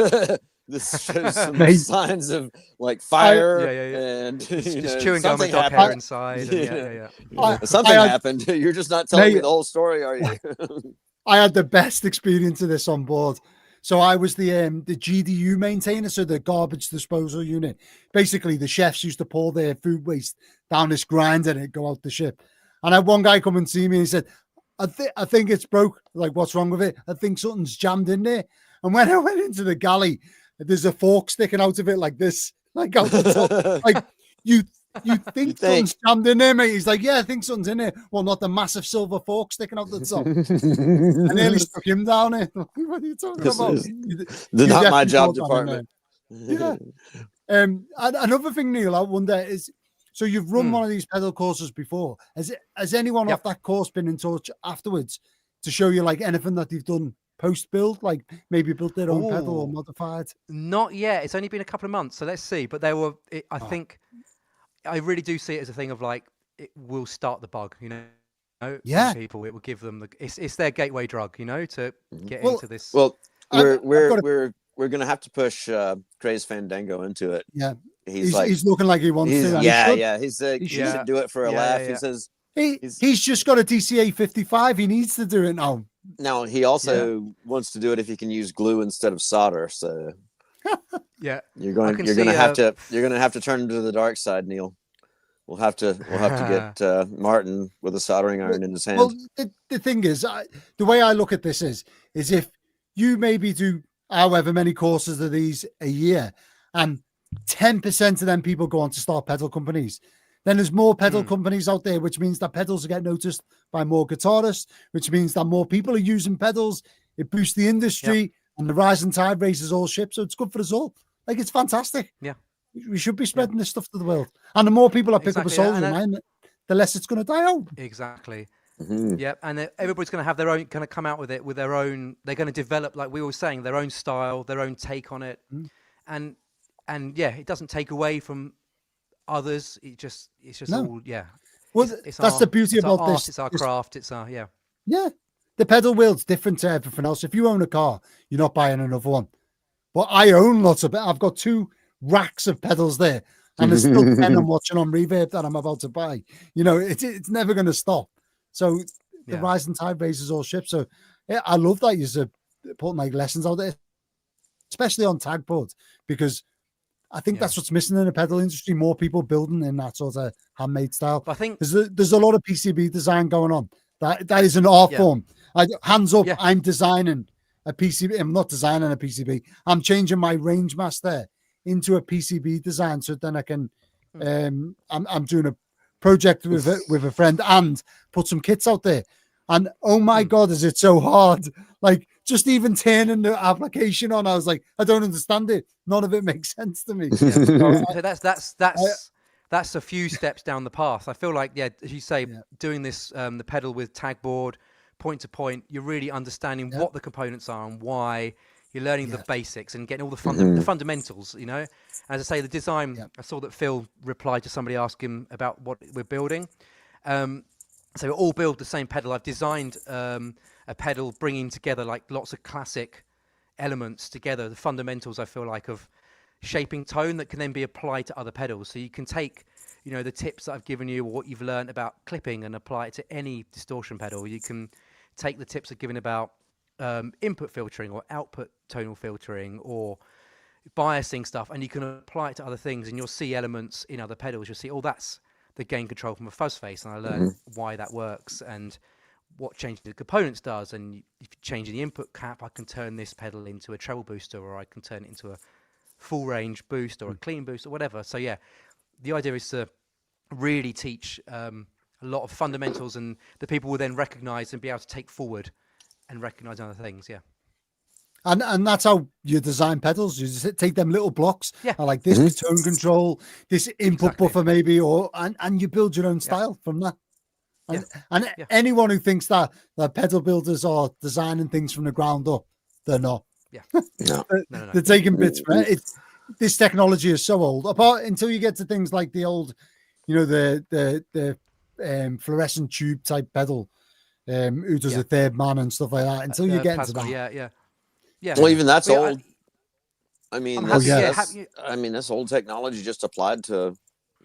this shows some signs of like fire and just chewing gum and dog hair inside. Something happened. You're just not telling me the whole story, are you? I had the best experience of this on board. So I was the GDU maintainer, so the garbage disposal unit. Basically, the chefs used to pour their food waste down this grinder and it'd go out the ship. And I had one guy come and see me and he said, I think it's broke. Like, what's wrong with it? I think something's jammed in there. And when I went into the galley, there's a fork sticking out of it like this, like out the top. Like, you think something's jammed in there, mate? He's like, yeah, I think something's in there. Well, not the massive silver fork sticking out the top. I nearly stuck him down here. What are you talking about? Not my job department. Yeah. Another thing, Neil, I wonder is, so you've run one of these pedal courses before. Has anyone off that course been in touch afterwards to show you like anything that they've done post-build, like maybe built their own pedal or modified? Not yet. It's only been a couple of months, so let's see. But they were, I think, I really do see it as a thing of like, it will start the bug, Yeah. People, it will give them it's their gateway drug, to get into this. Well, we're gonna have to push Craze Fandango into it. Yeah. He's looking like he wants to. He said he should do it for a laugh. He says he's just got a DCA 55. He needs to do it now. Now he also wants to do it if he can use glue instead of solder. So you're gonna have to turn to the dark side, Neil. We'll have to get Martin with a soldering iron in his hand. Well, the thing is, the way I look at this is if you maybe do however many courses of these a year, and 10% of them people go on to start pedal companies, then there's more pedal companies out there, which means that pedals get noticed by more guitarists, which means that more people are using pedals. It boosts the industry, and the rising tide raises all ships. So it's good for us all. Like, it's fantastic. Yeah. We should be spreading this stuff to the world. And the more people that pick up a soldering iron, the less it's going to die out. Exactly. Yep. And everybody's going to have their own, going to come out with it with their own, they're going to develop, like we were saying, their own style, their own take on it. And it doesn't take away from others. It's just all, Well, that's the beauty about this. It's our craft. It's our, Yeah. The pedal wheel's different to everything else. If you own a car, you're not buying another one. But I own lots of it. I've got 2 racks of pedals there, and there's still 10 I'm watching on Reverb that I'm about to buy. It's never going to stop. So the rising tide raises all ships. So I love that you're putting like lessons out there, especially on tag boards, because I think that's what's missing in the pedal industry. More people building in that sort of handmade style. But I think there's a lot of PCB design going on. That is an art form. Hands up, I'm designing a PCB. I'm not designing a PCB. I'm changing my range master into a PCB design, so then I can. I'm doing a project with a friend and put some kits out there. And oh my God, is it so hard? Like, just even turning the application on, I was like, I don't understand it. None of it makes sense to me. So that's a few steps down the path. I feel like, as you say, doing this, the pedal with tag board, point to point, you're really understanding what the components are and why. You're learning the basics and getting all the fundamentals, As I say, the design, I saw that Phil replied to somebody asking about what we're building. So we all build the same pedal. I've designed a pedal bringing together like lots of classic elements together, the fundamentals, I feel like, of shaping tone that can then be applied to other pedals. So you can take, the tips that I've given you or what you've learned about clipping and apply it to any distortion pedal. You can take the tips I've given about input filtering or output tonal filtering or biasing stuff, and you can apply it to other things, and you'll see elements in other pedals. You'll see, that's the gain control from a fuzz face, and I learned why that works and what changing the components does. And if you change the input cap, I can turn this pedal into a treble booster, or I can turn it into a full range boost or a clean boost or whatever. So the idea is to really teach a lot of fundamentals, and the people will then recognize and be able to take forward and recognize other things. Yeah. And that's how you design pedals. You just take them little blocks, Yeah. like this tone control, this input buffer maybe, and you build your own style from that. And anyone who thinks that pedal builders are designing things from the ground up, they're not. Yeah. No. They're taking bits from it. This technology is so old. Apart until you get to things like the old, the fluorescent tube type pedal, who does a third man and stuff like that. Until you get into that. Yeah. Well, even that's old. I mean, I'm this old technology just applied to.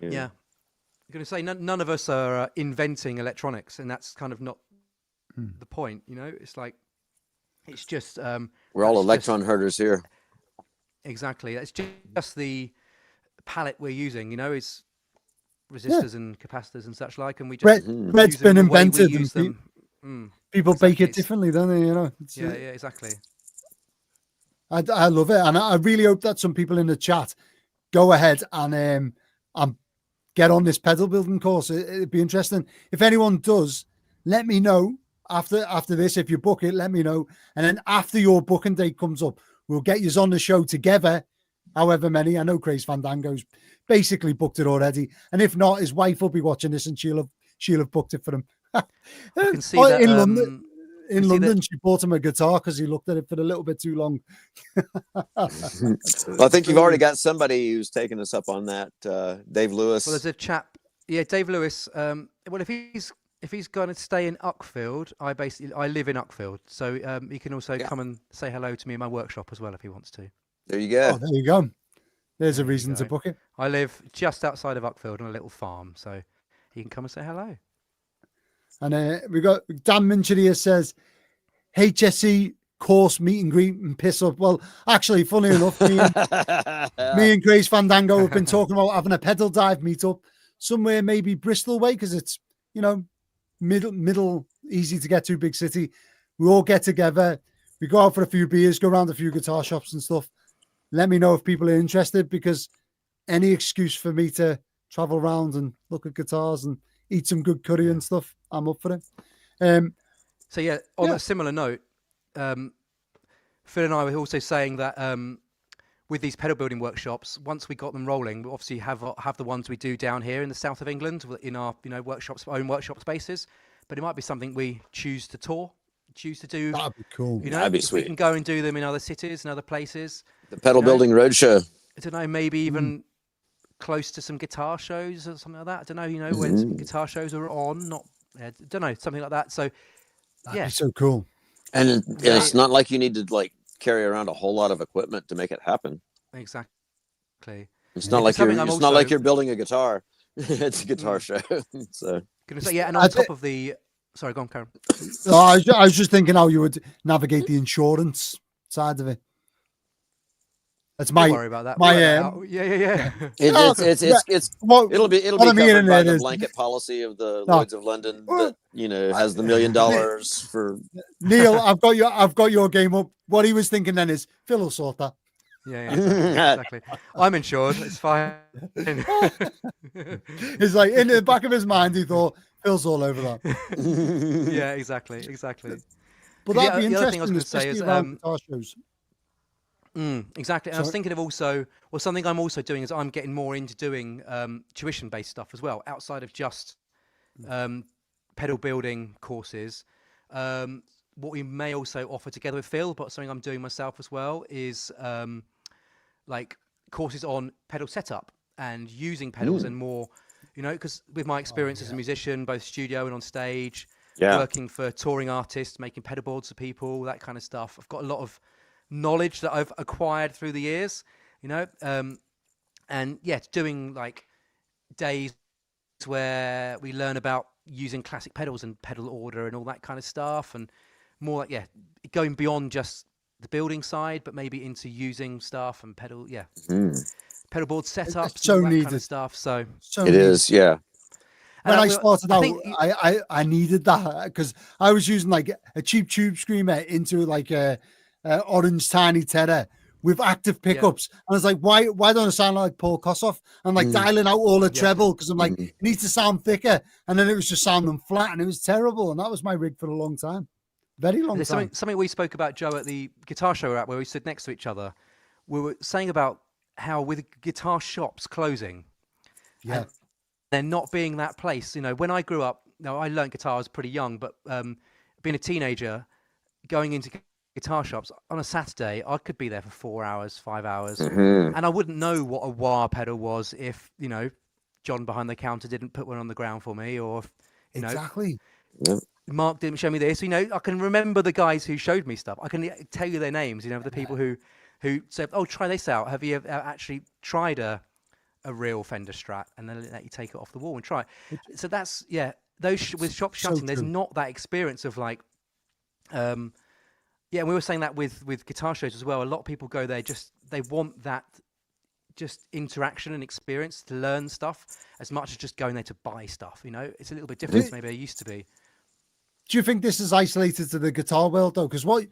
Yeah. I'm going to say none of us are inventing electronics, and that's kind of not the point. It's like, it's just we're all electron herders here. Exactly. It's just the palette we're using. It's resistors and capacitors and such like, and we just bread's been invented. People bake it differently, don't they? Yeah, exactly. I love it, and I really hope that some people in the chat go ahead and get on this pedal building course. It'd be interesting. If anyone does, let me know after this. If you book it, let me know, and then after your booking date comes up, we'll get you on the show together. However many, I know Craze Fandango's basically booked it already, and if not, his wife will be watching this and she'll have booked it for him. I can see that, in London. In London, she bought him a guitar because he looked at it for a little bit too long. Well, I think you've already got somebody who's taken us up on that. Dave Lewis. Well, there's a chap. Yeah, Dave Lewis. Well, if he's going to stay in Uckfield, I live in Uckfield, so he can also come and say hello to me in my workshop as well if he wants to. There you go. Oh, there you go. There's a reason to book it. I live just outside of Uckfield on a little farm, so he can come and say hello. And we got Dan Minchin here says HSE course meet and greet and piss up. Well, actually, funny enough, me and Grace Fandango have been talking about having a pedal dive meetup somewhere, maybe Bristol way, because it's middle, easy to get to, big city. We all get together, we go out for a few beers, go around a few guitar shops and stuff. Let me know if people are interested, because any excuse for me to travel around and look at guitars and eat some good curry and stuff, I'm up for it. So yeah, on a similar note, Phil and I were also saying that with these pedal building workshops, once we got them rolling, we obviously have the ones we do down here in the south of England in our own workshop spaces. But it might be something we choose to do. That'd be cool. That'd be sweet. We can go and do them in other cities and other places. The pedal building roadshow. I don't know, maybe even close to some guitar shows or something like that. I don't know, when some guitar shows are on. I don't know, something like that. So that'd be so cool. And it's not like you need to carry around a whole lot of equipment to make it happen. Exactly. It's not like not like you're building a guitar. It's a guitar show. So gonna say, and on top of the sorry, go on, Karen. No, I was just thinking how you would navigate the insurance side of it. That's Don't worry about that. Yeah. It'll be covered by the blanket policy of the Lloyd's of London that has the $1 million for. Neil, I've got your game up. What he was thinking then is Phil will sort that. Yeah, exactly. I'm insured. It's fine. It's like in the back of his mind, he thought Phil's all over that. Yeah, exactly. But that'd be interesting. The other thing I was going to say is guitar shows. Exactly. And I was thinking of something I'm also doing is I'm getting more into doing tuition-based stuff as well, outside of just pedal building courses. What we may also offer together with Phil, but something I'm doing myself as well, is courses on pedal setup and using pedals and more, because with my experience as a musician, both studio and on stage, working for touring artists, making pedal boards for people, that kind of stuff. I've got a lot of knowledge that I've acquired through the years, and doing days where we learn about using classic pedals and pedal order and all that kind of stuff, and more going beyond just the building side, but maybe into using stuff and pedal board setups, it's so and all that needed kind of stuff. So it is, yeah. When I started out, I needed that because I was using a cheap tube screamer into a orange tiny Terror with active pickups. And I was like, why don't I sound like Paul Kossoff? And like dialing out all the treble because I'm like, it needs to sound thicker. And then it was just sounding flat and it was terrible. And that was my rig for a long time. Very long time. Something we spoke about, Joe, at the guitar show we were at, where we stood next to each other. We were saying about how with guitar shops closing, they're not being that place. You know, when I grew up, I learned guitar, I was pretty young, but being a teenager, going into guitar shops on a Saturday, I could be there for 4 hours, 5 hours, and I wouldn't know what a wah pedal was if, you know, John behind the counter didn't put one on the ground for me, or, you know, Mark didn't show me this. You know, I can remember the guys who showed me stuff. I can tell you their names, you know, the people who said, oh, try this out. Have you actually tried a real Fender Strat? And then let you take it off the wall and try it. So that's, those with shop shutting, there's not that experience of like, and we were saying that with guitar shows as well. A lot of people go there they want that just interaction and experience to learn stuff as much as just going there to buy stuff. You know, it's a little bit different maybe it used to be. Do you think this is isolated to the guitar world though? Because what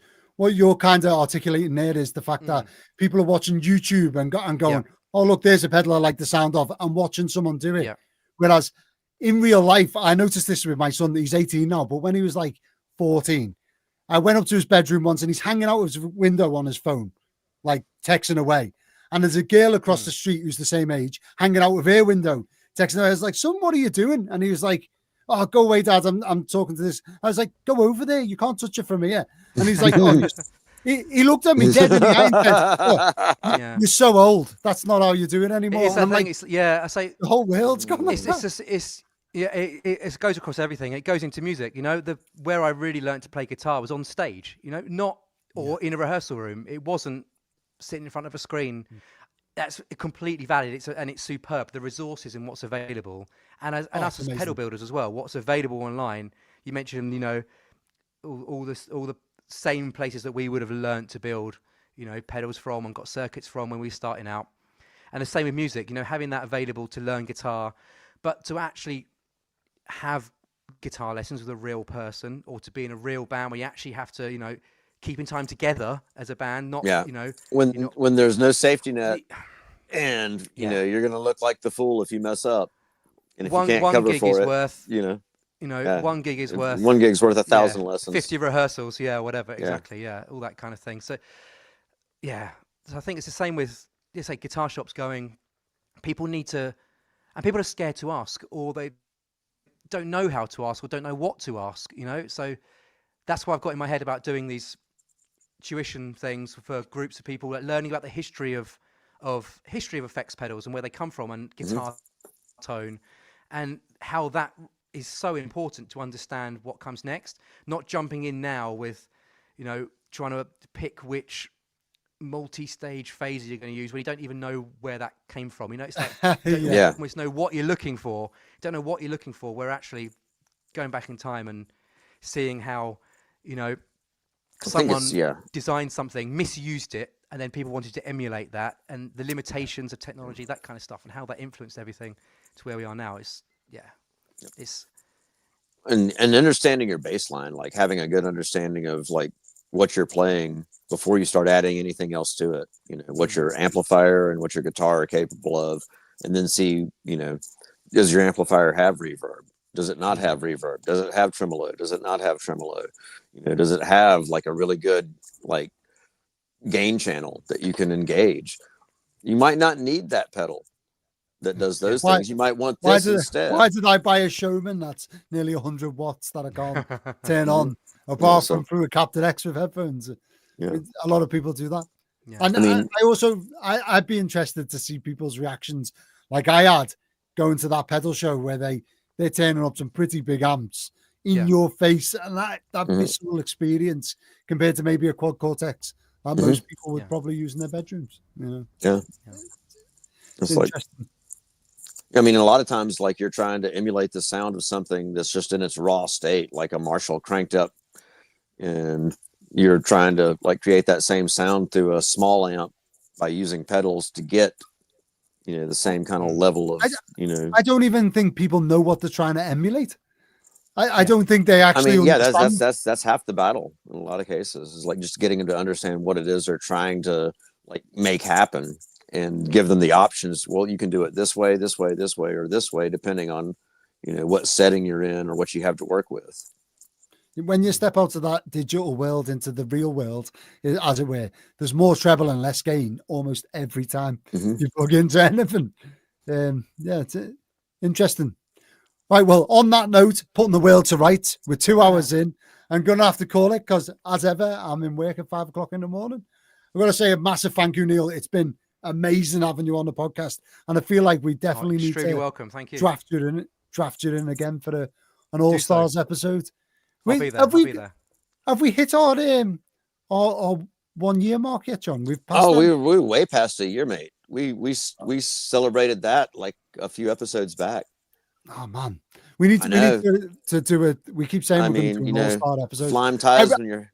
you're kind of articulating there is the fact that people are watching YouTube and going, oh look, there's a pedal I like the sound of, and watching someone do it. Whereas in real life, I noticed this with my son. He's 18 now, but when he was like 14, I went up to his bedroom once and he's hanging out his window on his phone, like texting away. And there's a girl across the street who's the same age, hanging out with her window, texting away. I was like, son, what are you doing? And he was like, oh, go away, Dad. I'm talking to this. I was like, go over there. You can't touch it from here. And he's like, oh, he looked at me dead in the eye and said, you're so old. That's not how you do it anymore. I'm like, I say the whole world's gone like it goes across everything. It goes into music. You know, where I really learned to play guitar was on stage. You know, not in a rehearsal room. It wasn't sitting in front of a screen. That's completely valid. It's superb. The resources and what's available, and us as pedal builders as well. What's available online. You mentioned, you know, all the same places that we would have learned to build, you know, pedals from and got circuits from when we were starting out. And the same with music. You know, having that available to learn guitar, but to actually have guitar lessons with a real person, or to be in a real band where you actually have to, you know, keep in time together as a band, not you know, when there's no safety net, and you know you're gonna look like the fool if you mess up, and if you can't cover for it, worth, you know, 1 gig is worth 1 gig's worth 1,000 lessons, 50 rehearsals, whatever, exactly, all that kind of thing. So so I think it's the same with say guitar shops going. People need to, and people are scared to ask, or they don't know how to ask, or don't know what to ask. You know, so that's why I've got in my head about doing these tuition things for groups of people, like learning about the history of effects pedals and where they come from, and guitar tone, and how that is so important to understand what comes next. Not jumping in now with, you know, trying to pick which multi-stage phases you're going to use when you don't even know where that came from. You know, it's like you almost know what you're looking for. You don't know what you're looking for. We're actually going back in time and seeing how, you know, someone designed something, misused it, and then people wanted to emulate that, and the limitations of technology, that kind of stuff, and how that influenced everything to where we are now. It's and understanding your baseline, like having a good understanding of like what you're playing before you start adding anything else to it. You know, what your amplifier and what your guitar are capable of, and then see, you know, does your amplifier have reverb? Does it not have reverb? Does it have tremolo? Does it not have tremolo? You know, does it have like a really good like gain channel that you can engage? You might not need that pedal that does those things. You might want this instead. Why did I buy a Showman that's nearly 100 watts that I can't turn on, apart from through a Captain X with headphones? A lot of people do that. And I mean, I'd be interested to see people's reactions, like I had going to that pedal show where they're turning up some pretty big amps in your face, and that visceral experience compared to maybe a quad cortex that most people would probably use in their bedrooms. You know? It's like, I mean, a lot of times, like you're trying to emulate the sound of something that's just in its raw state, like a Marshall cranked up, and you're trying to like create that same sound through a small amp by using pedals to get, you know, the same kind of level of, you know. I don't even think people know what they're trying to emulate. I don't think they actually. I mean, that's half the battle in a lot of cases. Is like just getting them to understand what it is they're trying to like make happen, and give them the options. Well, you can do it this way, this way, this way, or this way, depending on, you know, what setting you're in or what you have to work with. When you step out of that digital world into the real world, as it were, there's more treble and less gain almost every time you plug into anything. Yeah, it's interesting. Right, well, on that note, putting the world to rights, we're 2 hours in. I'm going to have to call it because, as ever, I'm in work at 5 o'clock in the morning. I'm going to say a massive thank you, Neil. It's been amazing having you on the podcast, and I feel like we definitely need to welcome. Thank you. draft you in again for an All Stars episode. I'll be there. Have we hit our 1 year mark yet, John? We've passed. Oh, we're way past a year, mate. We celebrated that like a few episodes back. Oh man, we need to do it. We keep saying we're going to do an All-Star episode. Flying ties when you're.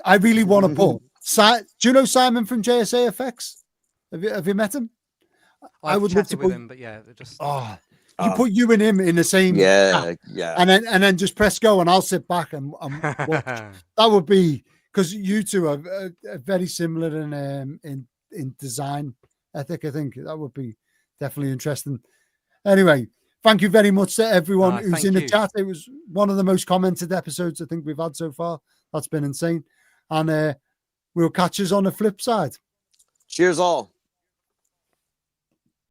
I really want to put. Do you know Simon from JSA Effects? Have you met him? I would love to with him, but yeah, just. You put you and him in the same. Yeah. And then just press go, and I'll sit back and watch. That would be, because you two are very similar in design ethic. I think that would be definitely interesting. Anyway, thank you very much to everyone who's in the chat. It was one of the most commented episodes I think we've had so far. That's been insane. And we'll catch us on the flip side. Cheers all.